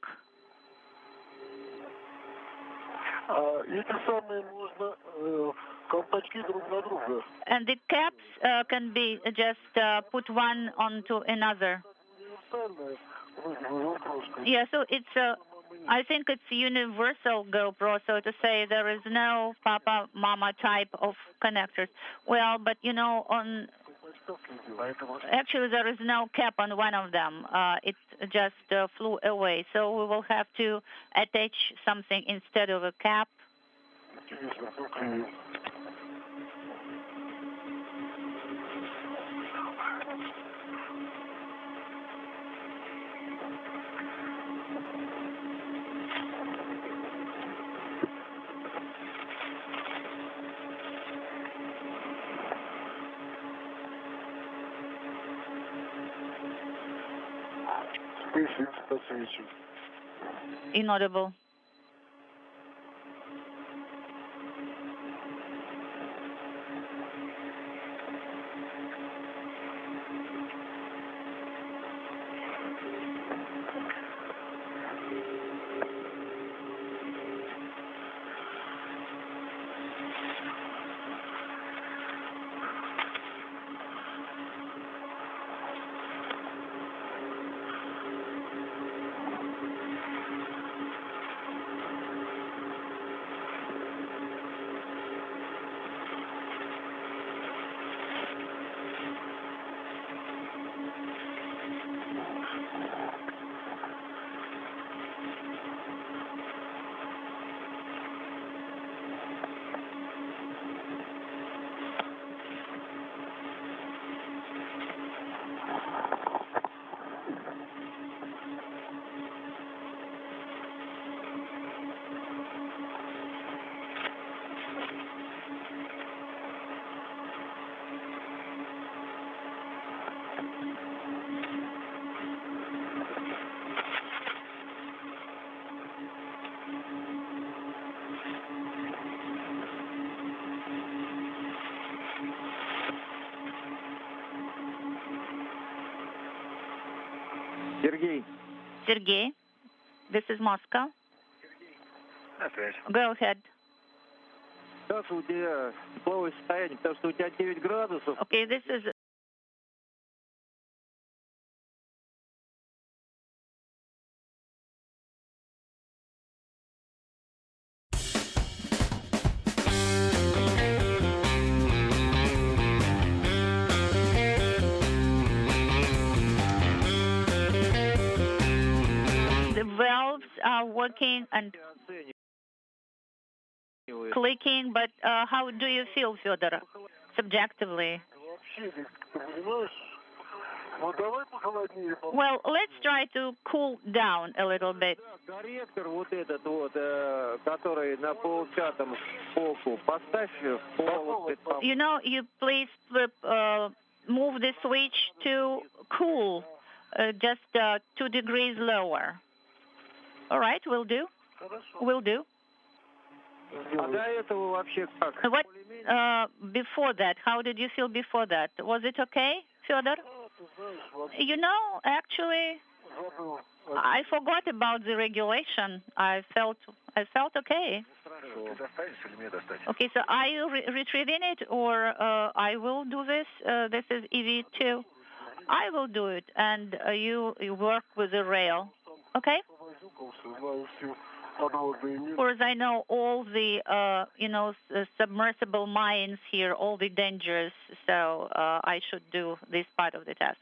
And the caps can be just put one onto another. Yeah, so it's I think it's universal GoPro, so to say. There is no Papa Mama type of connectors. Well, but you know, actually there is no cap on one of them. It just flew away. So we will have to attach something instead of a cap. Inaudible. Sergey, this is Moscow. Go ahead. Okay, this is... The valves are working and clicking, but how do you feel, Fyodor, subjectively? Well, let's try to cool down a little bit. You know, you please move the switch to cool, just 2 degrees lower. All right, will do. Will do. What before that? How did you feel before that? Was it okay, Fyodor? You know, actually, I forgot about the regulation. I felt okay. Okay, so are you retrieving it, or I will do this? This is EV2. I will do it, and you work with the rail. Okay. Of course, I know all the, submersible mines here, all the dangers, so I should do this part of the task.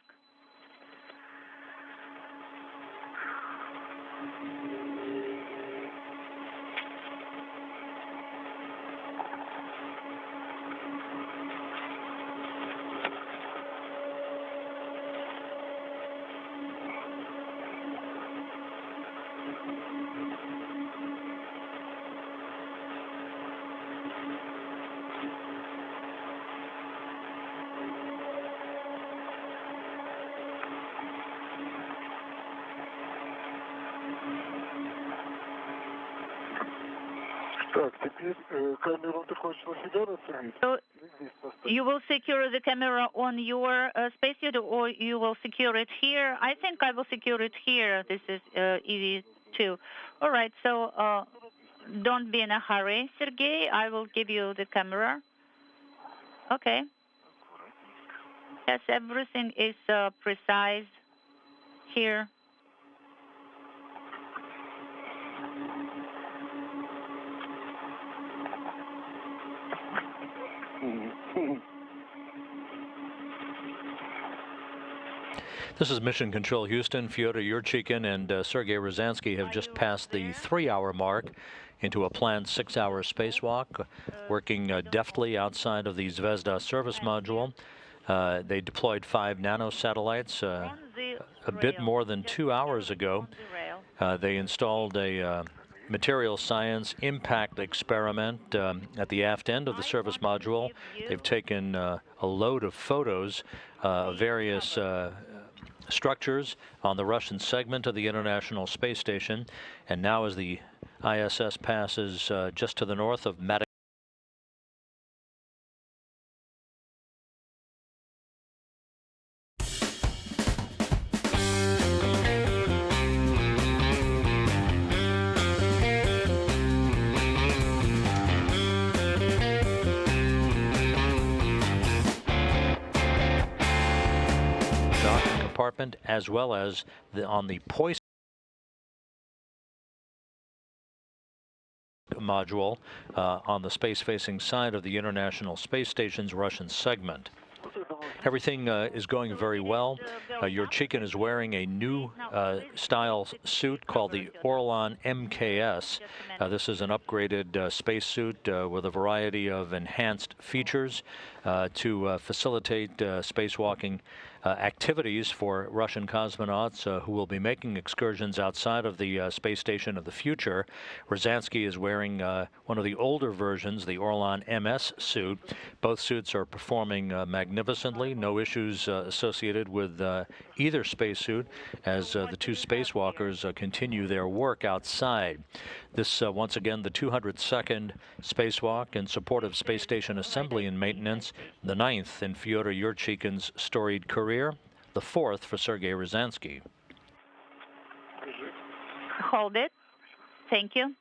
So you will secure the camera on your spacesuit, or you will secure it here? I think I will secure it here. This is EV2. All right, so don't be in a hurry, Sergey. I will give you the camera. Okay. Yes, everything is precise here. This is Mission Control Houston. Fyodor Yurchikhin and Sergey Ryazanskiy have just passed the 3-hour mark into a planned 6-hour spacewalk, working deftly outside of the Zvezda service module. They deployed 5 nanosatellites a bit more than 2 hours ago. They installed a material science impact experiment at the aft end of the service module. They've taken a load of photos of various structures on the Russian segment of the International Space Station, and now as the ISS passes just to the north of Madagascar, compartment, as well as on the Poisson module on the space-facing side of the International Space Station's Russian segment. Everything is going very well. Yurchikhin is wearing a new style suit called the Orlan MKS. This is an upgraded spacesuit with a variety of enhanced features to facilitate spacewalking activities for Russian cosmonauts who will be making excursions outside of the space station of the future. Ryazanskiy is wearing one of the older versions, the Orlan MS suit. Both suits are performing magnificently. No issues associated with either spacesuit as the two spacewalkers continue their work outside. This, once again, the 202nd spacewalk in support of space station assembly and maintenance, the 9th in Fyodor Yurchikhin's storied career, the 4th for Sergey Ryazanskiy. hold it. Thank you.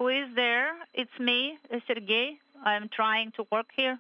Who is there? It's me, Sergey. I'm trying to work here.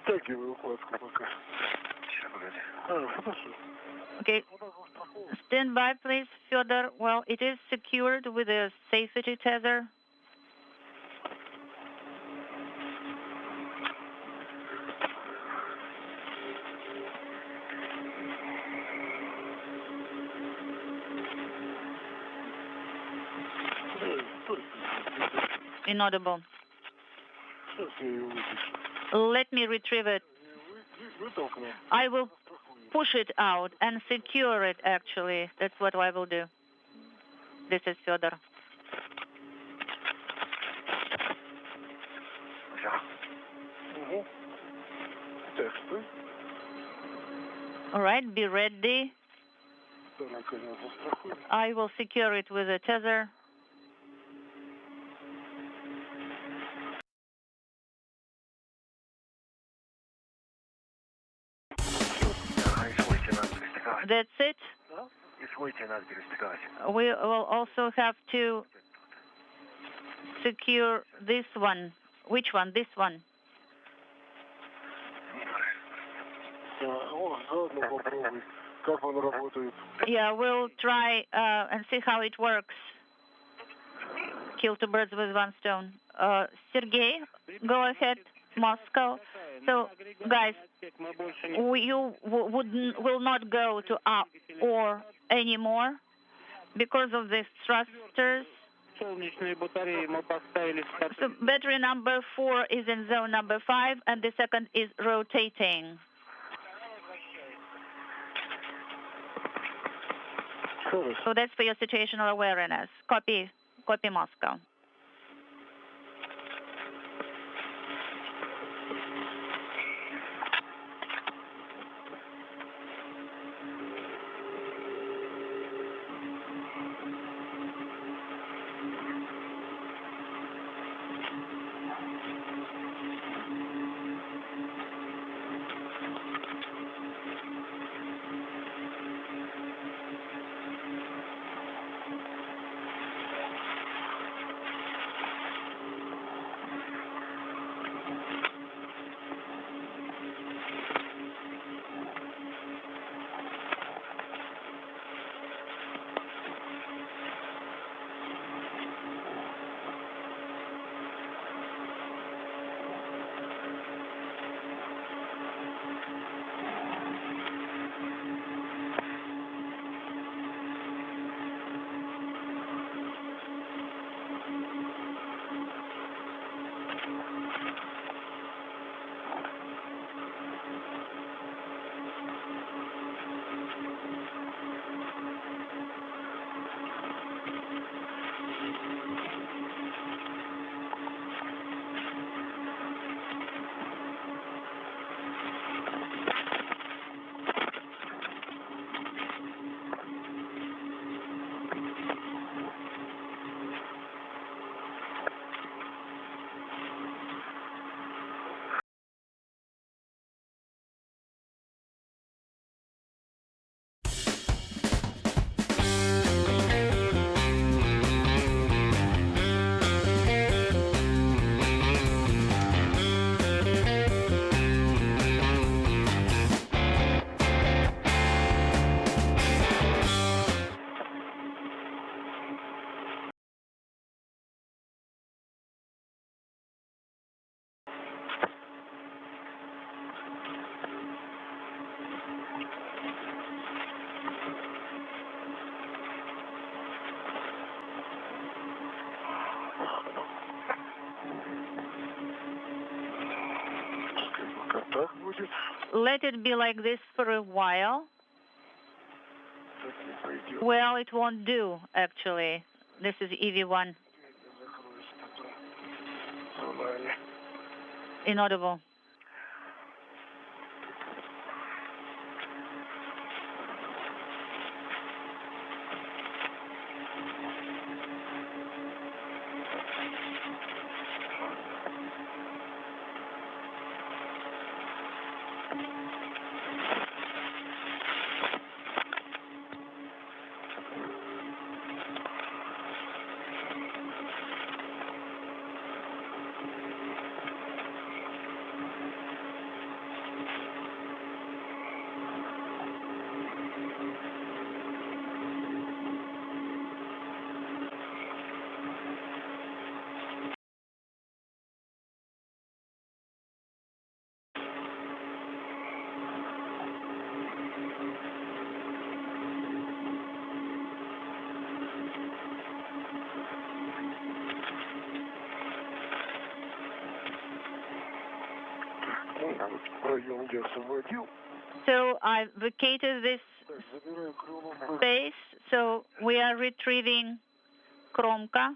Стягиваю укладку пока. Сейчас, погоди. Хорошо. Okay. Stand by, please, Fyodor. Well, it is secured with a safety tether. Inaudible. Let me retrieve it. I will push it out and secure it, actually. That's what I will do. This is Fyodor. All right, be ready. I will secure it with a tether. That's it. We will also have to secure this one. Which one? This one. Yeah, we'll try and see how it works. Kill two birds with one stone. Sergey, go ahead. Moscow. So, guys, you will not go to up or anymore because of these thrusters. So battery number 4 is in zone number 5, and the second is rotating. So that's for your situational awareness. Copy Moscow. Let it be like this for a while. Well, it won't do, actually. This is EV1. Inaudible. So I've vacated this space, so we are retrieving Kromka.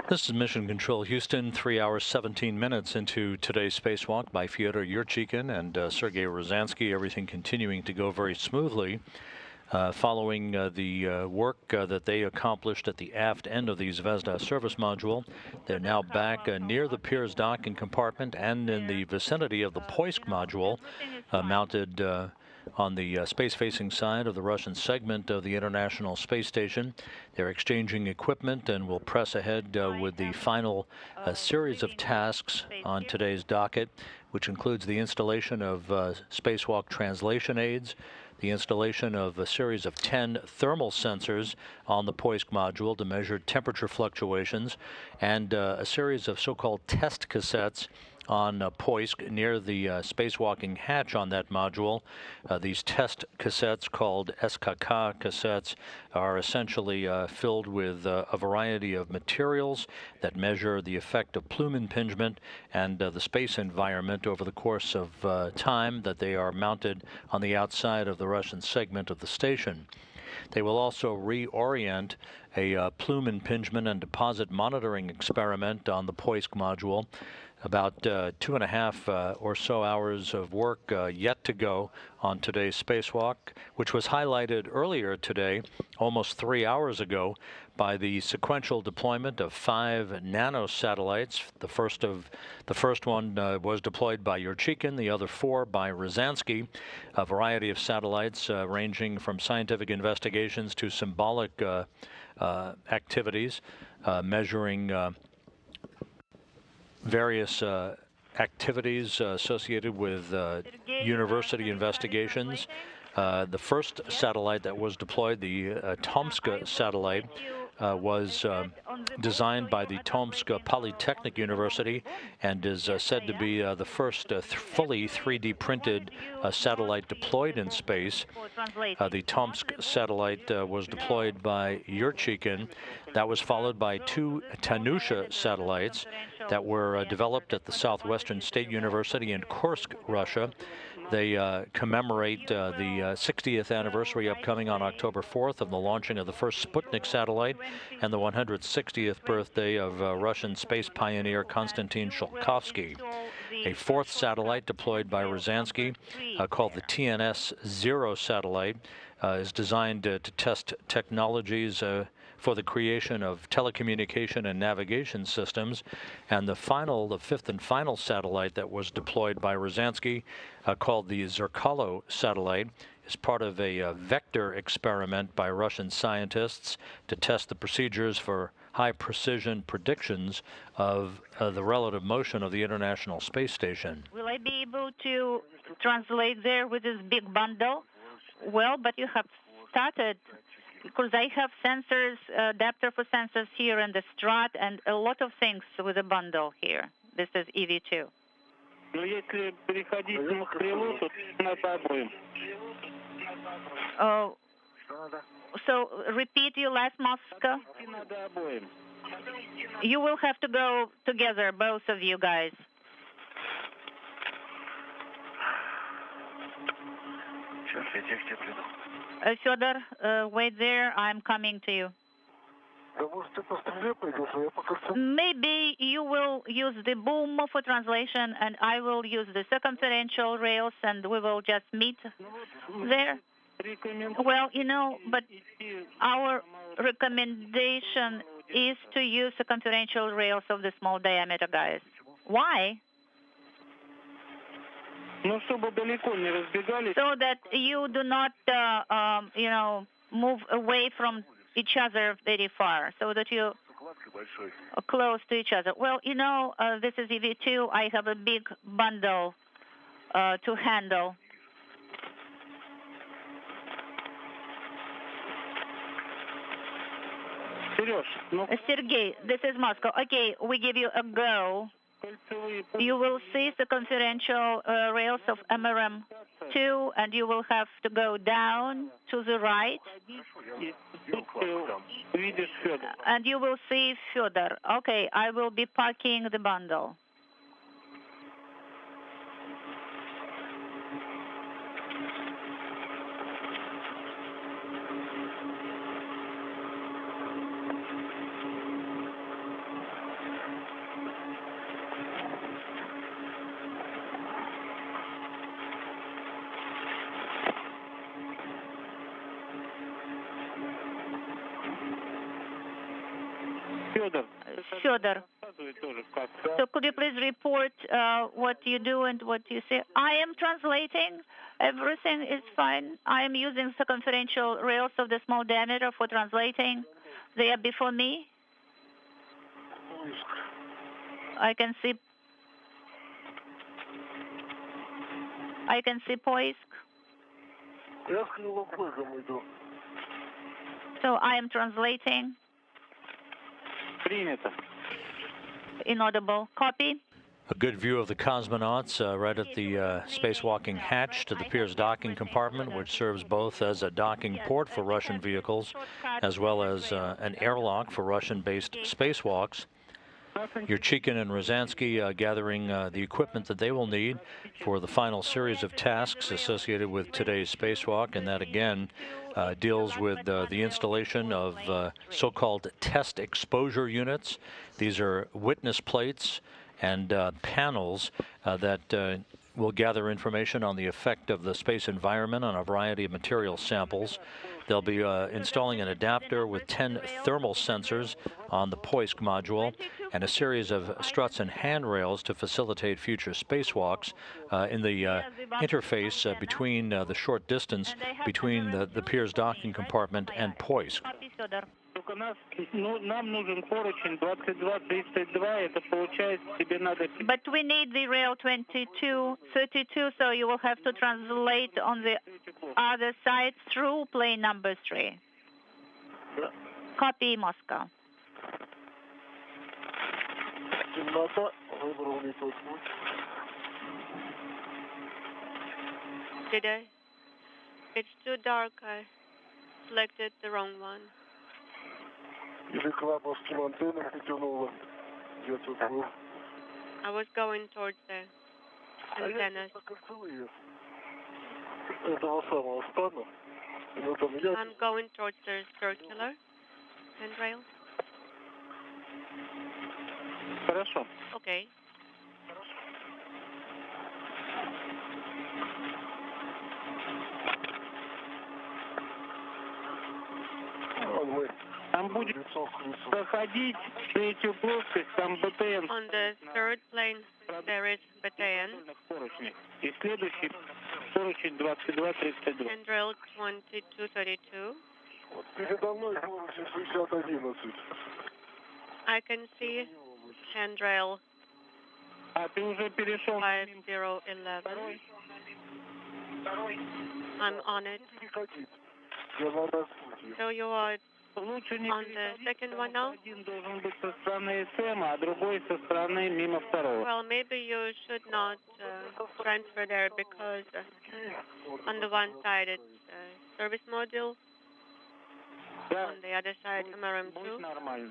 This is Mission Control Houston, 3 hours, 17 minutes into today's spacewalk by Fyodor Yurchikhin and Sergey Ryazanskiy. Everything continuing to go very smoothly. Following the work that they accomplished at the aft end of the Zvezda service module. They're now back near the Pirs docking compartment and in the vicinity of the Poisk module, mounted on the space-facing side of the Russian segment of the International Space Station. They're exchanging equipment and will press ahead with the final series of tasks on today's docket, which includes the installation of spacewalk translation aids, the installation of a series of 10 thermal sensors on the Poisk module to measure temperature fluctuations, and a series of so-called test cassettes on Poisk near the spacewalking hatch on that module. These test cassettes, called SKK cassettes, are essentially filled with a variety of materials that measure the effect of plume impingement and the space environment over the course of time that they are mounted on the outside of the Russian segment of the station. They will also reorient a plume impingement and deposit monitoring experiment on the Poisk module. About 2.5 or so hours of work yet to go on today's spacewalk, which was highlighted earlier today, almost 3 hours ago, by the sequential deployment of 5 nanosatellites. The first one was deployed by Yurchikhin, the other 4 by Ryazanskiy. A variety of satellites ranging from scientific investigations to symbolic activities, measuring various activities associated with university investigations. The first satellite that was deployed, the Tomsk satellite, was designed by the Tomsk Polytechnic University and is said to be the first fully 3D printed satellite deployed in space. The Tomsk satellite was deployed by Yurchikhin. That was followed by 2 Tanusha satellites that were developed at the Southwestern State University in Kursk, Russia. They commemorate the 60th anniversary upcoming on October 4th of the launching of the first Sputnik satellite and the 160th birthday of Russian space pioneer Konstantin Tsiolkovsky. a fourth satellite deployed by Ryazanskiy called the TNS-0 satellite is designed to test technologies for the creation of telecommunication and navigation systems. And the fifth and final satellite that was deployed by Ryazanskiy, called the Zerkalo satellite, is part of a vector experiment by Russian scientists to test the procedures for high-precision predictions of the relative motion of the International Space Station. Will I be able to translate there with this big bundle? Well, but you have started, because I have sensors, adapter for sensors here in the Strat, and a lot of things with the bundle here. This is EV2. Oh, so repeat your last, Moscow. You will have to go together, both of you guys. Fyodor, wait there. I'm coming to you. Maybe you will use the boom for translation, and I will use the circumferential rails, and we will just meet there. Well, you know, but our recommendation is to use circumferential rails of the small diameter, guys. Why? So that you do not, you know, move away from each other very far, so that you are close to each other. Well, you know, this is EV2. I have a big bundle to handle. Sergey, this is Moscow. Okay, we give you a go. You will see the circumferential rails of MRM2, and you will have to go down to the right. And you will see Fyodor. Okay, I will be parking the bundle. Fyodor, so could you please report what you do and what you say? I am translating. Everything is fine. I am using circumferential rails of the small diameter for translating. They are before me. I can see Poisk. So I am translating. Inaudible. Copy. A good view of the cosmonauts right at the spacewalking hatch to the Pirs docking compartment, which serves both as a docking port for Russian vehicles as well as an airlock for Russian-based spacewalks. Yurchikhin and Ryazanskiy gathering the equipment that they will need for the final series of tasks associated with today's spacewalk, and that again deals with the installation of so-called test exposure units. These are witness plates and panels that will gather information on the effect of the space environment on a variety of material samples. They'll be installing an adapter with 10 thermal sensors on the Poisk module and a series of struts and handrails to facilitate future spacewalks in the interface between the short distance between the Pirs docking compartment and Poisk. But we need the rail 2232, so you will have to translate on the other side through plane number 3. Copy, Moscow. Did I? It's too dark. I selected the wrong one. I was going towards the antennas. I'm going towards the circular handrail. Okay. там будет проходить третью плоскость, там БТН. On the third plane, there is BTN. И следующий поручень 22-32. Handrail 2232. Передо мной поручень 6011. I can see handrail А ты уже перешел 5011. I'm on it. Я на распутье. So you are лучше не on the second one now? Один должен быть со стороны СМ, а другой со стороны мимо второго. Well, maybe you should not transfer there because on the one side it's service module, Да, on the other side будет MRM2. нормально.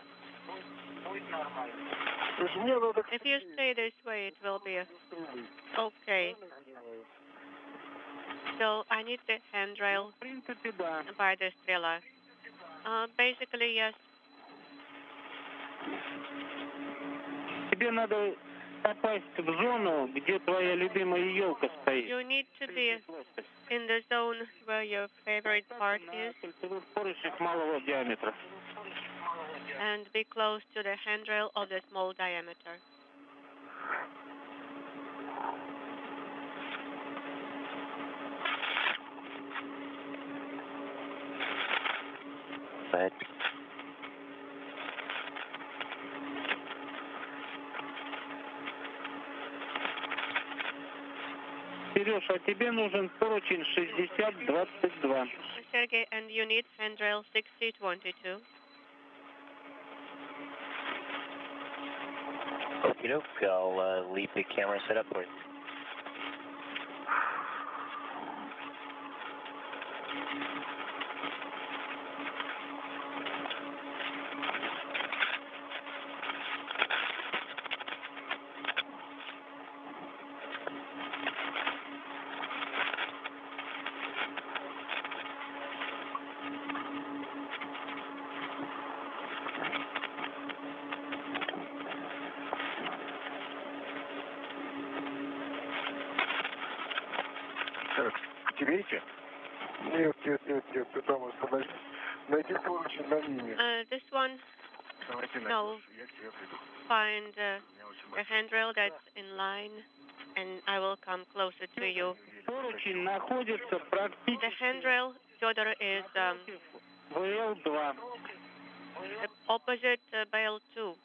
То есть мне надо... If you stay this way, it will be okay. So I need the handrail В принципе, да. by the Strela. Basically, yes. Тебе надо попасть в зону, где твоя любимая елка стоит. You need to be in the zone where your favorite part is Кольцевых поручнях малого диаметра. and be close to the handrail of the small diameter. Go ahead. Сереж, а тебе нужен поручень 60-22. Sergey, and you need handrail 6022. Okie doke. I'll leave the camera set up for you. Так, теряете? Нет, ты там остановись. Найди поручень на ними. This one, Давайте no. я к тебе приду. Find the handrail that's in line, and I will come closer to you. Поручень находится The практически handrail, Fyodor, is ВЛ-2. opposite Bale 2.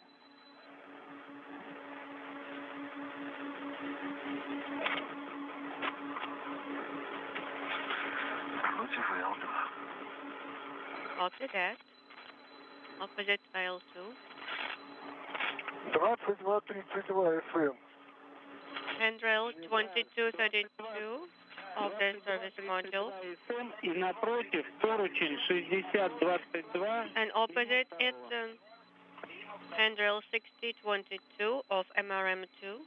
Против Л2. Copy that. Opposite Bale 2. 2232 ФМ. Handrail 2232 of the service module. И напротив поручень 60-22. And opposite it, handrail 6022 of MRM2.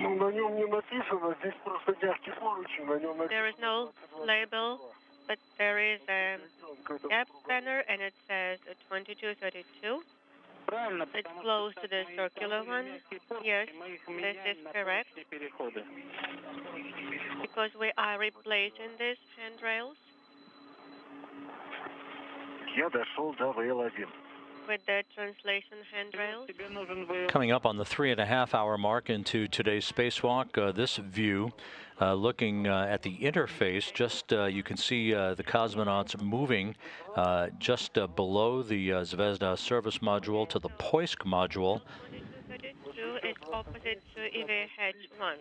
Ну, на нем не написано, здесь просто мягкий поручень, на нем написано... There is no label, but there is a gap spanner, and it says 2232. Правильно, It's close to the circular one. Yes, this is correct. Because we are replacing these handrails Я дошел до ВЛ1. with the translation handrails. тебе нужен ВЛ. Coming up on the 3.5-hour mark into today's spacewalk, this view looking at the interface, just you can see the cosmonauts moving just below the Zvezda service module to the Poisk module. 2232 is opposite to EVH1.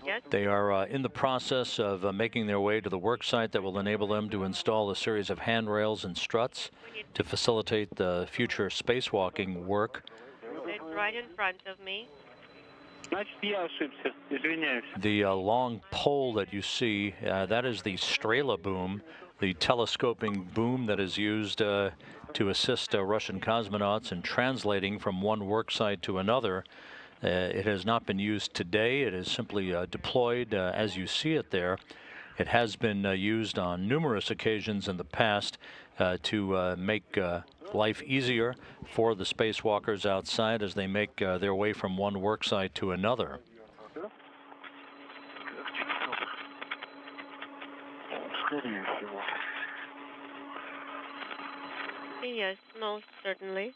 Yes? They are in the process of making their way to the work site that will enable them to install a series of handrails and struts to facilitate the future spacewalking work. It's right in front of me. The long pole that you see, that is the Strela boom, the telescoping boom that is used to assist Russian cosmonauts in translating from one worksite to another. It has not been used today. It is simply deployed as you see it there. It has been used on numerous occasions in the past to make life easier for the spacewalkers outside as they make their way from one worksite to another. Yes, most certainly.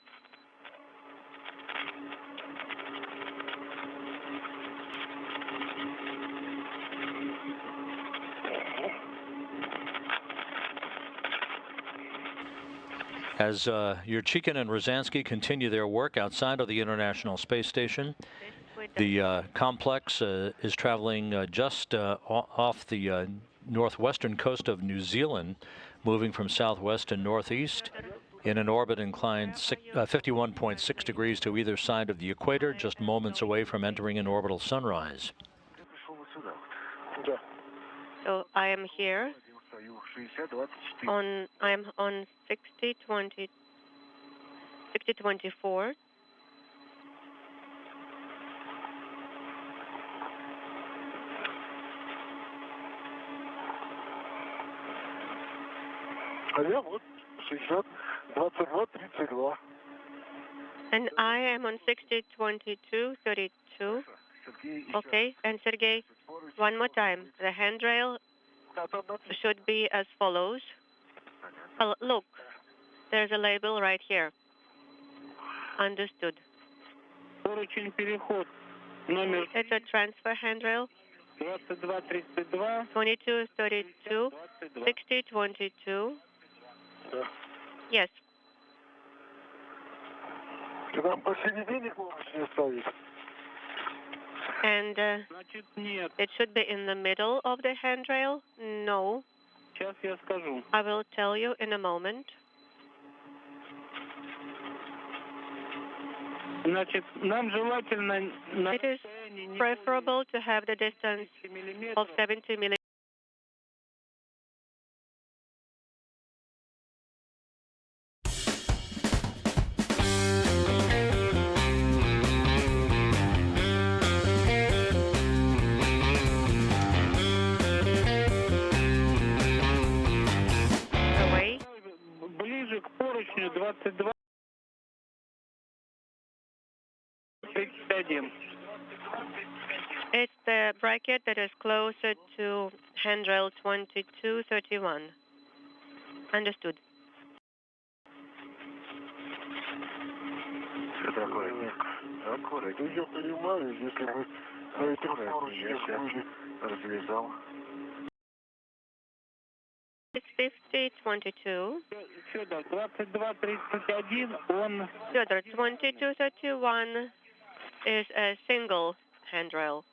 As Yurchikhin and Ryazanskiy continue their work outside of the International Space Station, the complex is traveling just off the northwestern coast of New Zealand, moving from southwest to northeast in an orbit inclined 51.6 degrees to either side of the equator, just moments away from entering an orbital sunrise. So I am here. I am on 6024. And I am on 602232. Okay, and Sergey, one more time. The handrail should be as follows. Look, there's a label right here. Understood. It's a transfer handrail. 2232, 6022. Yes. And it should be in the middle of the handrail? No. I will tell you in a moment. It is preferable to have the distance of 70 millimeters. Away. It's the bracket that is closer to handrail 2231. Understood. It's 5022. Fyodor 2231 is a single handrail.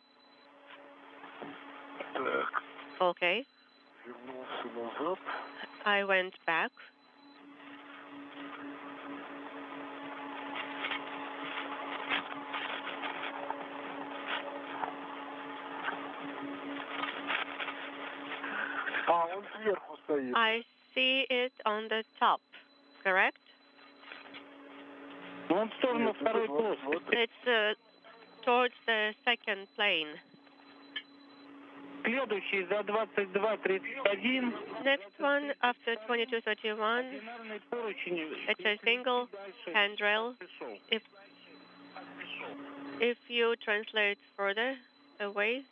Okay. I went back. I see it on the top, correct? It's towards the second plane. Next one after 2231, it's a single handrail. If you translate further away.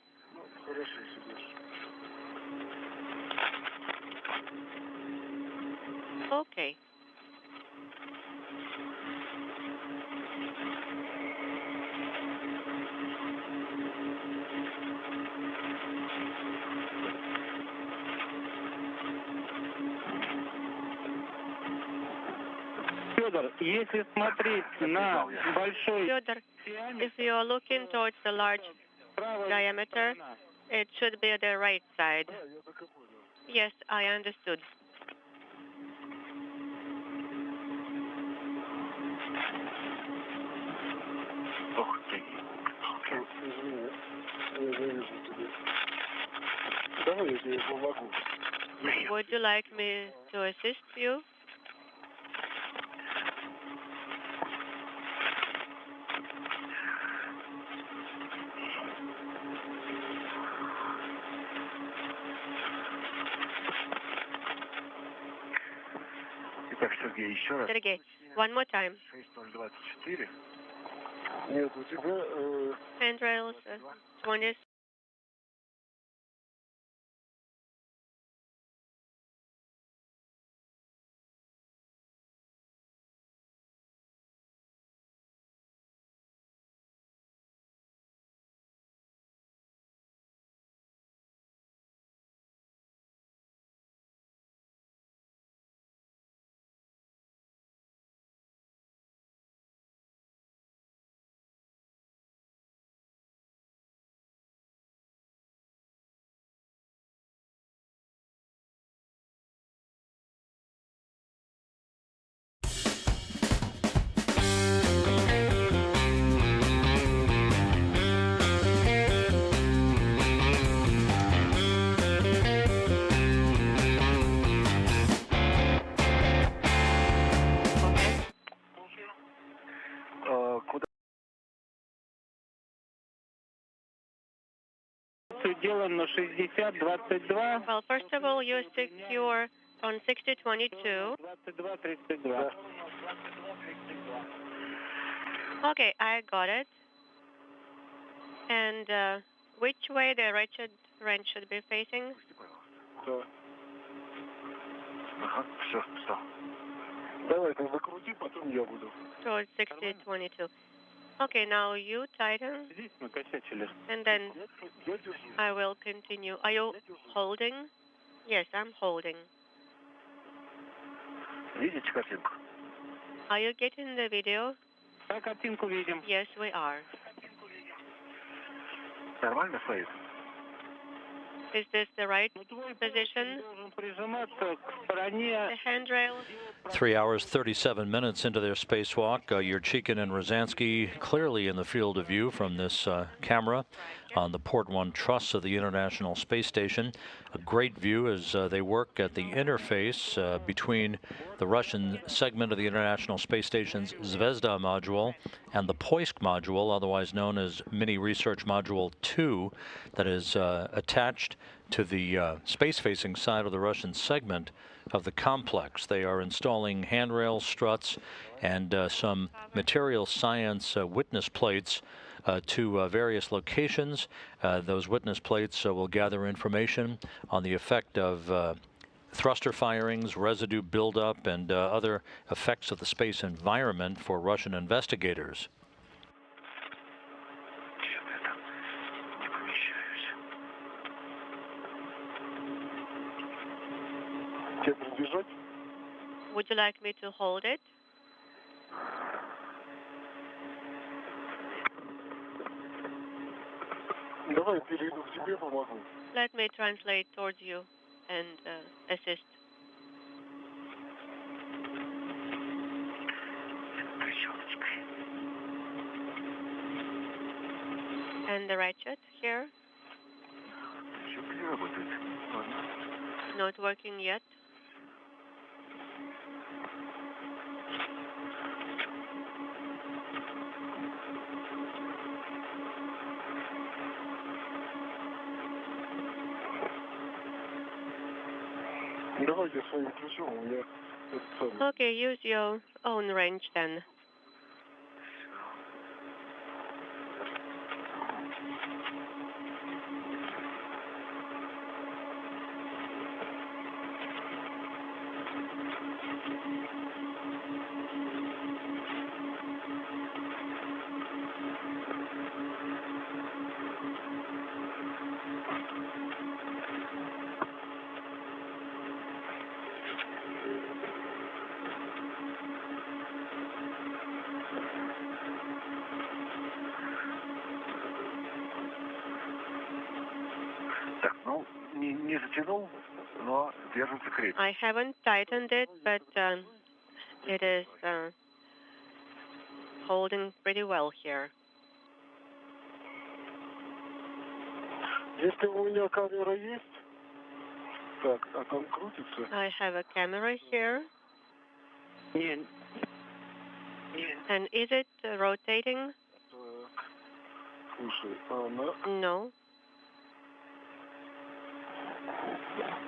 Okay. Fyodor, if you are looking towards the large diameter, it should be the right side. Yes, I understood. Would you like me to assist you? Sergey, one more time. Handrails, 20. Well, first of all, you secure on 6022. Okay, I got it. And which way the wretched wrench should be facing? Towards 6022. Okay, now you tighten, and then I will continue. Are you holding? Yes, I'm holding. Are you getting the video? Yes, we are. Is this the right position? The handrail? 3 hours, 37 minutes into their spacewalk. Yurchikhin and Ryazanskiy clearly in the field of view from this camera on the Port 1 truss of the International Space Station. A great view as they work at the interface between the Russian segment of the International Space Station's Zvezda module and the Poisk module, otherwise known as Mini Research Module 2, that is attached to the space-facing side of the Russian segment of the complex. They are installing handrails, struts, and some material science witness plates to various locations. Those witness plates will gather information on the effect of thruster firings, residue buildup, and other effects of the space environment for Russian investigators. Would you like me to hold it? Let me translate towards you and assist. And the ratchet here? Not working yet. Okay, use your own wrench then. I haven't tightened it, but it is holding pretty well here. Так, а там крутится? I have a camera here. Нет. And is it rotating? Так, слушай, а она... No.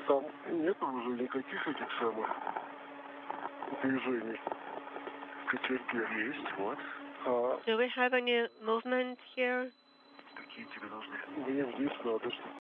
Там нет уже никаких этих самых движений. Кочерги есть, вот. А Do we have any movement here? какие тебе нужны? Мне здесь надо, чтобы